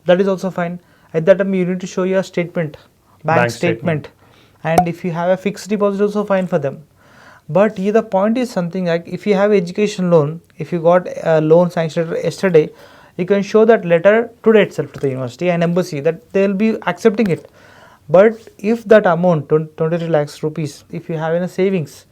that is also fine. At that time, you need to show your statement, bank statement. And if you have a fixed deposit, also fine for them. But here the point is something like, if you have education loan, if you got a loan sanctioned yesterday, you can show that letter today itself to the university and embassy, that they will be accepting it. But if that amount, 23 lakhs rupees, if you have in a savings,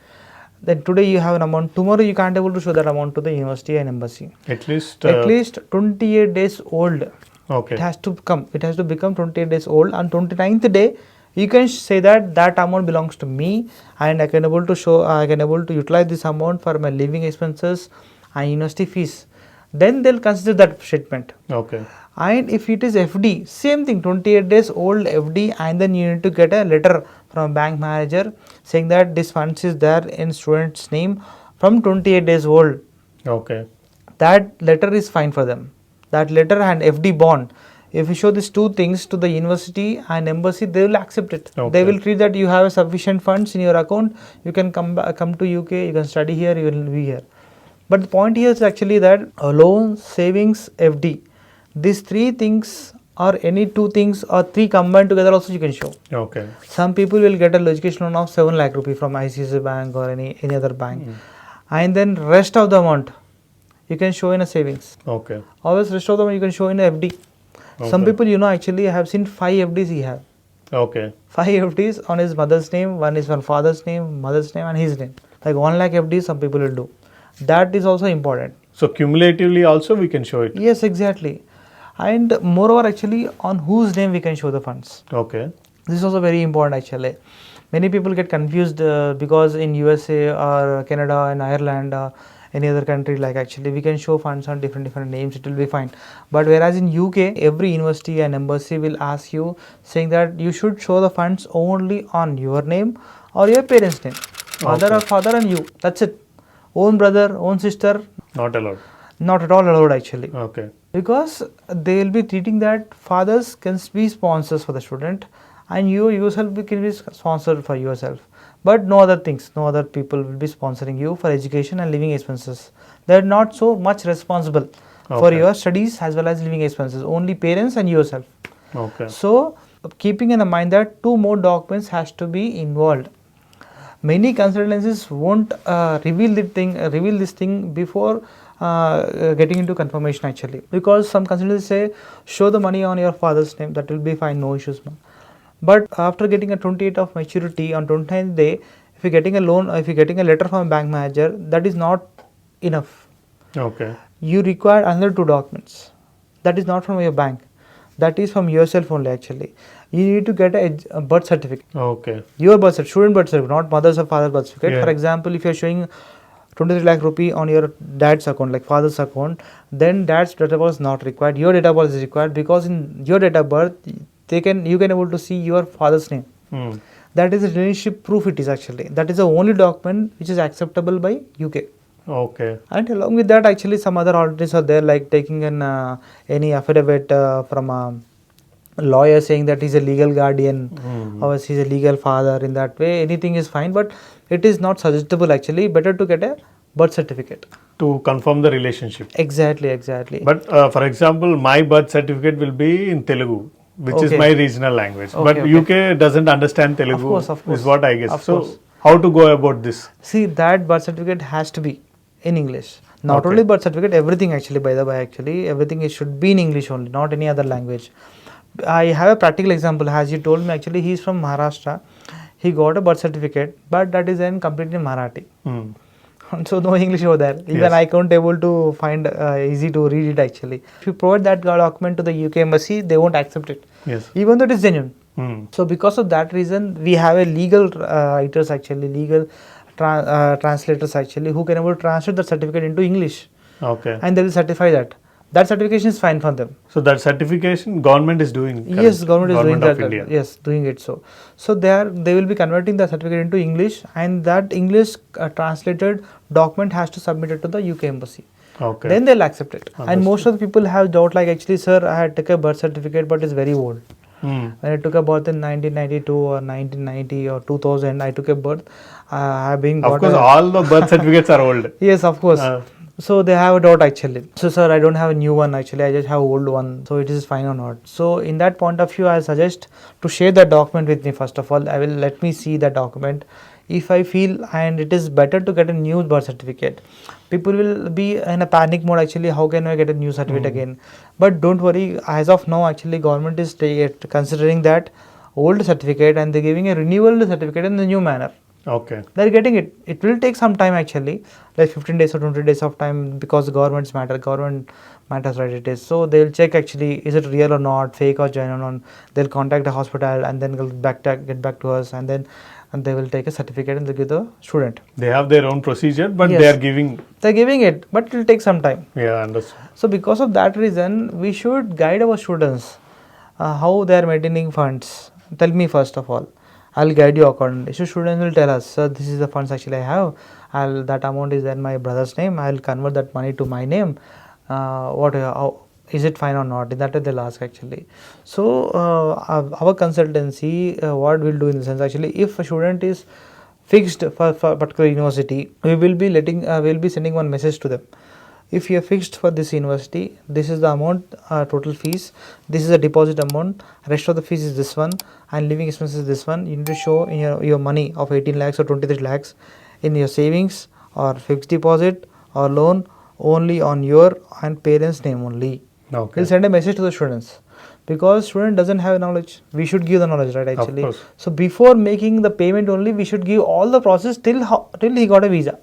then today you have an amount, tomorrow you can't able to show that amount to the university and embassy. At least 28 days old. Okay. It has to become 28 days old. On 29th day, you can say that that amount belongs to me, and I can able to utilize this amount for my living expenses and university fees. Then they'll consider that statement. Okay. And if it is FD, same thing, 28 days old FD, and then you need to get a letter from bank manager saying that this funds is there in student's name from 28 days old. Okay. That letter is fine for them. That letter and FD bond. If you show these two things to the university and embassy, they will accept it. Okay. They will treat that you have sufficient funds in your account. You can come to UK. You can study here. You will be here. But the point here is actually that a loan, savings, FD, these three things or any two things or three combined together also you can show. Okay. Some people will get a education loan of 7 lakh rupee from ICICI bank or any other bank, and then rest of the amount you can show in a savings. Okay. Always rest of the amount you can show in a FD. Okay. Some people, actually I have seen 5 FDs he have. Okay. 5 FDs on his mother's name, one is on father's name, mother's name and his name. Like 1 lakh FDs some people will do. That is also important. So cumulatively also we can show it. Yes, exactly. And moreover actually on whose name we can show the funds. Okay. This is also very important actually. Many people get confused because in USA or Canada and Ireland, any other country, like actually we can show funds on different names, it will be fine. But whereas in UK, every university and embassy will ask you saying that you should show the funds only on your name or your parents' name. Mother or father and you. That's it. Own brother, own sister. Not allowed. Not at all allowed actually. Okay. Because they will be treating that fathers can be sponsors for the student and you yourself can be sponsored for yourself. But no other things, no other people will be sponsoring you for education and living expenses. They are not so much responsible for your studies as well as living expenses. Only parents and yourself. Okay. So, keeping in mind that 2 more documents has to be involved. Many consultancies won't reveal this thing before getting into confirmation actually. Because some consultancies say, show the money on your father's name, that will be fine, no issues, man. But after getting a 28th of maturity on 29th day, if you're getting a loan, if you're getting a letter from a bank manager, that is not enough. Okay. You require another 2 documents. That is not from your bank. That is from yourself only actually. You need to get a birth certificate. Okay. Your birth certificate, student birth certificate, not mother's or father's birth certificate. Yeah. For example, if you're showing 23 lakh rupee on your dad's account, like father's account, then dad's date of birth is not required. Your date of birth is required because in your date of birth, you can able to see your father's name. That is a relationship proof it is actually. That is the only document which is acceptable by UK. Okay. And along with that actually some other alternatives are there, like taking an any affidavit from a lawyer saying that he's a legal guardian or he's a legal father. In that way anything is fine, but it is not suggestible actually. Better to get a birth certificate To confirm the relationship. Exactly. But for example, my birth certificate will be in Telugu, which is my regional language. But UK doesn't understand Telugu, of course. is what I guess. Of So course. how to go about this? See, that birth certificate has to be in English. Not only birth certificate, everything actually, by the way, actually, everything should be in English only, not any other language. I have a practical example. As you told me, actually, he is from Maharashtra. He got a birth certificate, but that is then completely in Marathi. So no English over there. Even I can't able to find easy to read it actually. If you provide that document to the UK embassy, they won't accept it. Yes. Even though it is genuine. So because of that reason, we have a legal writers actually, legal translators actually, who can able to translate the certificate into English. Okay. And they will certify that. That certification is fine for them. So that certification government is doing. Yes, government is doing of that. India. Yes, doing it so. So they will be converting the certificate into English, and that English translated document has to submit it to the UK embassy. Okay. Then they'll accept it. Understood. And most of the people have doubt like, actually, sir, I had taken a birth certificate, but it's very old. When I took a birth in 1992 or 1990 or 2000, I took a birth. I have been got. Of course, all the birth certificates are old. Yes, of course. So they have a doubt actually. So sir, I don't have a new one actually. I just have old one. So it is fine or not. So in that point of view, I suggest to share that document with me. First of all, let me see that document. If I feel and it is better to get a new birth certificate, people will be in a panic mode actually. How can I get a new certificate again? But don't worry. As of now, actually, government is considering that old certificate and they're giving a renewal certificate in the new manner. Okay. They're getting it. It will take some time actually, like 15 days or 20 days of time, because government matters, right? It is. So they'll check actually, is it real or not, fake or genuine. They'll contact the hospital and then get back to us, and they will take a certificate and they give the student. They have their own procedure, but Yes. they are giving. They're giving it, but it will take some time. Yeah, understood. So because of that reason, we should guide our students how they are maintaining funds. Tell me first of all. I'll guide you accordingly. So students will tell us, sir, this is the funds actually I have. That amount is in my brother's name. I'll convert that money to my name. Is it fine or not? That they'll ask actually. So our consultancy, what we'll do in the sense actually, if a student is fixed for particular university, we will be we'll be sending one message to them. If you are fixed for this university, this is the amount, total fees, this is the deposit amount, rest of the fees is this one, and living expenses is this one. You need to show in your money of 18 lakhs or 23 lakhs in your savings or fixed deposit or loan only on your and parents' name only. Okay. We'll send a message to the students, because student doesn't have knowledge. We should give the knowledge, right? Actually, Of course. so before making the payment only, we should give all the process till he got a visa,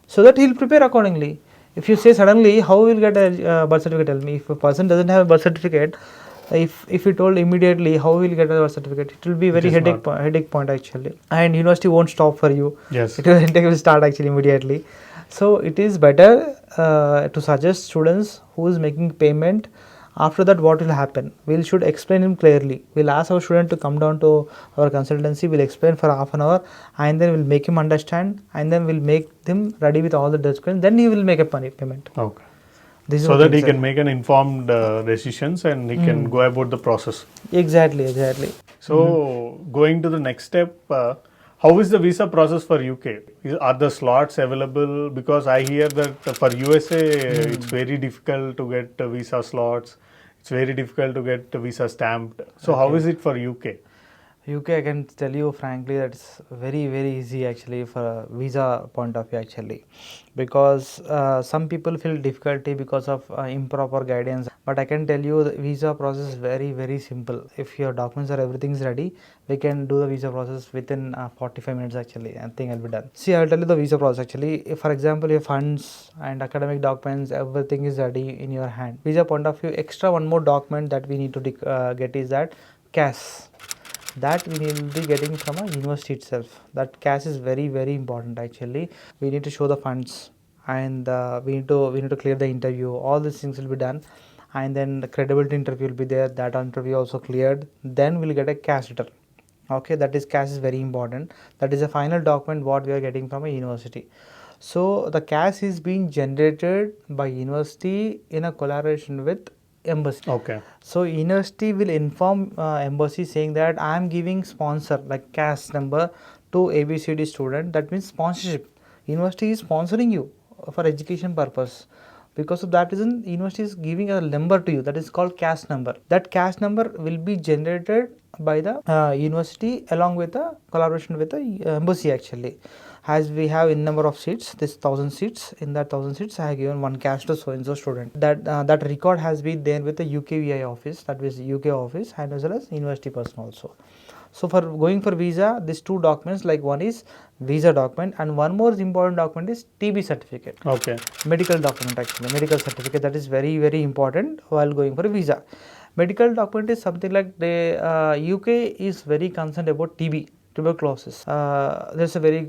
so that he'll prepare accordingly. If you say suddenly, how will get a birth certificate? Tell me. If a person doesn't have a birth certificate, if you told immediately, how will you get a birth certificate? It will be very headache point actually. And university won't stop for you. Yes. It will start actually immediately. So it is better to suggest students who is making payment. After that, what will happen? We should explain him clearly. We'll ask our student to come down to our consultancy. We'll explain for half an hour, and then we'll make him understand, and then we'll make him ready with all the documents. Then he will make a payment. Okay. This is So what that he exactly. can make an informed decisions and he can go about the process. Exactly. So going to the next step, how is the visa process for UK? Are the slots available? Because I hear that for USA it's very difficult to get visa slots. It's very difficult to get visa stamped. So how is it for UK? UK, I can tell you frankly that it's very easy actually for a visa point of view actually, because some people feel difficulty because of improper guidance, but I can tell you the visa process is very simple. If your documents are everything is ready, we can do the visa process within 45 minutes actually, and thing will be done. See, I'll tell you the visa process actually. If for example your funds and academic documents, everything is ready in your hand, visa point of view, extra one more document that we need to get is that CAS. That we will be getting from a university itself. That cash is very important actually. We need to show the funds, and we need to clear the interview. All these things will be done, and then the credibility interview will be there. That interview also cleared. Then we'll get a cash return. Okay, that is cash is very important. That is a final document what we are getting from a university. So the cash is being generated by university in a collaboration with embassy. Okay. So university will inform embassy saying that I am giving sponsor like cash number to ABCD student. That means sponsorship. University is sponsoring you for education purpose. Because of that reason, university is giving a number to you, that is called cash number. That cash number will be generated by the university along with the collaboration with the embassy actually. As we have in number of seats, this 1000 seats, in that 1000 seats I have given one cash to so and so student. That record has been there with the UKVI office, that is UK office, and as well as university person also. So for going for visa, these two documents, like one is visa document and one more important document is TB certificate. Okay. Medical document actually, medical certificate, that is very important while going for a visa. Medical document is something like the UK is very concerned about TB, tuberculosis. There's a very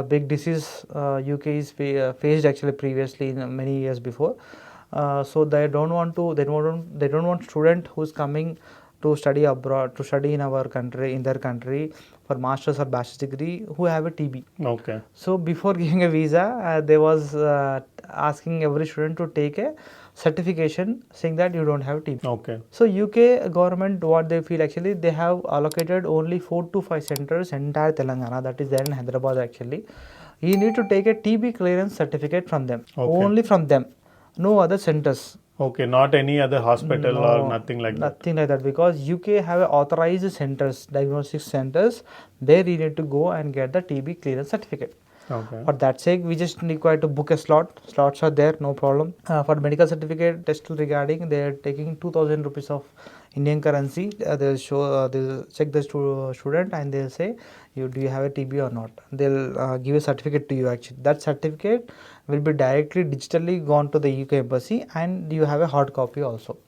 big disease UK is faced actually previously in many years before. So they don't want student who's coming to study abroad, to study in our country, in their country for master's or bachelor's degree who have a TB. Okay. So before giving a visa, they was asking every student to take a certification saying that you don't have TB. Okay. So UK government, what they feel actually, they have allocated only 4 to 5 centers entire Telangana, that is there in Hyderabad actually. You need to take a TB clearance certificate from them, only from them, no other centers. Okay, not any other hospital or nothing like that. Nothing like that, because UK have authorized centers, diagnostic centers. There you need to go and get the TB clearance certificate. Okay. For that sake, we just require to book a slot. Slots are there, no problem. For medical certificate test regarding, they are taking 2,000 rupees of Indian currency. They'll show, they'll check the student and they'll say, do you have a TB or not? They'll give a certificate to you actually. That certificate will be directly digitally gone to the UK embassy and you have a hard copy also.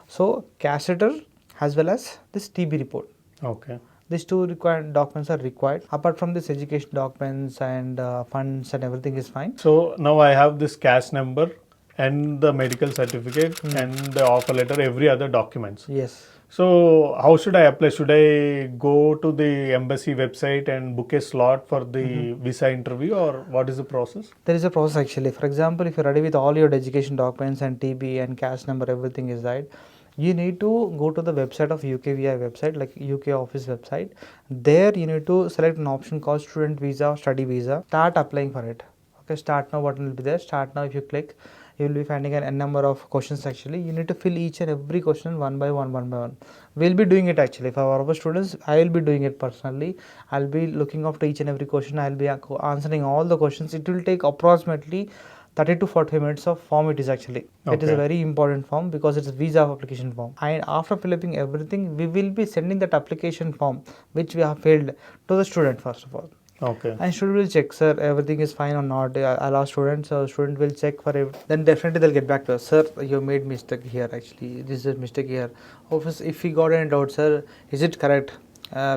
So, cash letter as well as this TB report. Okay. These two required documents are required. Apart from this, education documents and funds and everything is fine. So now I have this cash number and the medical certificate and the offer letter, every other documents. Yes. So how should I apply? Should I go to the embassy website and book a slot for the visa interview, or what is the process? There is a process actually. For example, if you're ready with all your education documents and TB and cash number, everything is right. You need to go to the website of UKVI website, like UK office website. There you need to select an option called student visa or study visa. Start applying for it. Okay, start now button will be there. Start now. If you click, you will be finding a number of questions actually. You need to fill each and every question one by one. We'll be doing it actually. For our students, I will be doing it personally. I'll be looking after each and every question. I'll be answering all the questions. It will take approximately 30 to 45 minutes of form it is actually. Okay. It is a very important form because it's a visa application form. And after filling everything, we will be sending that application form which we have filled to the student first of all. Okay. And student will check, sir, everything is fine or not. I'll ask student, so student will check for it. Then definitely they'll get back to us, sir, you made mistake here actually. This is a mistake here. If we got any doubt, sir, is it correct?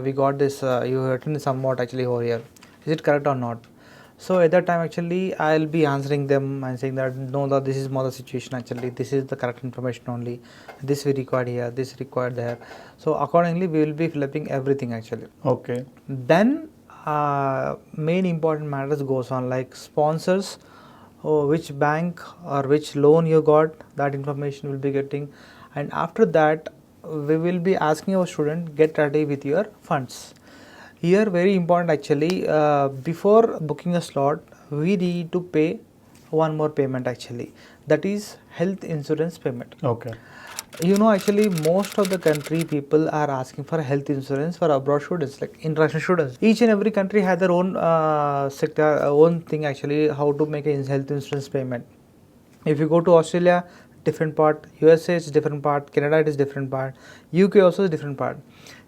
We got this, you written somewhat actually over here. Is it correct or not? So at that time actually I'll be answering them and saying that no, that this is more the situation actually, this is the correct information only, this we required here, this required there. So accordingly we will be filling everything actually. Okay. Then main important matters goes on like sponsors, which bank or which loan you got, that information will be getting, and after that we will be asking our student get ready with your funds. Here very important actually, before booking a slot we need to pay one more payment actually, that is health insurance payment. Okay. You know actually most of the country people are asking for health insurance for abroad students like international students. Each and every country has their own sector, own thing actually how to make a health insurance payment. If you go to Australia, different part, USA is different part, Canada it is different part, UK also is different part.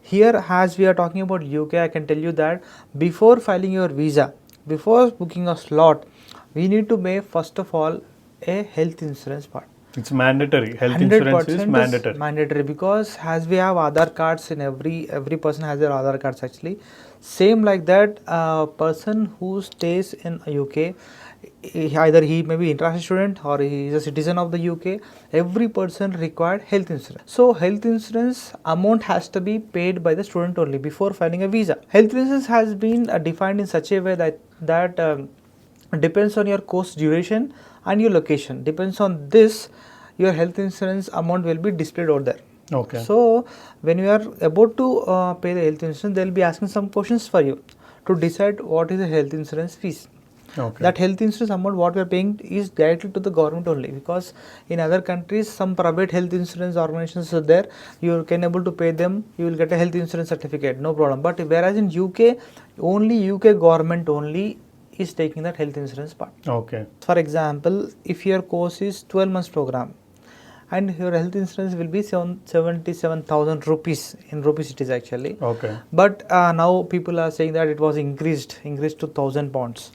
Here as we are talking about UK, I can tell you that before filing your visa, before booking a slot, we need to make first of all a health insurance part. It's mandatory. Health insurance is mandatory. Mandatory because as we have Aadhaar cards in every person has their Aadhaar cards actually. Same like that, person who stays in UK, either he may be international student or he is a citizen of the UK, every person required health insurance. So health insurance amount has to be paid by the student only before filing a visa. Health insurance has been defined in such a way that depends on your course duration and your location. Depends on this, your health insurance amount will be displayed over there. Okay. So when you are about to pay the health insurance, they will be asking some questions for you to decide what is the health insurance fees. Okay. That health insurance amount what we are paying is directly to the government only, because in other countries some private health insurance organizations are there, you can able to pay them, you will get a health insurance certificate, no problem. But whereas in UK, only UK government only is taking that health insurance part. Okay. For example, if your course is 12 months program and your health insurance will be 77,000 rupees, in rupees it is actually. Okay. But now people are saying that it was increased to 1,000 pounds.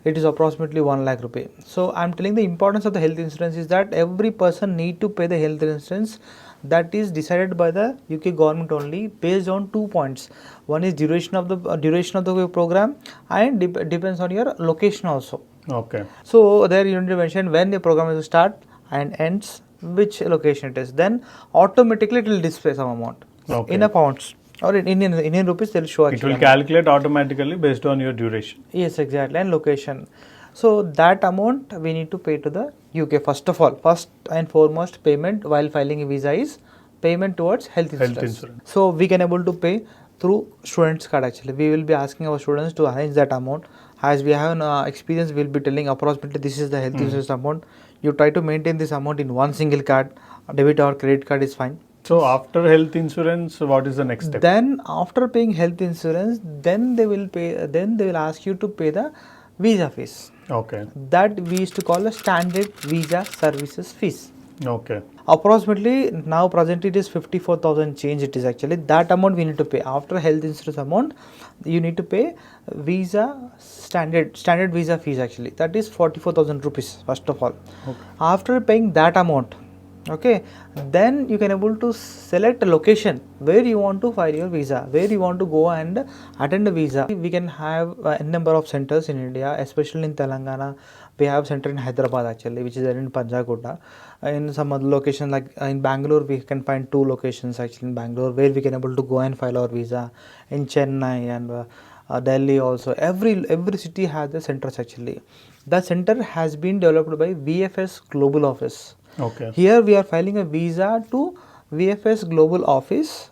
It is approximately 1 lakh rupee. So I am telling the importance of the health insurance is that every person need to pay the health insurance. That is decided by the UK government only based on 2 points. One is duration of the program and depends on your location also. Okay. So there you need to mention when the program is start and ends, which location it is. Then automatically it will display some amount in a pounds or in Indian rupees. They will show. It will calculate automatically based on your duration. Yes, exactly, and location. So that amount we need to pay to the UK first of all. First and foremost payment while filing a visa is payment towards health insurance. So we can able to pay through students card actually. We will be asking our students to arrange that amount. As we have an experience, we will be telling approximately this is the health insurance amount. You try to maintain this amount in one single card, debit or credit card is fine. So after health insurance, what is the next step? Then after paying health insurance, then they will pay. Then they will ask you to pay the visa fees. Okay. That we used to call a standard visa services fees. Okay. Approximately now presently it is 54,000 change it is actually. That amount we need to pay. After health insurance amount, you need to pay visa standard visa fees actually. That is 44,000 rupees first of all. Okay. After paying that amount, okay, then you can able to select a location where you want to file your visa, where you want to go and attend a visa. We can have a number of centers in India, especially in Telangana. We have center in Hyderabad actually, which is there in Panjagutta. In some other location like in Bangalore, we can find 2 locations actually in Bangalore where we can able to go and file our visa. In Chennai and Delhi also. Every city has the centers actually. The center has been developed by VFS Global Office. Okay. Here we are filing a visa to VFS Global Office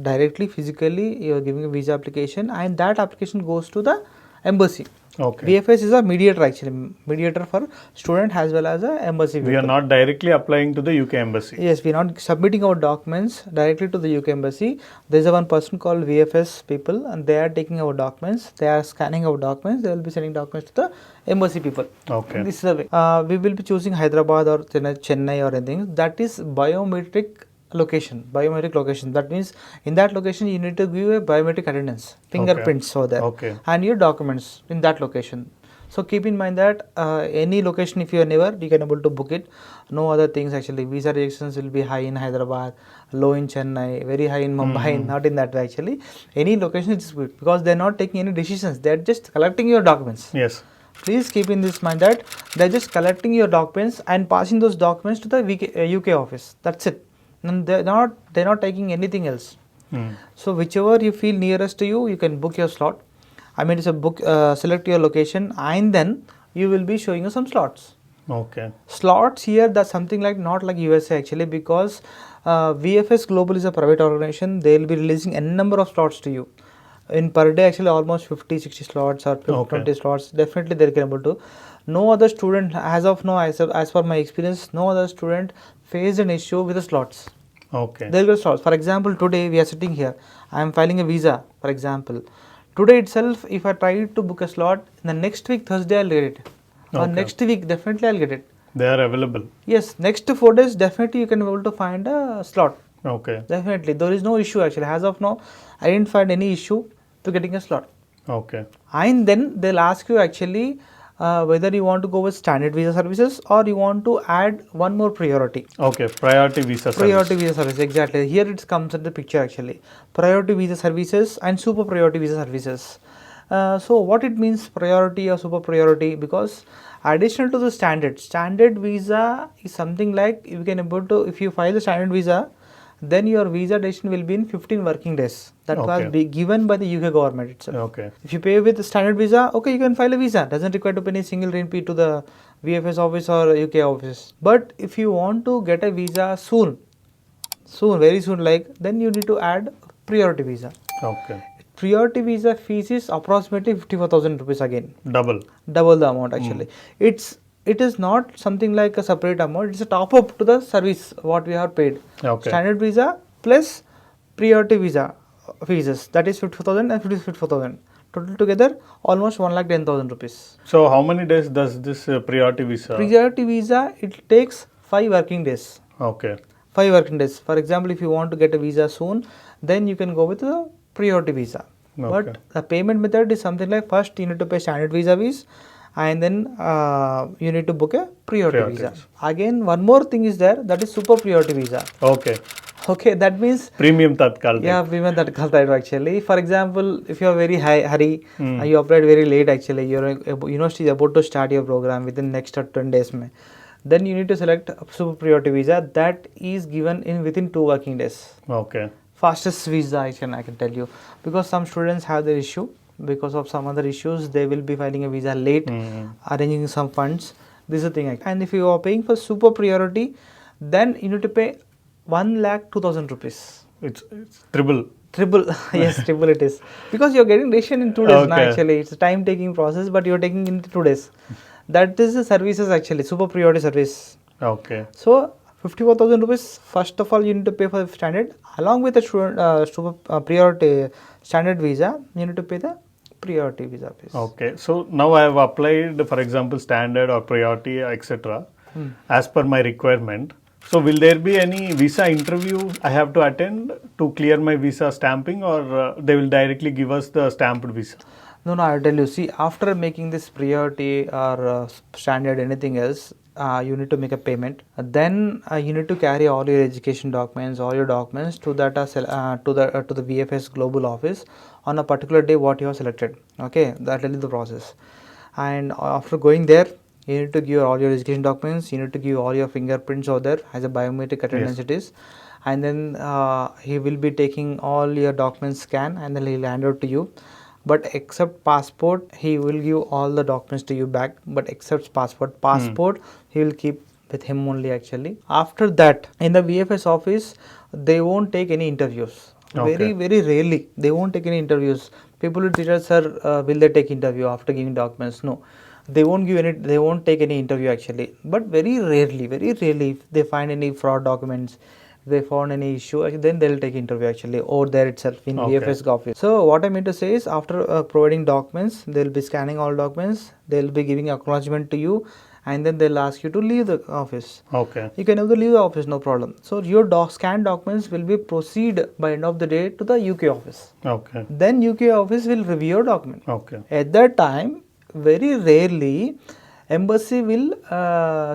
directly physically. You are giving a visa application and that application goes to the embassy. Okay. VFS is a mediator actually, mediator for student as well as a embassy. We are not directly applying to the UK embassy. Yes, we are not submitting our documents directly to the UK embassy. There is a one person called VFS people and they are taking our documents, they are scanning our documents, they will be sending documents to the embassy people. Okay. This is the way. We will be choosing Hyderabad or Chennai or anything. That is biometric location. That means in that location you need to give a biometric attendance, fingerprints over there, Okay. and your documents in that location. So keep in mind that any location if you are near, you can able to book it. No other things actually. Visa rejections will be high in Hyderabad, low in Chennai, very high in Mumbai. Not in that way actually. Any location is good because they are not taking any decisions. They are just collecting your documents. Yes. Please keep in this mind that they are just collecting your documents and passing those documents to the UK office. That's it. And they're not taking anything else. So whichever you feel nearest to you, you can book your slot. I mean, it's a book. Select your location, and then you will be showing you some slots. Okay. Slots here, that's something like not like USA actually, because VFS Global is a private organization. They will be releasing a number of slots to you. In per day, actually, almost 50-60 slots or 20 slots. Definitely, they can able to. No other student, as of now, as per my experience, no other student faced an issue with the slots. Okay. There will be slots. For example, today we are sitting here. I am filing a visa, for example. Today itself, if I try to book a slot, in the next week, Thursday, I'll get it. Or next week, definitely I'll get it. They are available. Yes, next 4 days, definitely you can be able to find a slot. Okay. Definitely. There is no issue actually. As of now, I didn't find any issue to getting a slot. Okay. And then they'll ask you actually whether you want to go with standard visa services or you want to add one more priority. Okay. Priority visa service. Priority visa service, exactly. Here it comes in the picture actually. Priority visa services and super priority visa services. So what it means priority or super priority, because additional to the standard visa is something like you can able to, if you file the standard visa, then your visa decision will be in 15 working days. That was given by the UK government itself. Okay. If you pay with the standard visa, okay, you can file a visa. Doesn't require to pay any single rupee to the VFS office or UK office. But if you want to get a visa soon, very soon, like, then you need to add priority visa. Okay. Priority visa fees is approximately 54,000 rupees again. Double the amount actually. It is not something like a separate amount. It's a top up to the service what we have paid. Okay. Standard visa plus priority visa fees, that is 54,000 and 54,000. Total together almost 1,10,000 rupees. So how many days does this priority visa? Priority visa, it takes 5 working days. Okay. 5 working days. For example, if you want to get a visa soon, then you can go with the priority visa. Okay. But the payment method is something like first you need to pay standard visa fees and then you need to book a priority visa. Again, one more thing is there, that is super priority visa. Okay, that means premium tatkal. Yeah, premium tatkal type actually. For example, if you are very hurry and you applied very late actually, your university is about to start your program within next 10 days, then you need to select super priority visa that is given in within 2 working days. Okay. Fastest visa I can tell you, because some students have their issue because of some other issues. They will be filing a visa late, arranging some funds. This is the thing. And if you are paying for super priority, then you need to pay 1,02,000 rupees. It's triple. Yes, triple it is, because you are getting decision in 2 days. Now actually it's a time taking process, but you are taking in 2 days. That is the services actually, super priority service. Okay. So 54,000 rupees, first of all you need to pay for the standard, along with the student super priority standard visa, you need to pay the priority visa phase. Okay, so now I have applied, for example, standard or priority, etc., as per my requirement. So, will there be any visa interview I have to attend to clear my visa stamping, or they will directly give us the stamped visa? No, I'll tell you. See, after making this priority or standard anything else, you need to make a payment. Then you need to carry all your education documents, all your documents to that to the VFS global office on a particular day what you have selected. Okay, that is the process. And after going there, you need to give all your education documents. You need to give all your fingerprints over there as a biometric attendance it is. And then he will be taking all your documents scan and then he'll hand it to you. But except passport, he will give all the documents to you back. But except passport, he will keep with him only actually. After that, in the VFS office, they won't take any interviews. Very rarely, they won't take any interviews. People will treat us, sir, will they take interview after giving documents? No, they won't give any. They won't take any interview actually. But very rarely, if they find any fraud documents, they found any issue, then they'll take interview actually over there itself in VFS office. So what I mean to say is, after providing documents, they'll be scanning all documents, they'll be giving acknowledgement to you, and then they'll ask you to leave the office. Okay. You can either leave the office, no problem. So your scanned documents will be proceed by end of the day to the UK office. Okay. Then UK office will review your document. Okay. At that time, very rarely, embassy will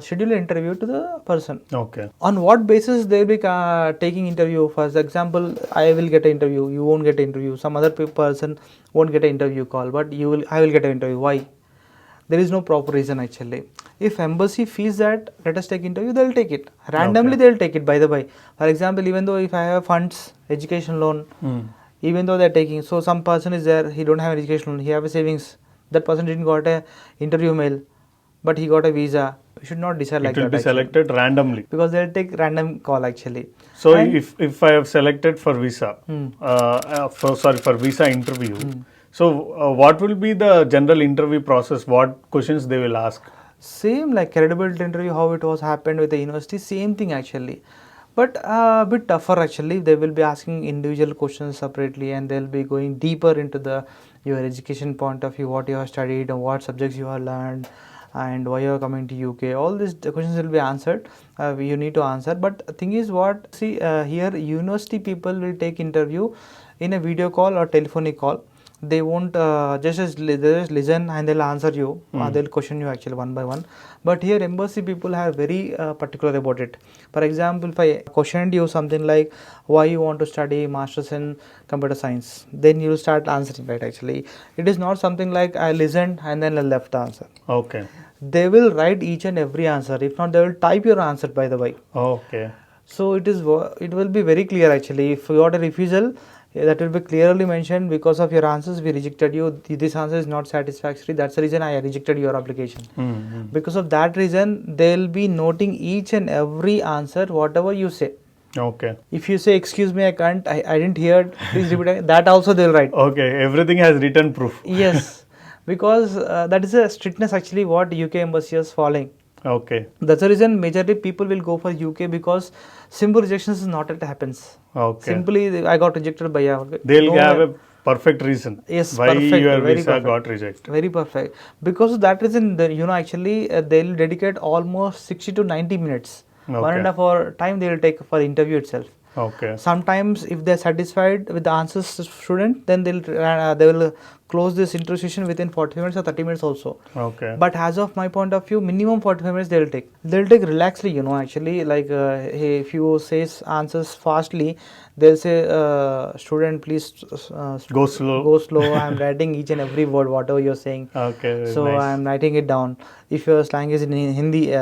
schedule an interview to the person. Okay. On what basis they will be taking interview? For example, I will get an interview, you won't get an interview, some other person won't get an interview call, but I will get an interview. Why? There is no proper reason actually. If embassy feels that let us take interview, they'll take it. Randomly they'll take it, by the way. For example, even though if I have funds, education loan, even though they're taking, so some person is there, he don't have an education loan, he have a savings, that person didn't got a interview mail, but he got a visa. You should not decide like that. It will be selected randomly. Because they'll take random call actually. So if I have selected for visa, for visa interview, so what will be the general interview process? What questions they will ask? Same like credibility interview, how it was happened with the university, same thing actually. But a bit tougher actually. They will be asking individual questions separately, and they'll be going deeper into your education point of view, what you have studied and what subjects you have learned, and why you are coming to UK. All these questions will be answered. You need to answer. But the thing is what, see here university people will take interview in a video call or telephonic call. They won't just listen and they'll answer you. They'll question you actually one by one. But here embassy people are very particular about it. For example, if I questioned you something like why you want to study masters in computer science, then you will start answering, right? Actually, it is not something like I listened and then I left the answer. Okay. They will write each and every answer. If not, they will type your answer, by the way. Okay. So it will be very clear actually. If you got a refusal, that will be clearly mentioned, because of your answers we rejected you, this answer is not satisfactory, that's the reason I rejected your application. Because of that reason they will be noting each and every answer whatever you say. Okay. If you say excuse me, I didn't hear, please repeat it, that also they will write. Okay, everything has written proof. Yes, because that is a strictness actually what UK embassy is following. Okay. That's the reason majorly people will go for UK, because simple rejections is not it happens. Okay. Simply I got rejected by they'll have a perfect reason. Yes, why perfect, your very visa perfect. got rejected. Very perfect. Because of that reason, actually they'll dedicate almost 60 to 90 minutes. Okay. 1.5 hour time they will take for the interview itself. Okay. Sometimes if they're satisfied with the answers student, then they will close this interview session within 45 minutes or 30 minutes also. Okay. But as of my point of view, minimum 45 minutes they will take. They'll take relaxedly, actually, like hey, if you say answers fastly, they'll say student please Go slow. Go slow. I'm writing each and every word whatever you're saying. Okay. So nice. I'm writing it down. If your slang is in Hindi,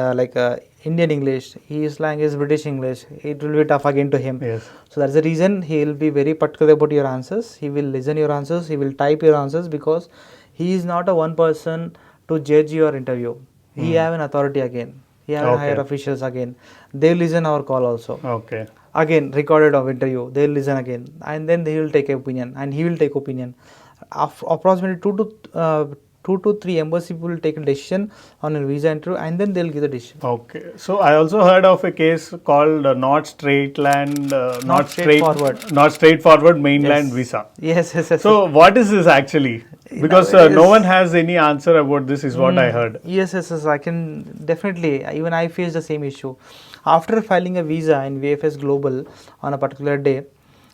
Indian English, his slang is British English, it will be tough again to him. Yes. So that's the reason he will be very particular about your answers. He will listen your answers, he will type your answers, because he is not a one person to judge your interview. He have an authority again. He have higher officials again. They will listen our call also. Okay. Again, recorded of interview. They will listen again, and then they will take opinion, and he will take opinion. Approximately 2 2 to 3 embassy people will take a decision on your visa interview, and then they'll give the decision. Okay. So I also heard of a case called not straightforward mainland Yes. visa. Yes. So what is this actually? Because no one has any answer about this, is what I heard. Yes. I can definitely. Even I face the same issue. After filing a visa in VFS Global on a particular day,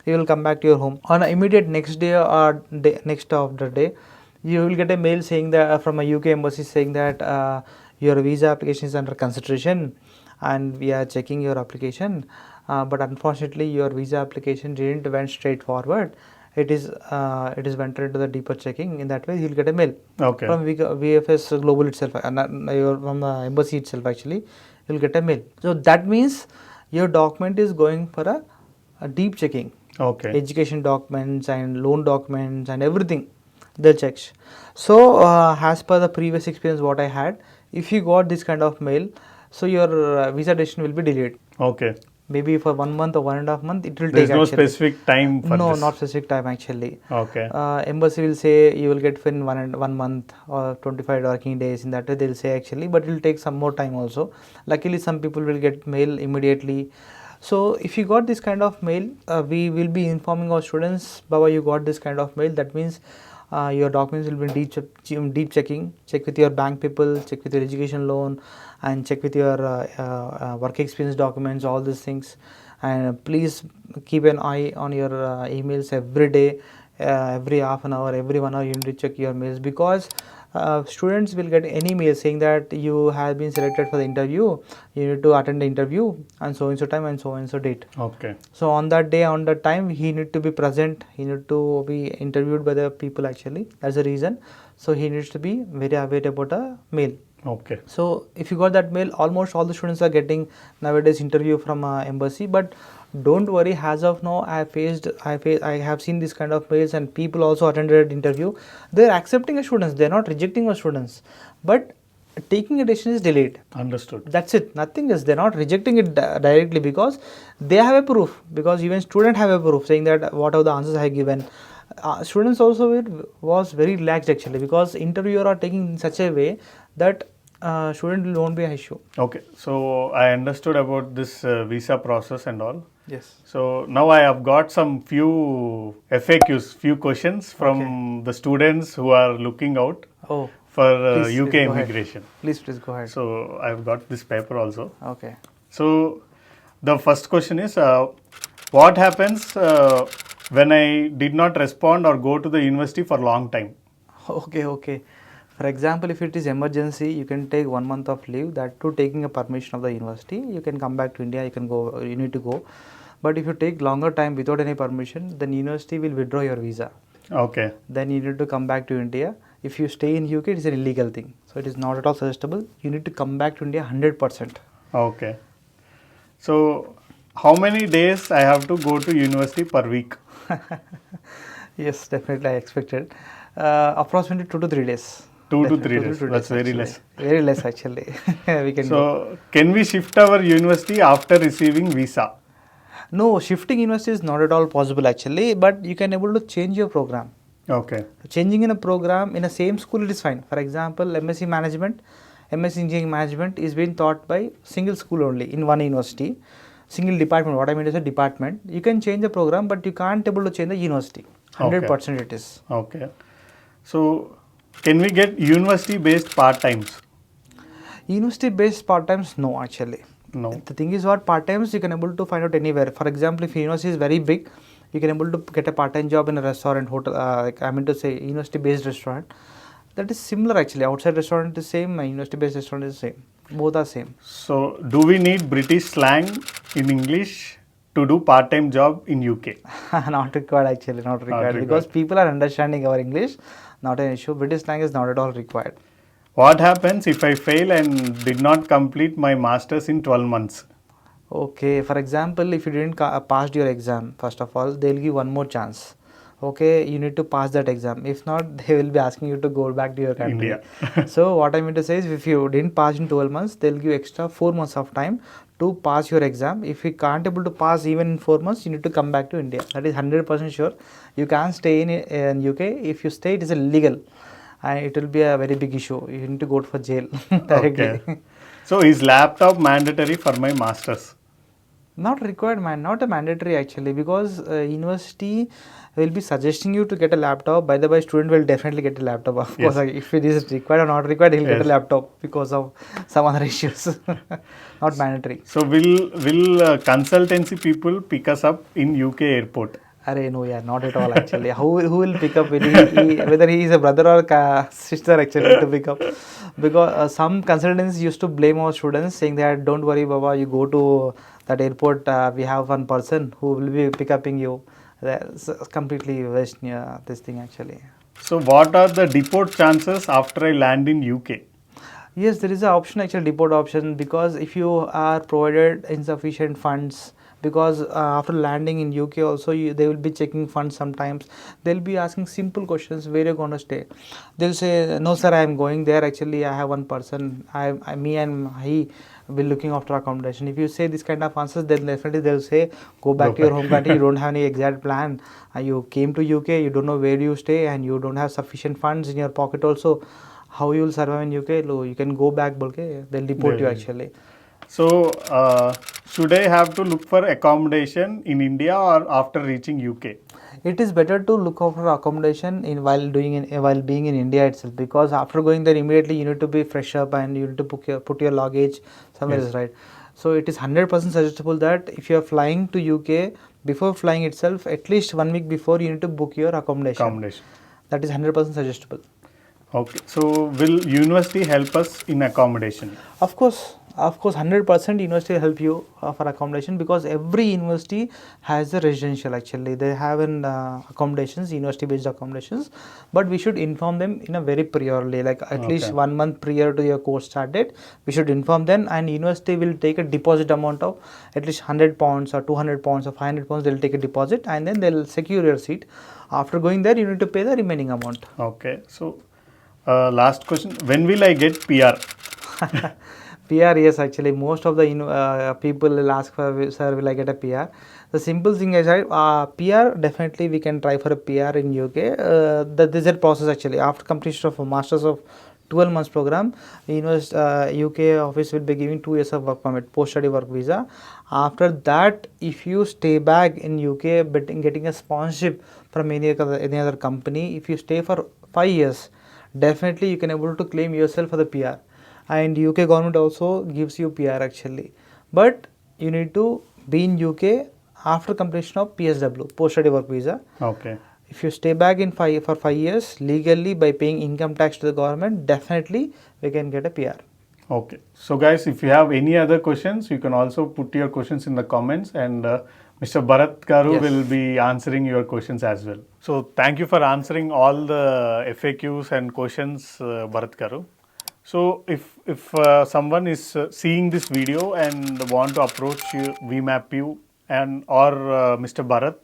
you will come back to your home. On an immediate next day or next of the day, you will get a mail saying that from a UK embassy saying that your visa application is under consideration, and we are checking your application. But unfortunately, your visa application didn't went straight forward. It is went into the deeper checking. In that way, you'll get a mail Okay. from VFS Global itself, from the embassy itself. Actually, you'll get a mail. So that means your document is going for a deep checking. Okay. Education documents and loan documents and everything they'll check. So as per the previous experience what I had, if you got this kind of mail, so your visa decision will be delayed. Okay. Maybe for 1 month or 1.5 months it will There's take. no actually. specific time for No, this. not specific time actually. Okay. Embassy will say you will get in 1 month or 25 working days. In that way they'll say actually, but it will take some more time also. Luckily, some people will get mail immediately. So if you got this kind of mail, we will be informing our students, Baba, you got this kind of mail. That means your documents will be deep checking. Check with your bank people, check with your education loan, and check with your work experience documents, all these things. And please keep an eye on your emails every day, every half an hour, every 1 hour you need to check your mails, because students will get any mail saying that you have been selected for the interview, you need to attend the interview and so and so time and so and so date. Okay. So on that day, on that time, he need to be present, he need to be interviewed by the people actually. That's the reason. So he needs to be very aware about a mail. Okay. So if you got that mail, almost all the students are getting nowadays interview from embassy. But don't worry, as of now, I have seen this kind of mails, and people also attended interview. They are accepting a students, they are not rejecting a students, but taking a decision is delayed. Understood. That's it, nothing else. They're not rejecting it directly, because they have a proof, because even student have a proof saying that what are the answers I have given. Students also was very relaxed actually, because interviewer are taking in such a way that student won't be an issue. Okay. So I understood about this visa process and all. Yes. So now I have got some few FAQs, few questions from the students who are looking out Oh, for please UK go ahead. immigration. Please go ahead. So I've got this paper also. Okay. So the first question is, what happens when I did not respond or go to the university for a long time? Okay. For example, if it is emergency, you can take 1 month of leave, that too taking a permission of the university. You can come back to India, you need to go. But if you take longer time without any permission, then university will withdraw your visa. Okay. Then you need to come back to India. If you stay in UK, it is an illegal thing. So it is not at all suggestible. You need to come back to India 100%. Okay. So how many days I have to go to university per week? Yes, definitely I expected. Approximately 2 to 3 days. 2 to Definitely 3 days. 2 to That's 3 very days less. actually. Very less actually. We can go. So can we shift our university after receiving visa? No, shifting university is not at all possible actually, but you can able to change your program. Okay. Changing in a program in a same school, it is fine. For example, MSc Management, MSc Engineering Management is being taught by single school only in one university, single department. What I mean is a department. You can change the program, but you can't able to change the university. 100% it is. Okay. So can we get university based part times? University based part times, no actually. No. The thing is what part times you can able to find out anywhere. For example, if university is very big, you can able to get a part time job in a restaurant, hotel. I mean to say university based restaurant. That is similar actually. Outside restaurant is same. University based restaurant is same. Both are same. So do we need British slang in English to do part time job in UK? Not required actually. Not required, because people are understanding our English. Not an issue. British slang is not at all required. What happens if I fail and did not complete my masters in 12 months? Okay, for example, if you didn't pass your exam, first of all, they'll give one more chance. Okay, you need to pass that exam. If not, they will be asking you to go back to your country. India. So what I mean to say is, if you didn't pass in 12 months, they'll give extra 4 months of time to pass your exam. If you can't able to pass even in 4 months, you need to come back to India. That is 100% sure. You can't stay in UK. If you stay, it is illegal. and it will be a very big issue. You need to go for jail directly. Okay. So is laptop mandatory for my masters? Not required, man. Not a mandatory actually, because university will be suggesting you to get a laptop. By the way, student will definitely get a laptop. Of course, if it is required or not required, he'll get a laptop because of some other issues. Not mandatory. So will consultancy people pick us up in UK airport? No, yeah, not at all actually. Who will pick up whether he is a brother or sister actually to pick up? Because some consultants used to blame our students, saying that don't worry, Baba, you go to that airport. We have one person who will be picking you. That's completely waste this thing actually. So what are the deport chances after I land in UK? Yes, there is an option actually, deport option, because if you are provided insufficient funds, because after landing in UK also they will be checking funds sometimes. They'll be asking simple questions, where you're going to stay. They'll say, no sir, I am going there, actually I have one person, me and he will looking after accommodation. If you say this kind of answers, then definitely they'll say, go back to your home country, you don't have any exact plan, you came to UK, you don't know where you stay, and you don't have sufficient funds in your pocket also. How you will survive in UK? You can go back, they'll deport you actually. So should I have to look for accommodation in India or after reaching UK? It is better to look out for accommodation while being in India itself, because after going there immediately you need to be fresh up and you need to put your luggage somewhere else, right? So it is 100% suggestible that if you are flying to UK, before flying itself, at least 1 week before, you need to book your accommodation. That is 100% suggestible. Okay. So will university help us in accommodation? Of course, 100% university will help you for accommodation, because every university has a residential actually. They have an accommodations, university based accommodations, but we should inform them in a very priorly, like at least 1 month prior to your course start date. We should inform them, and university will take a deposit amount of at least £100 or £200 or £500. They'll take a deposit and then they'll secure your seat. After going there, you need to pay the remaining amount. Okay. So last question, when will I get PR? PR, yes, actually most of the people will ask for, sir, will I get a PR? The simple thing is, PR, definitely we can try for a PR in UK. This is a process actually. After completion of a Masters of 12 months program, UK office will be giving 2 years of work permit, post-study work visa. After that, if you stay back in UK, but getting a sponsorship from any other company, if you stay for 5 years, definitely you can able to claim yourself for the PR. And UK government also gives you PR actually, but you need to be in UK after completion of PSW, post study work visa. Okay. If you stay back for 5 years legally by paying income tax to the government, definitely we can get a PR. Okay. So guys, if you have any other questions, you can also put your questions in the comments, and Mr. Bharat Garu will be answering your questions as well. So thank you for answering all the FAQs and questions, Bharat Garu. So if someone is seeing this video and want to approach you, VmapU and or Mr. Bharat,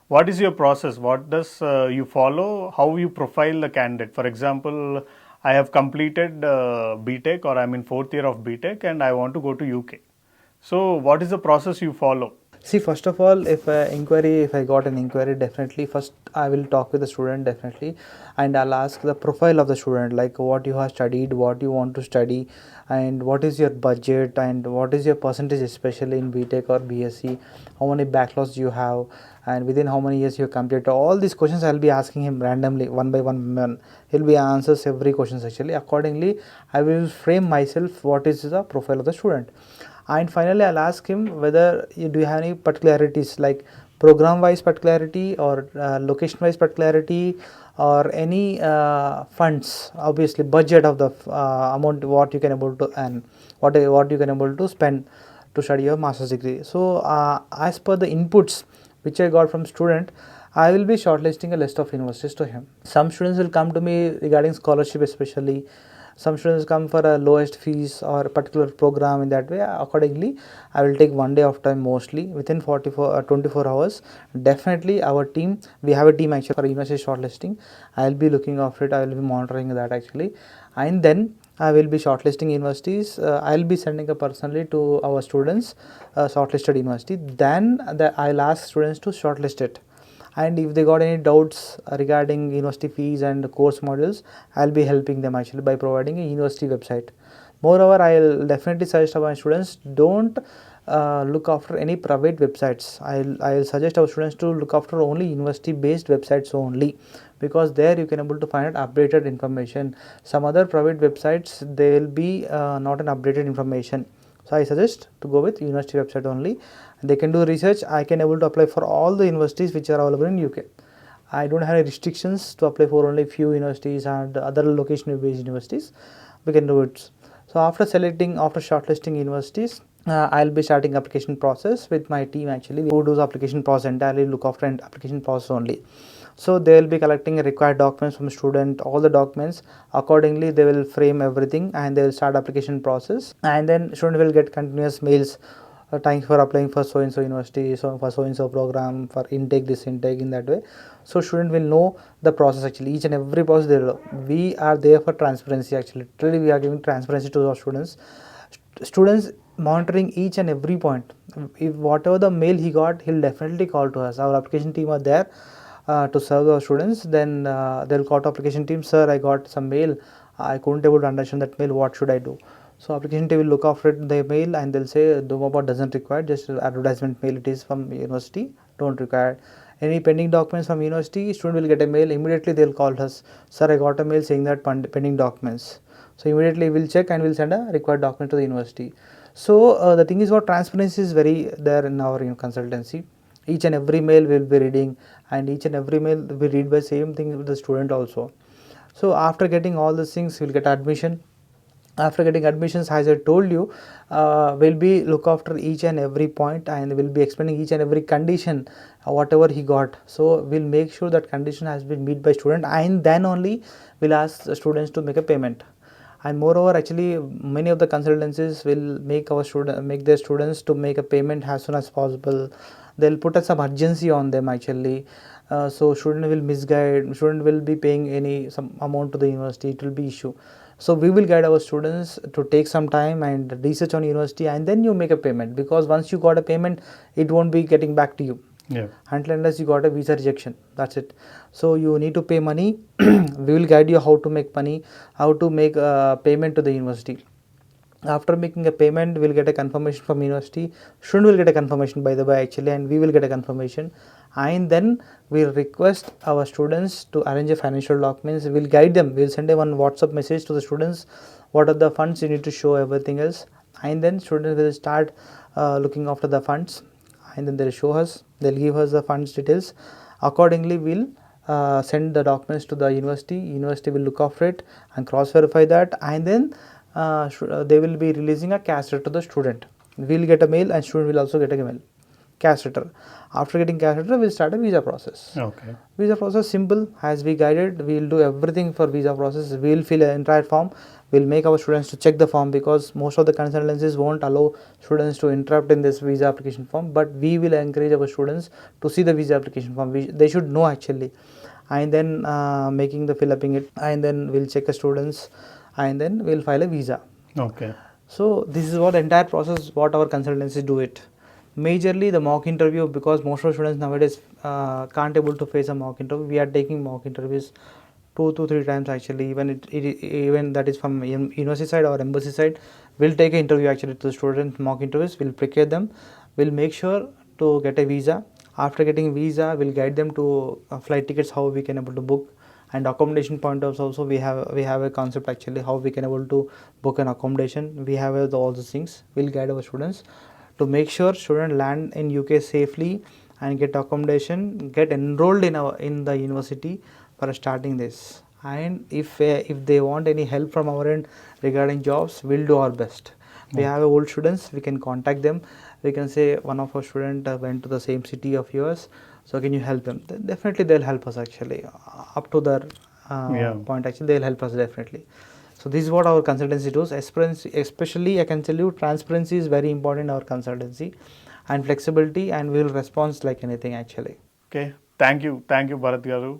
what is your process? What does you follow? How you profile the candidate? For example, I have completed BTech, or I'm in 4th year of BTech and I want to go to UK. So what is the process you follow? See, first of all, if I got an inquiry, definitely first I will talk with the student definitely, and I'll ask the profile of the student, like what you have studied, what you want to study, and what is your budget, and what is your percentage, especially in BTech or BSc, how many backlogs you have, and within how many years you have completed. All these questions I'll be asking him randomly, one by one. He'll be answers every questions actually. Accordingly, I will frame myself what is the profile of the student. And finally, I'll ask him whether do you have any particularities, like program wise particularity or location wise particularity, or any funds, obviously budget of the amount what you can able to earn, what you can able to spend to study your master's degree. So as per the inputs which I got from student, I will be shortlisting a list of universities to him. Some students will come to me regarding scholarship especially. Some students come for a lowest fees or a particular program. In that way, accordingly, I will take 1 day of time, mostly within 24 hours. Definitely our team, we have a team actually for university shortlisting. I will be looking after it, I will be monitoring that actually, and then I will be shortlisting universities. I will be sending personally to our students shortlisted university. Then I will ask students to shortlist it, and if they got any doubts regarding university fees and course modules, I'll be helping them actually by providing a university website. Moreover, I'll definitely suggest our students, don't look after any private websites. I'll suggest our students to look after only university based websites only, because there you can able to find updated information. Some other private websites, they will be not an updated information. So I suggest to go with university website only. They can do research. I can able to apply for all the universities which are available in UK. I don't have any restrictions to apply for only few universities and other location based universities. We can do it. So after shortlisting universities, I'll be starting application process with my team actually, who does application process entirely, look after an application process only. So they will be collecting required documents from student, all the documents. Accordingly, they will frame everything and they will start application process. And then student will get continuous mails. Thanks for applying for so and so university, so for so and so program, for intake this, intake in that way. So student will know the process actually, each and every process they will. We are there for transparency actually. Literally, we are giving transparency to our students. Students monitoring each and every point. If whatever the mail he got, he'll definitely call to us. Our application team are there to serve our students. Then they'll call to application team, sir, I got some mail, I couldn't able to understand that mail, what should I do? So application team will look after the mail and they'll say Domaba doesn't require, just advertisement mail, it is from university, don't require. Any pending documents from university, student will get a mail, immediately they'll call us, sir, I got a mail saying that pending documents. So immediately we'll check and we'll send a required document to the university. So the thing is, what transparency is very there in our consultancy. Each and every mail we'll be reading, and each and every mail we read by same thing with the student also. So after getting all these things, we'll get admission. After getting admissions, as I told you, we'll be look after each and every point and we'll be explaining each and every condition, whatever he got. So we'll make sure that condition has been met by student, and then only we'll ask the students to make a payment. And moreover, actually many of the consultancies will make their students to make a payment as soon as possible. They'll put some urgency on them actually. So student will misguide, student will be paying some amount to the university, it will be issue. So we will guide our students to take some time and research on university, and then you make a payment, because once you got a payment, it won't be getting back to you. Yeah. Until unless you got a visa rejection, that's it. So you need to pay money. We will guide you how to make money, how to make a payment to the university. After making a payment, we'll get a confirmation from university. Student will get a confirmation, by the way, actually, and we will get a confirmation. And then we'll request our students to arrange a financial documents. We'll guide them. We'll send one WhatsApp message to the students. What are the funds you need to show, everything else. And then students will start looking after the funds. And then they'll show us. They'll give us the funds details. Accordingly, we'll send the documents to the university. University will look after it and cross verify that. And then they will be releasing a cash letter to the student. We'll get a mail and student will also get a mail, cash letter. After getting cash letter, we'll start a visa process. Okay. Visa process simple, as we guided. We'll do everything for visa process. We'll fill an entire form. We'll make our students to check the form, because most of the consultancies won't allow students to interrupt in this visa application form. But we will encourage our students to see the visa application form. They should know actually. And then making the fill-upping it, and then we'll check the students, and then we'll file a visa. Okay. So this is what the entire process, what our consultancies do it. Majorly the mock interview, because most of students nowadays can't able to face a mock interview. We are taking mock interviews 2 to 3 times actually. Even that is from university side or embassy side, we'll take an interview actually to the students, mock interviews. We'll prepare them. We'll make sure to get a visa. After getting visa, we'll guide them to flight tickets, how we can able to book. And accommodation point of also, we have a concept actually, how we can able to book an accommodation. We have all those things. We'll guide our students to make sure student land in UK safely and get accommodation, get enrolled in the university for starting this. And if they want any help from our end regarding jobs, we'll do our best. We have old students, we can contact them. We can say, one of our student went to the same city of yours, so can you help them? Then definitely they'll help us actually. Up to their point actually, they'll help us definitely. So this is what our consultancy does. Especially I can tell you, transparency is very important in our consultancy, and flexibility, and we will respond like anything actually. Okay, thank you Bharat Garu.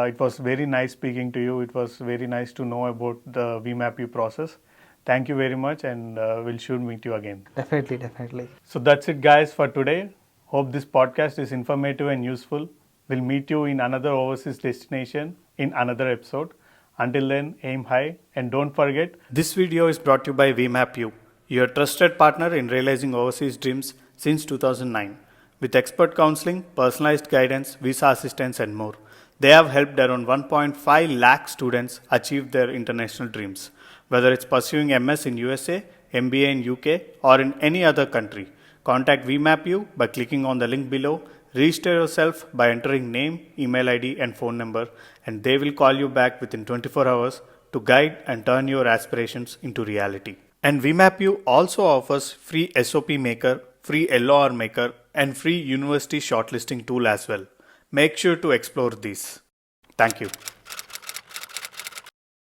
It was very nice speaking to you. It was very nice to know about the VmapU process. Thank you very much, and we'll sure meet you again. Definitely. So that's it guys for today. Hope this podcast is informative and useful. We'll meet you in another overseas destination in another episode. Until then, aim high and don't forget, this video is brought to you by VmapU, your trusted partner in realizing overseas dreams since 2009. With expert counseling, personalized guidance, visa assistance and more, they have helped around 1.5 lakh students achieve their international dreams. Whether it's pursuing MS in USA, MBA in UK or in any other country, contact VmapU by clicking on the link below. Register yourself by entering name, email ID and phone number, and they will call you back within 24 hours to guide and turn your aspirations into reality. And VmapU also offers free SOP maker, free LOR maker and free university shortlisting tool as well. Make sure to explore these. Thank you.